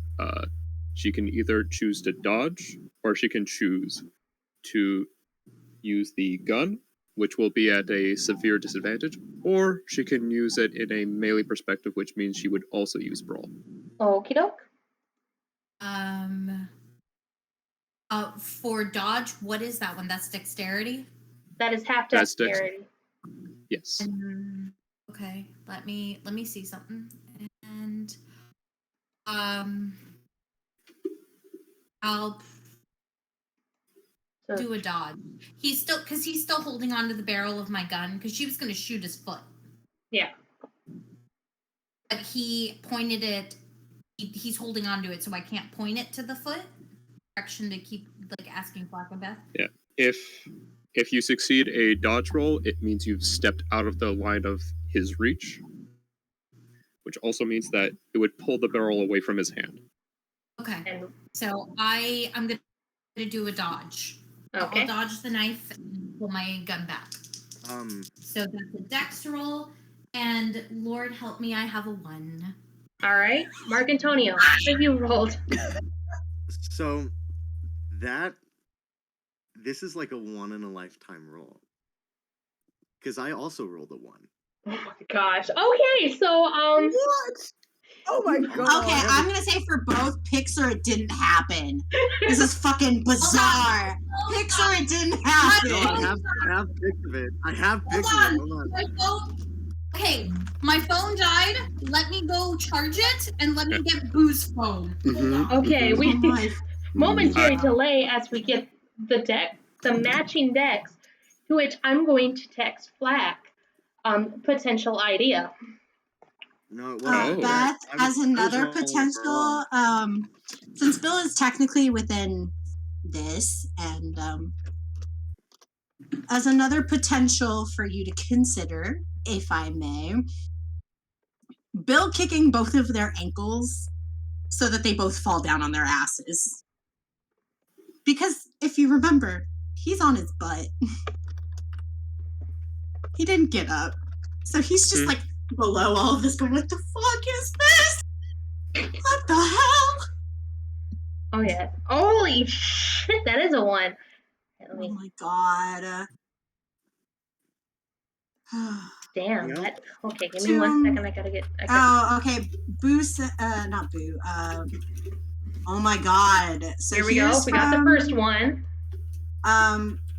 She can either choose to dodge or she can choose to use the gun, which will be at a severe disadvantage, or she can use it in a melee perspective, which means she would also use brawl. Okie doke. For dodge, what is that one? That's dexterity? That is half dexterity. Yes. Okay, let me see something. And So, do a dodge. He's still holding onto the barrel of my gun because she was going to shoot his foot. yeah. But he pointed it. He's holding onto it, so I can't point it to the foot. Direction to keep asking Black and Beth. Yeah. If you succeed a dodge roll, it means you've stepped out of the line of his reach, which also means that it would pull the barrel away from his hand. Okay. And So I'm going to do a dodge. okay. I'll dodge the knife and pull my gun back. So that's a dex roll, and Lord help me, I have a 1. All right, Marcantonio, what have you rolled? So this is like a one in a lifetime roll. Because I also rolled a 1. Oh my gosh. Okay, so What? Oh my god. Okay, I'm gonna say for both Pixar it didn't happen. This is fucking bizarre. Pixar it didn't No, happen. I have pics of it. I have pics of it. Hold on. My phone. Okay, my phone died. Let me go charge it and let me get Boo's phone. okay, we Oh my momentary delay as we get the matching decks, to which I'm going to text Flack potential idea. No, well, Beth, I was as another rolling it potential, wrong. since Bill is technically within this, and as another potential for you to consider, if I may, Bill kicking both of their ankles so that they both fall down on their asses. Because if you remember, he's on his butt. He didn't get up. So he's just like below all of this going, what the fuck is this? What the hell? Oh yeah. Holy shit, that is a 1. Oh my god. Damn, Yeah. that okay, give me 1 second, I gotta get Oh, okay. Boo, not Boo. Oh my god. So here we go. We got the first one.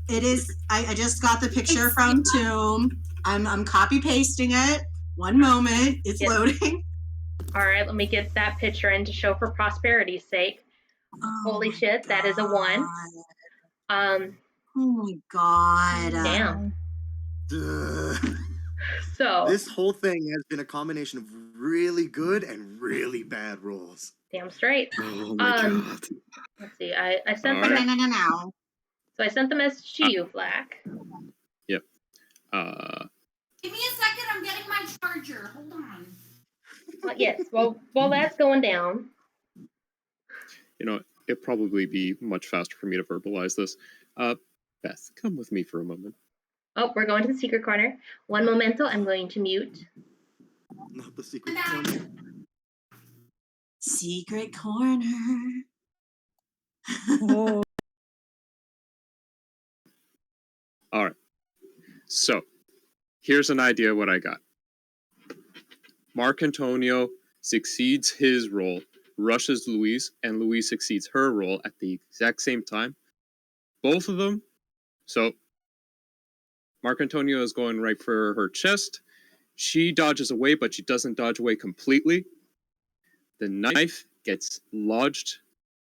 It is. I just got the picture from Tomb. I'm copy pasting it. One moment, it's Yes. loading. Alright, let me get that picture in to show for prosperity's sake. Holy shit, that is a 1. Oh my god. Damn. Duh. So This whole thing has been a combination of really good and really bad rolls. damn straight. Oh my god. Let's see, I sent the Alright. No. so I sent the message to you, Flack. Yep. Give me a second, I'm getting my charger. Hold on. Yes, well while that's going down. It'd probably be much faster for me to verbalize this. Beth, come with me for a moment. Oh, we're going to the secret corner. One momento, I'm going to mute. Not the secret corner. Secret corner. Oh. All right. So, here's an idea what I got. Marcantonio succeeds his roll, rushes Louise, and Louise succeeds her roll at the exact same time. Both of them. So, Marcantonio is going right for her chest. She dodges away, but she doesn't dodge away completely. The knife gets lodged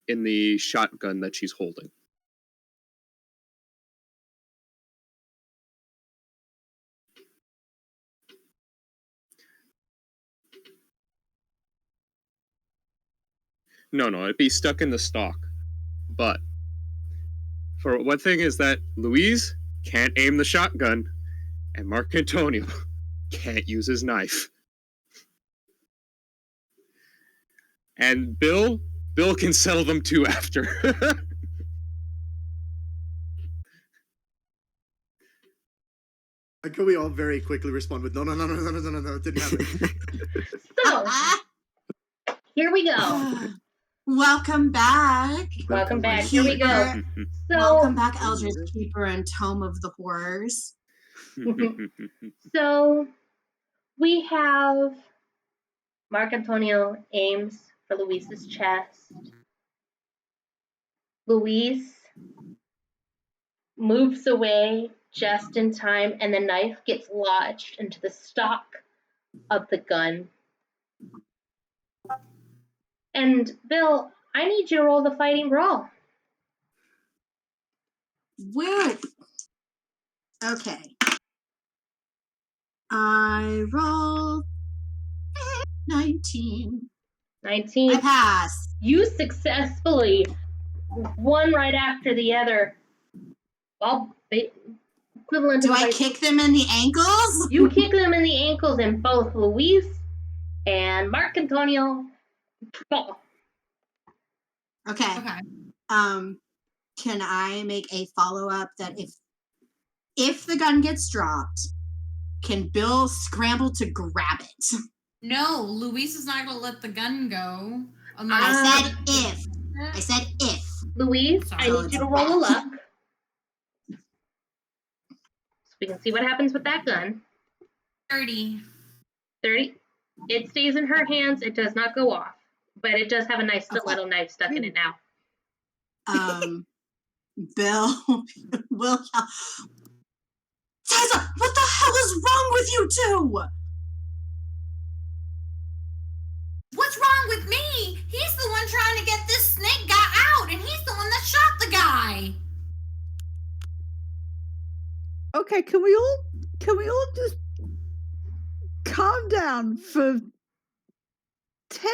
in the shotgun that she's holding. No, it'd be stuck in the stock. But for one thing is that Louise can't aim the shotgun, and Marcantonio can't use his knife. And Bill can settle them two after. Could we all very quickly respond with no, it didn't happen. So here we go. Welcome back. Welcome back. Here we go. So Welcome back, Eldritch Keeper and Tome of the Horrors. So we have Marcantonio aims for Louise's chest. Louise moves away just in time, and the knife gets lodged into the stock of the gun. And Bill, I need you to roll the fighting brawl. Woo! Okay. I rolled 19. 19. I pass. You successfully, one right after the other, all equivalent Do of I kick them in the ankles? You kick them in the ankles, and both Louise and Marcantonio fall. Okay. Can I make a follow-up that if the gun gets dropped, can Bill scramble to grab it? No, Luis is not going to let the gun go. I said if. I said if. Louise, I So need it's you to a roll a bet. luck. So we can see what happens with that gun. 30. 30. It stays in her hands. It does not go off. But it does have a nice little knife stuck in it now. Bill will yell, Tessa, what the hell is wrong with you two? What's wrong with me? He's the one trying to get this snake guy out, and he's the one that shot the guy. Okay, can we all just calm down for 10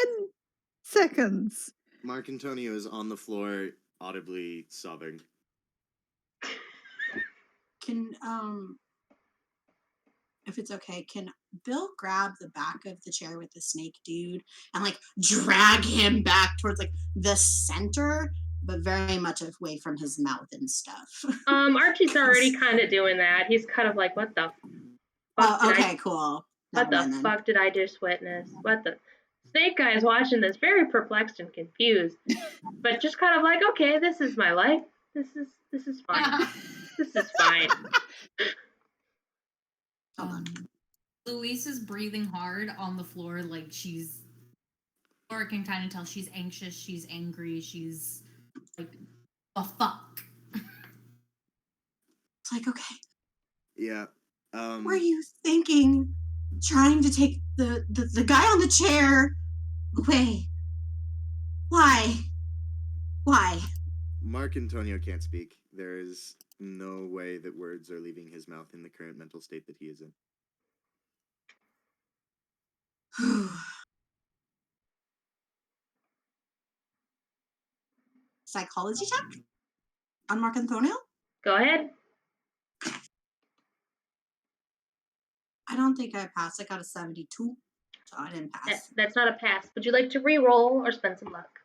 seconds? Marcantonio is on the floor, audibly sobbing. Can if it's okay, can Bill grab the back of the chair with the snake dude and like drag him back towards like the center, but very much away from his mouth and stuff? Archie's already kind of doing that. He's kind of like, what the fuck? Cool. What the fuck did I just witness? What the Snake Guy is watching this, very perplexed and confused, but just kind of like, okay, this is my life. This is fine. This is fine. Louise is breathing hard on the floor, like she's. Laura can kind of tell she's anxious, she's angry, she's like, the fuck. It's like, okay. Yeah. What were you thinking? Trying to take the guy on the chair away. Why? Marcantonio can't speak. There is no way that words are leaving his mouth in the current mental state that he is in. Psychology check on Marcantonio? Go ahead. I don't think I passed. I got a 72, so I didn't pass. That's not a pass. Would you like to re-roll or spend some luck?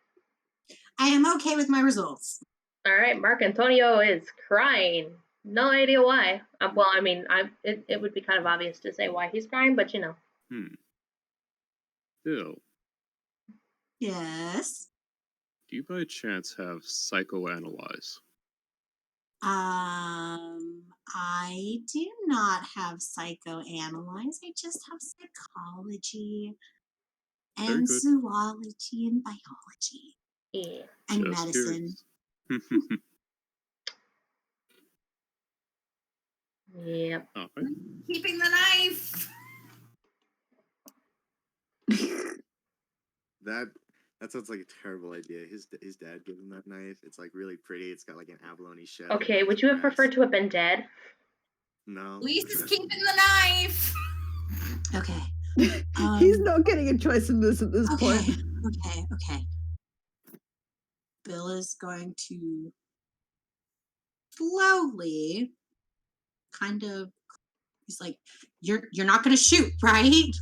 I am okay with my results. All right, Marcantonio is crying. No idea why. Well, I mean, it would be kind of obvious to say why he's crying, but you know. Bill. Yes? Do you by chance have psychoanalyze? I do not have psychoanalyze. I just have psychology and zoology and biology. Yeah. And just medicine. Yep. Right. Keeping the knife. That sounds like a terrible idea. His dad gave him that knife. It's like really pretty. It's got like an abalone shell. Okay, would you have preferred to have been dead? No. Lisa's keeping the knife. Okay. He's not getting a choice in this at this point. Okay. Bill is going to slowly kind of, he's like, you're not gonna shoot, right?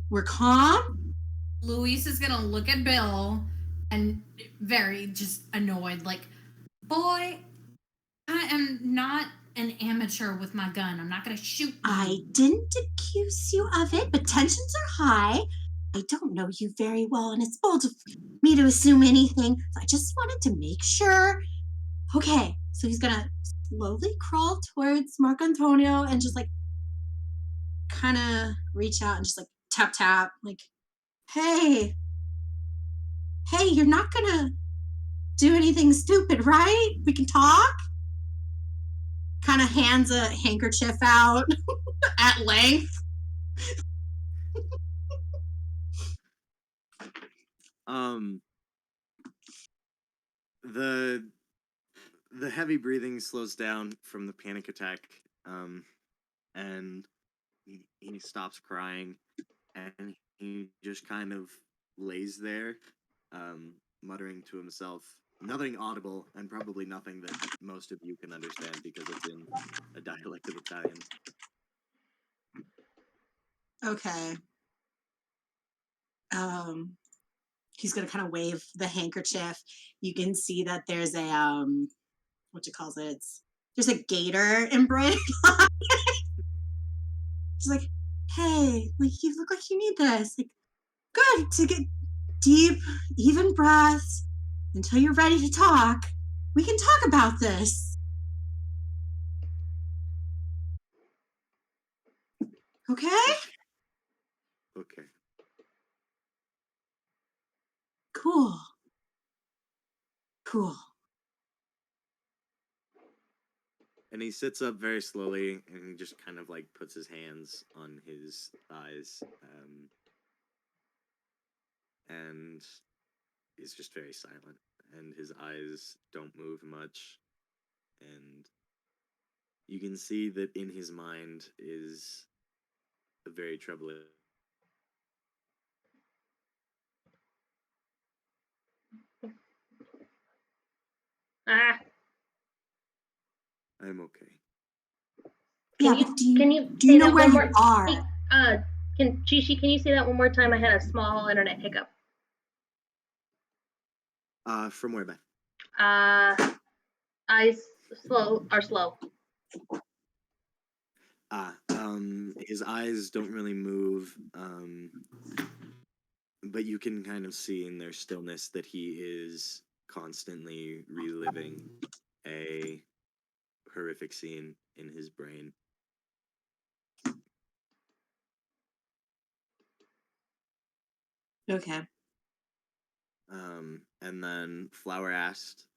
We're calm. Louise is gonna look at Bill and very just annoyed, like, boy, I am not an amateur with my gun. I'm not gonna shoot you. I didn't accuse you of it, but tensions are high. I don't know you very well, and it's bold of me to assume anything. So I just wanted to make sure. Okay, so he's gonna slowly crawl towards Marcantonio and just like kind of reach out and just like tap, like, hey, you're not gonna do anything stupid, right? We can talk. Kind of hands a handkerchief out at length. the heavy breathing slows down from the panic attack, and he stops crying, and he just kind of lays there, muttering to himself, nothing audible, and probably nothing that most of you can understand because it's in a dialect of Italian. Okay. He's gonna kind of wave the handkerchief. You can see that there's a what you calls it? There's a gator embroidered on it. He's like, hey, like you look like you need this. Like, good to get deep, even breaths until you're ready to talk. We can talk about this. Okay? Okay. Cool. Cool. And he sits up very slowly, and he just kind of like puts his hands on his thighs, and he's just very silent, and his eyes don't move much, and you can see that in his mind is a very troubling. Ah, I'm okay. Yeah, can but you do you say know that where one you more? are? Hey, Shishi, can you say that one more time? I had a small internet hiccup. From where, Beth? Eyes are slow. His eyes don't really move, but you can kind of see in their stillness that he is constantly reliving a horrific scene in his brain. Okay. And then Flower asked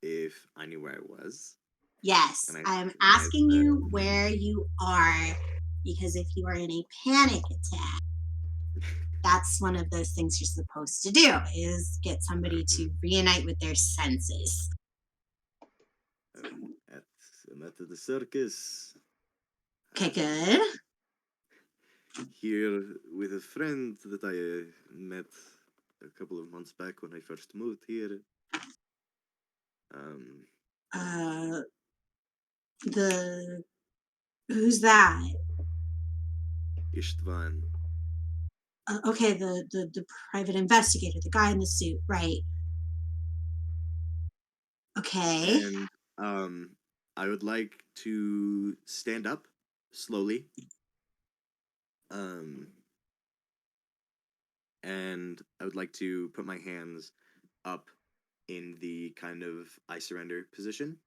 if I knew where I was. Yes, I'm asking you where you are because if you are in a panic attack, that's one of those things you're supposed to do is get somebody to reunite with their senses. I'm at the circus. Okay, good. Here with a friend that I met a couple of months back when I first moved here. Who's that? Istavan. Okay, the private investigator, the guy in the suit, right? Okay. And I would like to stand up slowly. And I would like to put my hands up in the kind of I surrender position.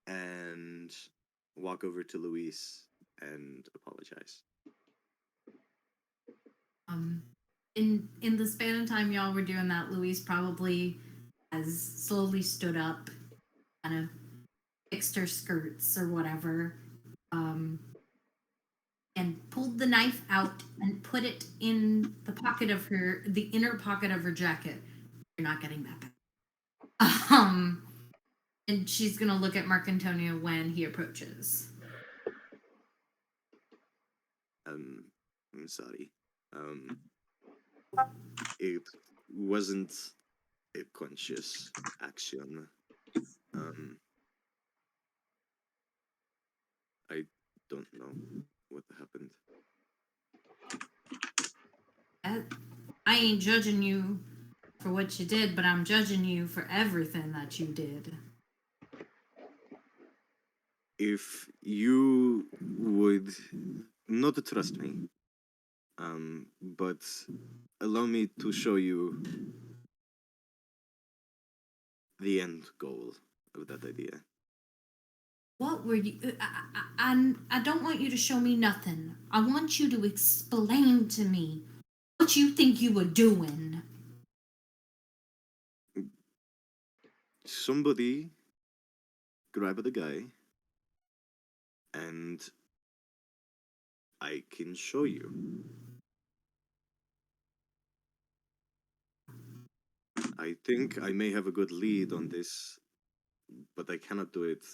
And walk over to Louise and apologize. In the span of time y'all were doing that, Louise probably has slowly stood up, kind of fixed her skirts or whatever, and pulled the knife out and put it in the inner pocket of her jacket. You're not getting that back. And she's gonna look at Marcantonio when he approaches. I'm sorry. It wasn't a conscious action. I don't know what happened. I ain't judging you for what you did, but I'm judging you for everything that you did. If you would not trust me, but allow me to show you the end goal of that idea. What were you? I don't want you to show me nothing. I want you to explain to me what you think you were doing. Somebody grab the guy, and I can show you. I think I may have a good lead on this, but I cannot do it.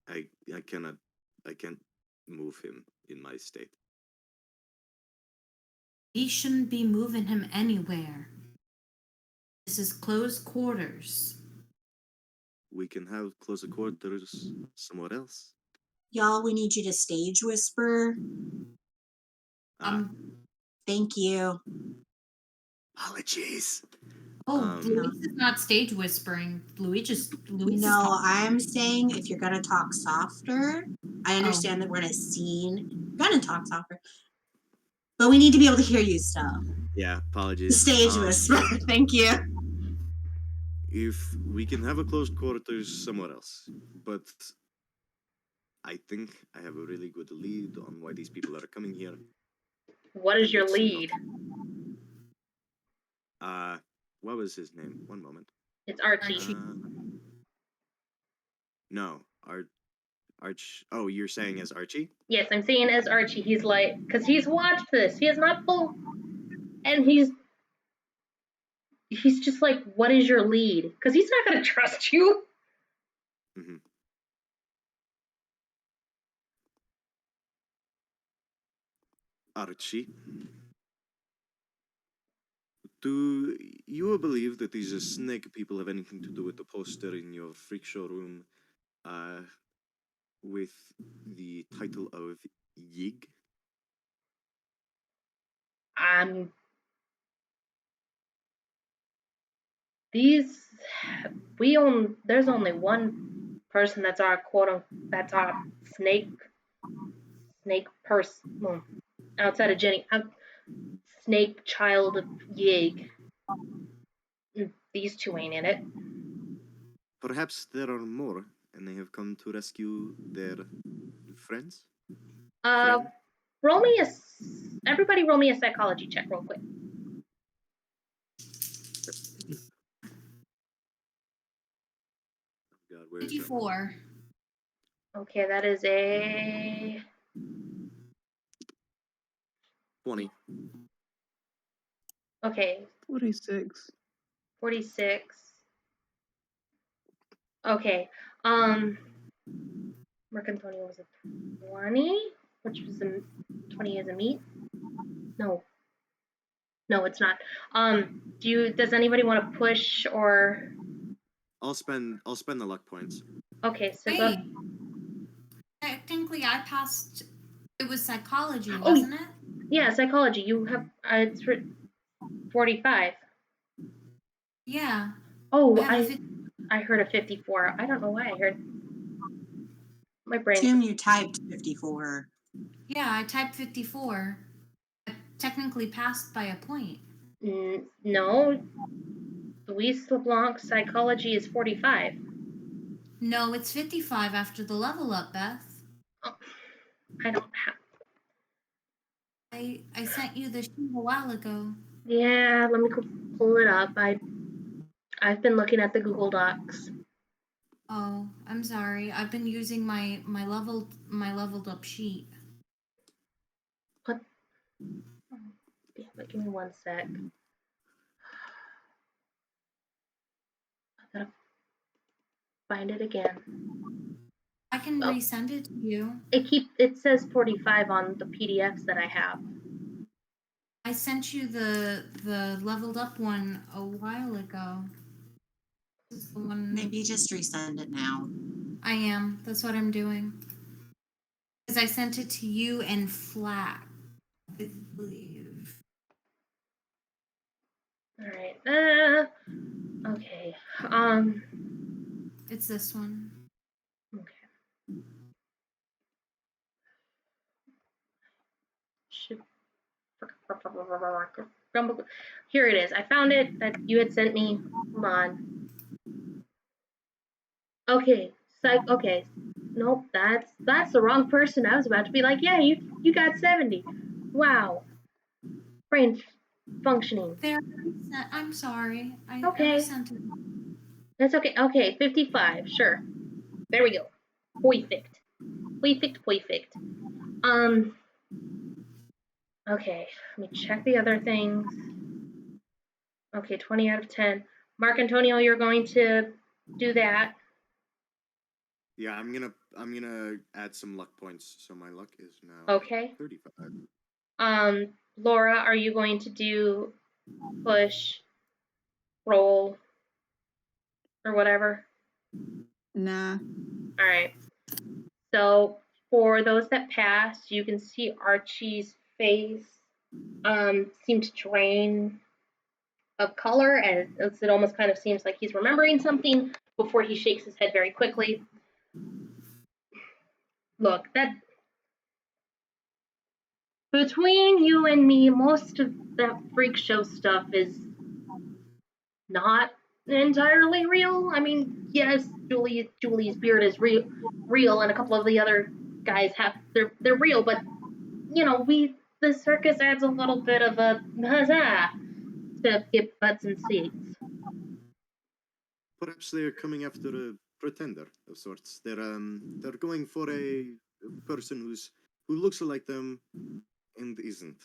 I can't move him in my state. We shouldn't be moving him anywhere. This is closed quarters. We can have closer quarters somewhere else. Y'all, we need you to stage whisper. Thank you. Apologies. Oh, Louise is not stage whispering. Louise is No, talking. I'm saying if you're gonna talk softer, I understand that we're in a scene. You're gonna talk softer, but we need to be able to hear you still. Yeah, apologies. Stage whisper. Thank you. If we can have a close quarters somewhere else, but I think I have a really good lead on why these people are coming here. What is your lead? What was his name? One moment. It's Archie. No, Arch. Oh, you're saying as Archie? Yes, I'm saying as Archie. He's like, because he's watched this. He has not full, and he's just like, what is your lead? Because he's not gonna trust you. Mm-hmm. Archie, do you believe that these snake people have anything to do with the poster in your freak show room, with the title of Yig? There's only one person that's our that's our snake person, well, outside of Jenny, snake child of Yig. These two ain't in it. Perhaps there are more, and they have come to rescue their friends? Everybody roll me a psychology check real quick. God, where is 54. Okay, that is a 20. Okay. 46. 46. Okay. Marcantonio was a 20, which was a 20 as a meat. No, it's not. Does anybody want to push or? I'll spend the luck points. Okay, so Wait. Technically, I passed. It was psychology, Oh, wasn't it? Yeah, psychology. You have it's 45. Yeah. Oh, I heard a 54. I don't know why I heard. My brain. Tim, you typed 54. Yeah, I typed 54. I technically passed by a point. No. Louise LeBlanc's psychology is 45. No, it's 55 after the level up, Beth. Oh, I don't have. I sent you the sheet a while ago. Yeah, let me go pull it up. I've been looking at the Google Docs. Oh, I'm sorry. I've been using my leveled up sheet. What? Yeah, but give me one sec. I gotta find it again. I can resend it to you. It says 45 on the PDFs that I have. I sent you the leveled up one a while ago. This is the one. Maybe just resend it now. I am. That's what I'm doing. Because I sent it to you and Flack, I believe. All right. Okay. It's this one. Okay. Here it is. I found it that you had sent me. Hold on. Okay. Okay. Nope. That's the wrong person. I was about to be like, yeah, you got 70. Wow. Brain functioning. There. I'm sorry. Okay. I sent it. That's okay. Okay. 55. Sure. There we go. Perfect. Okay, let me check the other things. Okay, 20 out of 10. Marcantonio, you're going to do that. Yeah, I'm gonna add some luck points, so my luck is now Okay. 35. Laura, are you going to do push, roll, or whatever? Nah. All right. So for those that pass, you can see Archie's face seem to drain of color, and it almost kind of seems like he's remembering something before he shakes his head very quickly. Look, that between you and me, most of that freak show stuff is not entirely real. I mean, yes, Julie's beard is real, and a couple of the other guys they're real, but you know, the circus adds a little bit of a huzzah to get butts and seats. Perhaps they're coming after a pretender of sorts. They're going for a person who looks like them and isn't.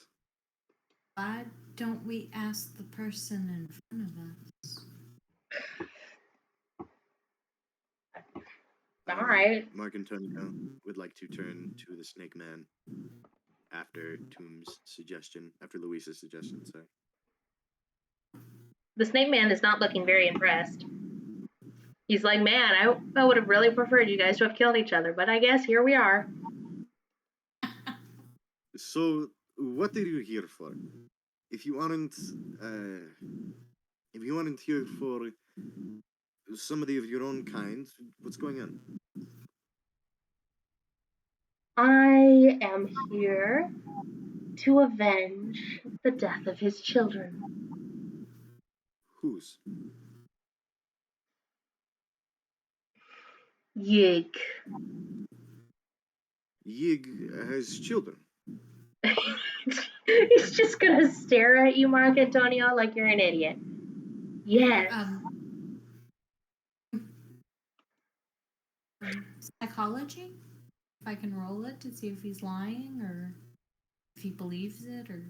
Why don't we ask the person in front of us? All right. Marcantonio would like to turn to the Snake Man after Tomb's suggestion, after Louise's suggestion, sorry. The Snake Man is not looking very impressed. He's like, man, I would have really preferred you guys to have killed each other, but I guess here we are. So, what are you here for? If you aren't here for somebody of your own kind, what's going on? I am here to avenge the death of his children. Whose? Yig. Yig has children. He's just gonna stare at you, Marcantonio, like you're an idiot. Yes. Psychology? If I can roll it to see if he's lying or if he believes it or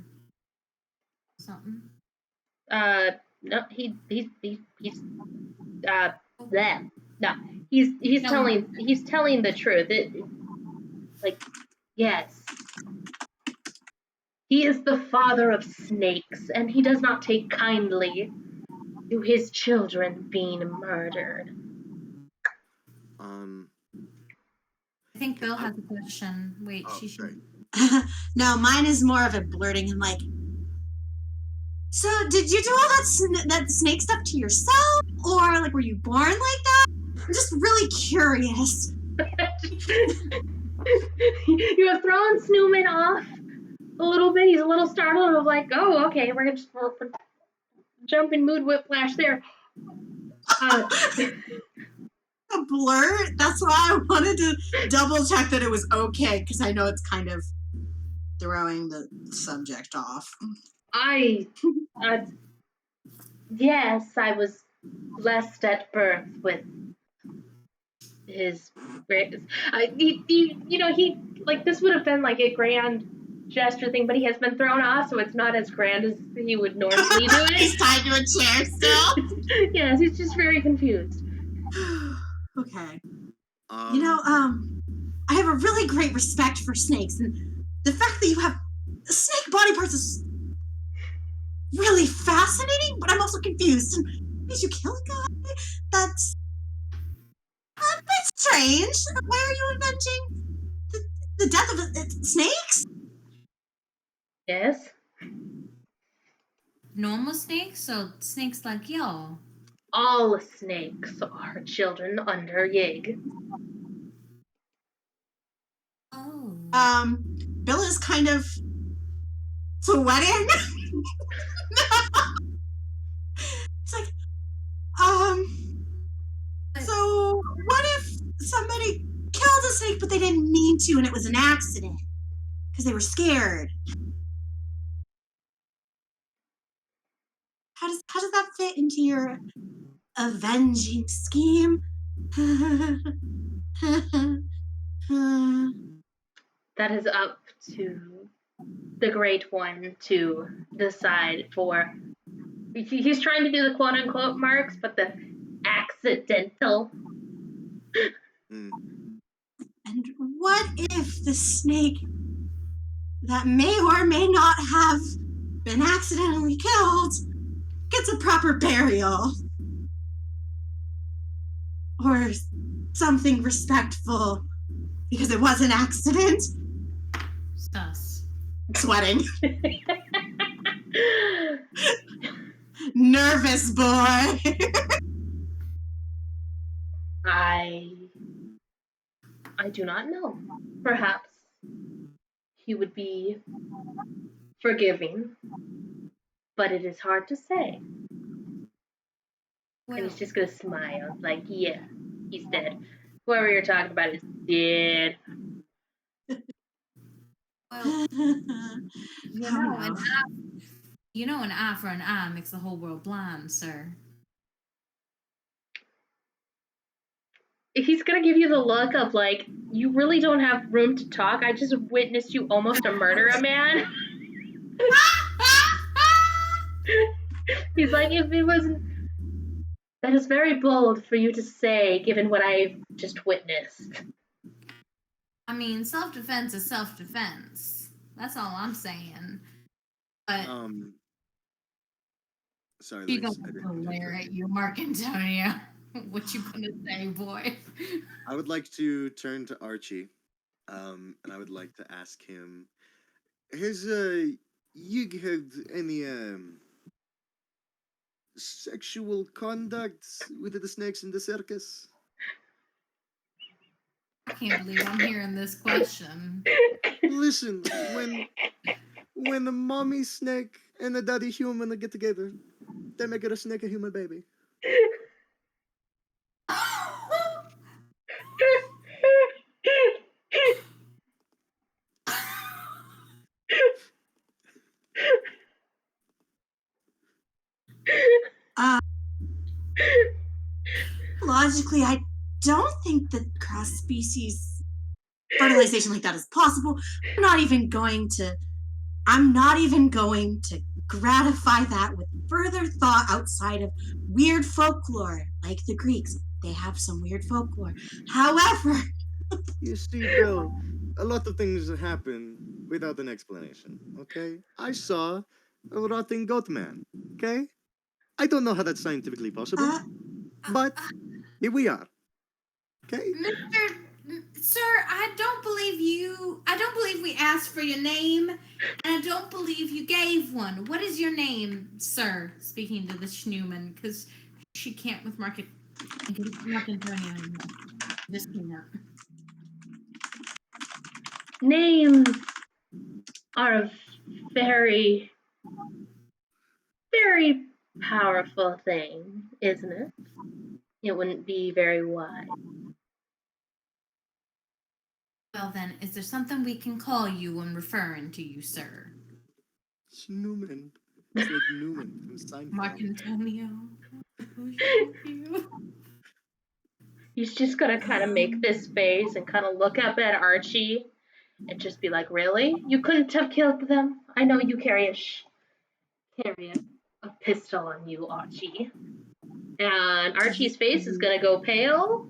something. No, he's bleh. No, he's No. telling the truth. Yes. He is the father of snakes, and he does not take kindly to his children being murdered. I think Bill has a question. Wait, she should. No, mine is more of a blurting and like. So, did you do all that snake stuff to yourself, or like were you born like that? I'm just really curious. You have thrown Snuman off a little bit. He's a little startled of like, oh, okay, we're just jumping mood whiplash there. A blur? That's why I wanted to double check that it was okay, because I know it's kind of throwing the subject off. Yes, I was blessed at birth with his he like this would have been like a grand gesture thing, but he has been thrown off, so it's not as grand as he would normally do it. He's tied to a chair still. Yes, he's just very confused. Okay. I have a really great respect for snakes, and the fact that you have snake body parts is really fascinating, but I'm also confused. And did you kill a guy? That's a bit strange. Why are you avenging the death of snakes? Yes. Normal snakes or snakes like y'all? All snakes are children under Yig. Oh. Bill is kind of sweating. It's like, so what if somebody killed a snake but they didn't mean to and it was an accident because they were scared? How does that fit into your avenging scheme? That is up to the Great One to decide for He's trying to do the quote-unquote marks, but the accidental. Mm. And what if the snake that may or may not have been accidentally killed gets a proper burial? Or something respectful because it was an accident? Sus. Sweating. Nervous boy. I do not know. Perhaps he would be forgiving, but it is hard to say. Well, And he's just gonna smile, like, yeah, he's dead. Whoever you're talking about is dead. well, Oh, no. an eye for an eye makes the whole world blind, sir. He's gonna give you the look of like, you really don't have room to talk. I just witnessed you almost murder a man. He's like, if it wasn't, that is very bold for you to say, given what I've just witnessed. I mean, self-defense is self-defense. That's all I'm saying. But Sorry, she Louise, gonna I didn't glare interrupt at you, Marcantonio. What you gonna say, boy? I would like to turn to Archie, and I would like to ask him: has you had any sexual conduct with the snakes in the circus? I can't believe I'm hearing this question. Listen, when the mommy snake and the daddy human get together, they make it a snake and human baby. Logically, I don't think that cross-species fertilization like that is possible. I'm not even going to gratify that with further thought outside of weird folklore, like the Greeks. They have some weird folklore. However, You see, Bill, a lot of things happen without an explanation, okay? I saw a rotting goat man, okay? I don't know how that's scientifically possible, but here we are, okay? Sir, I don't believe we asked for your name, and I don't believe you gave one. What is your name, sir? Speaking to the Snuman, because she can't with Marcantonio anymore. Just can't. Names are a very, very powerful thing, isn't it? It wouldn't be very wise. Well then, is there something we can call you when referring to you, sir? Snuman. It's like Newman from Seinfeld. Marcantonio. He's just gonna kind of make this face and kind of look up at Archie and just be like, really? You couldn't have killed them? I know you carry a pistol on you, Archie. And Archie's face is gonna go pale.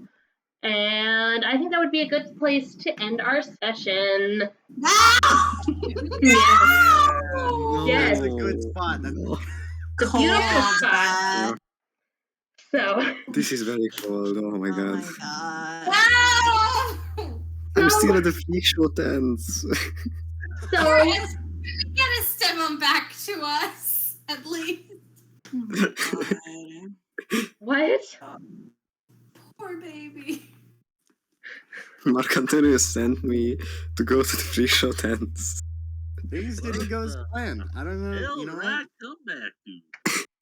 And I think that would be a good place to end our session. no! Yes. That's a good spot. The beautiful spot. So This is very cold. Oh my god. my god. Wow! I'm still at the freak show tents. So Get Estaban back to us, at least. what? Poor baby. Marcantonio sent me to go to the freak show tents. Things didn't go as planned. I don't know. Hell, You know right, what? come back, dude.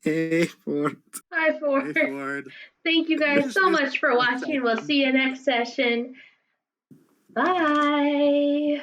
Hey, Ford. Hi, Ford. Hey, Ford. Thank you guys so much for watching. We'll see you next session. Bye.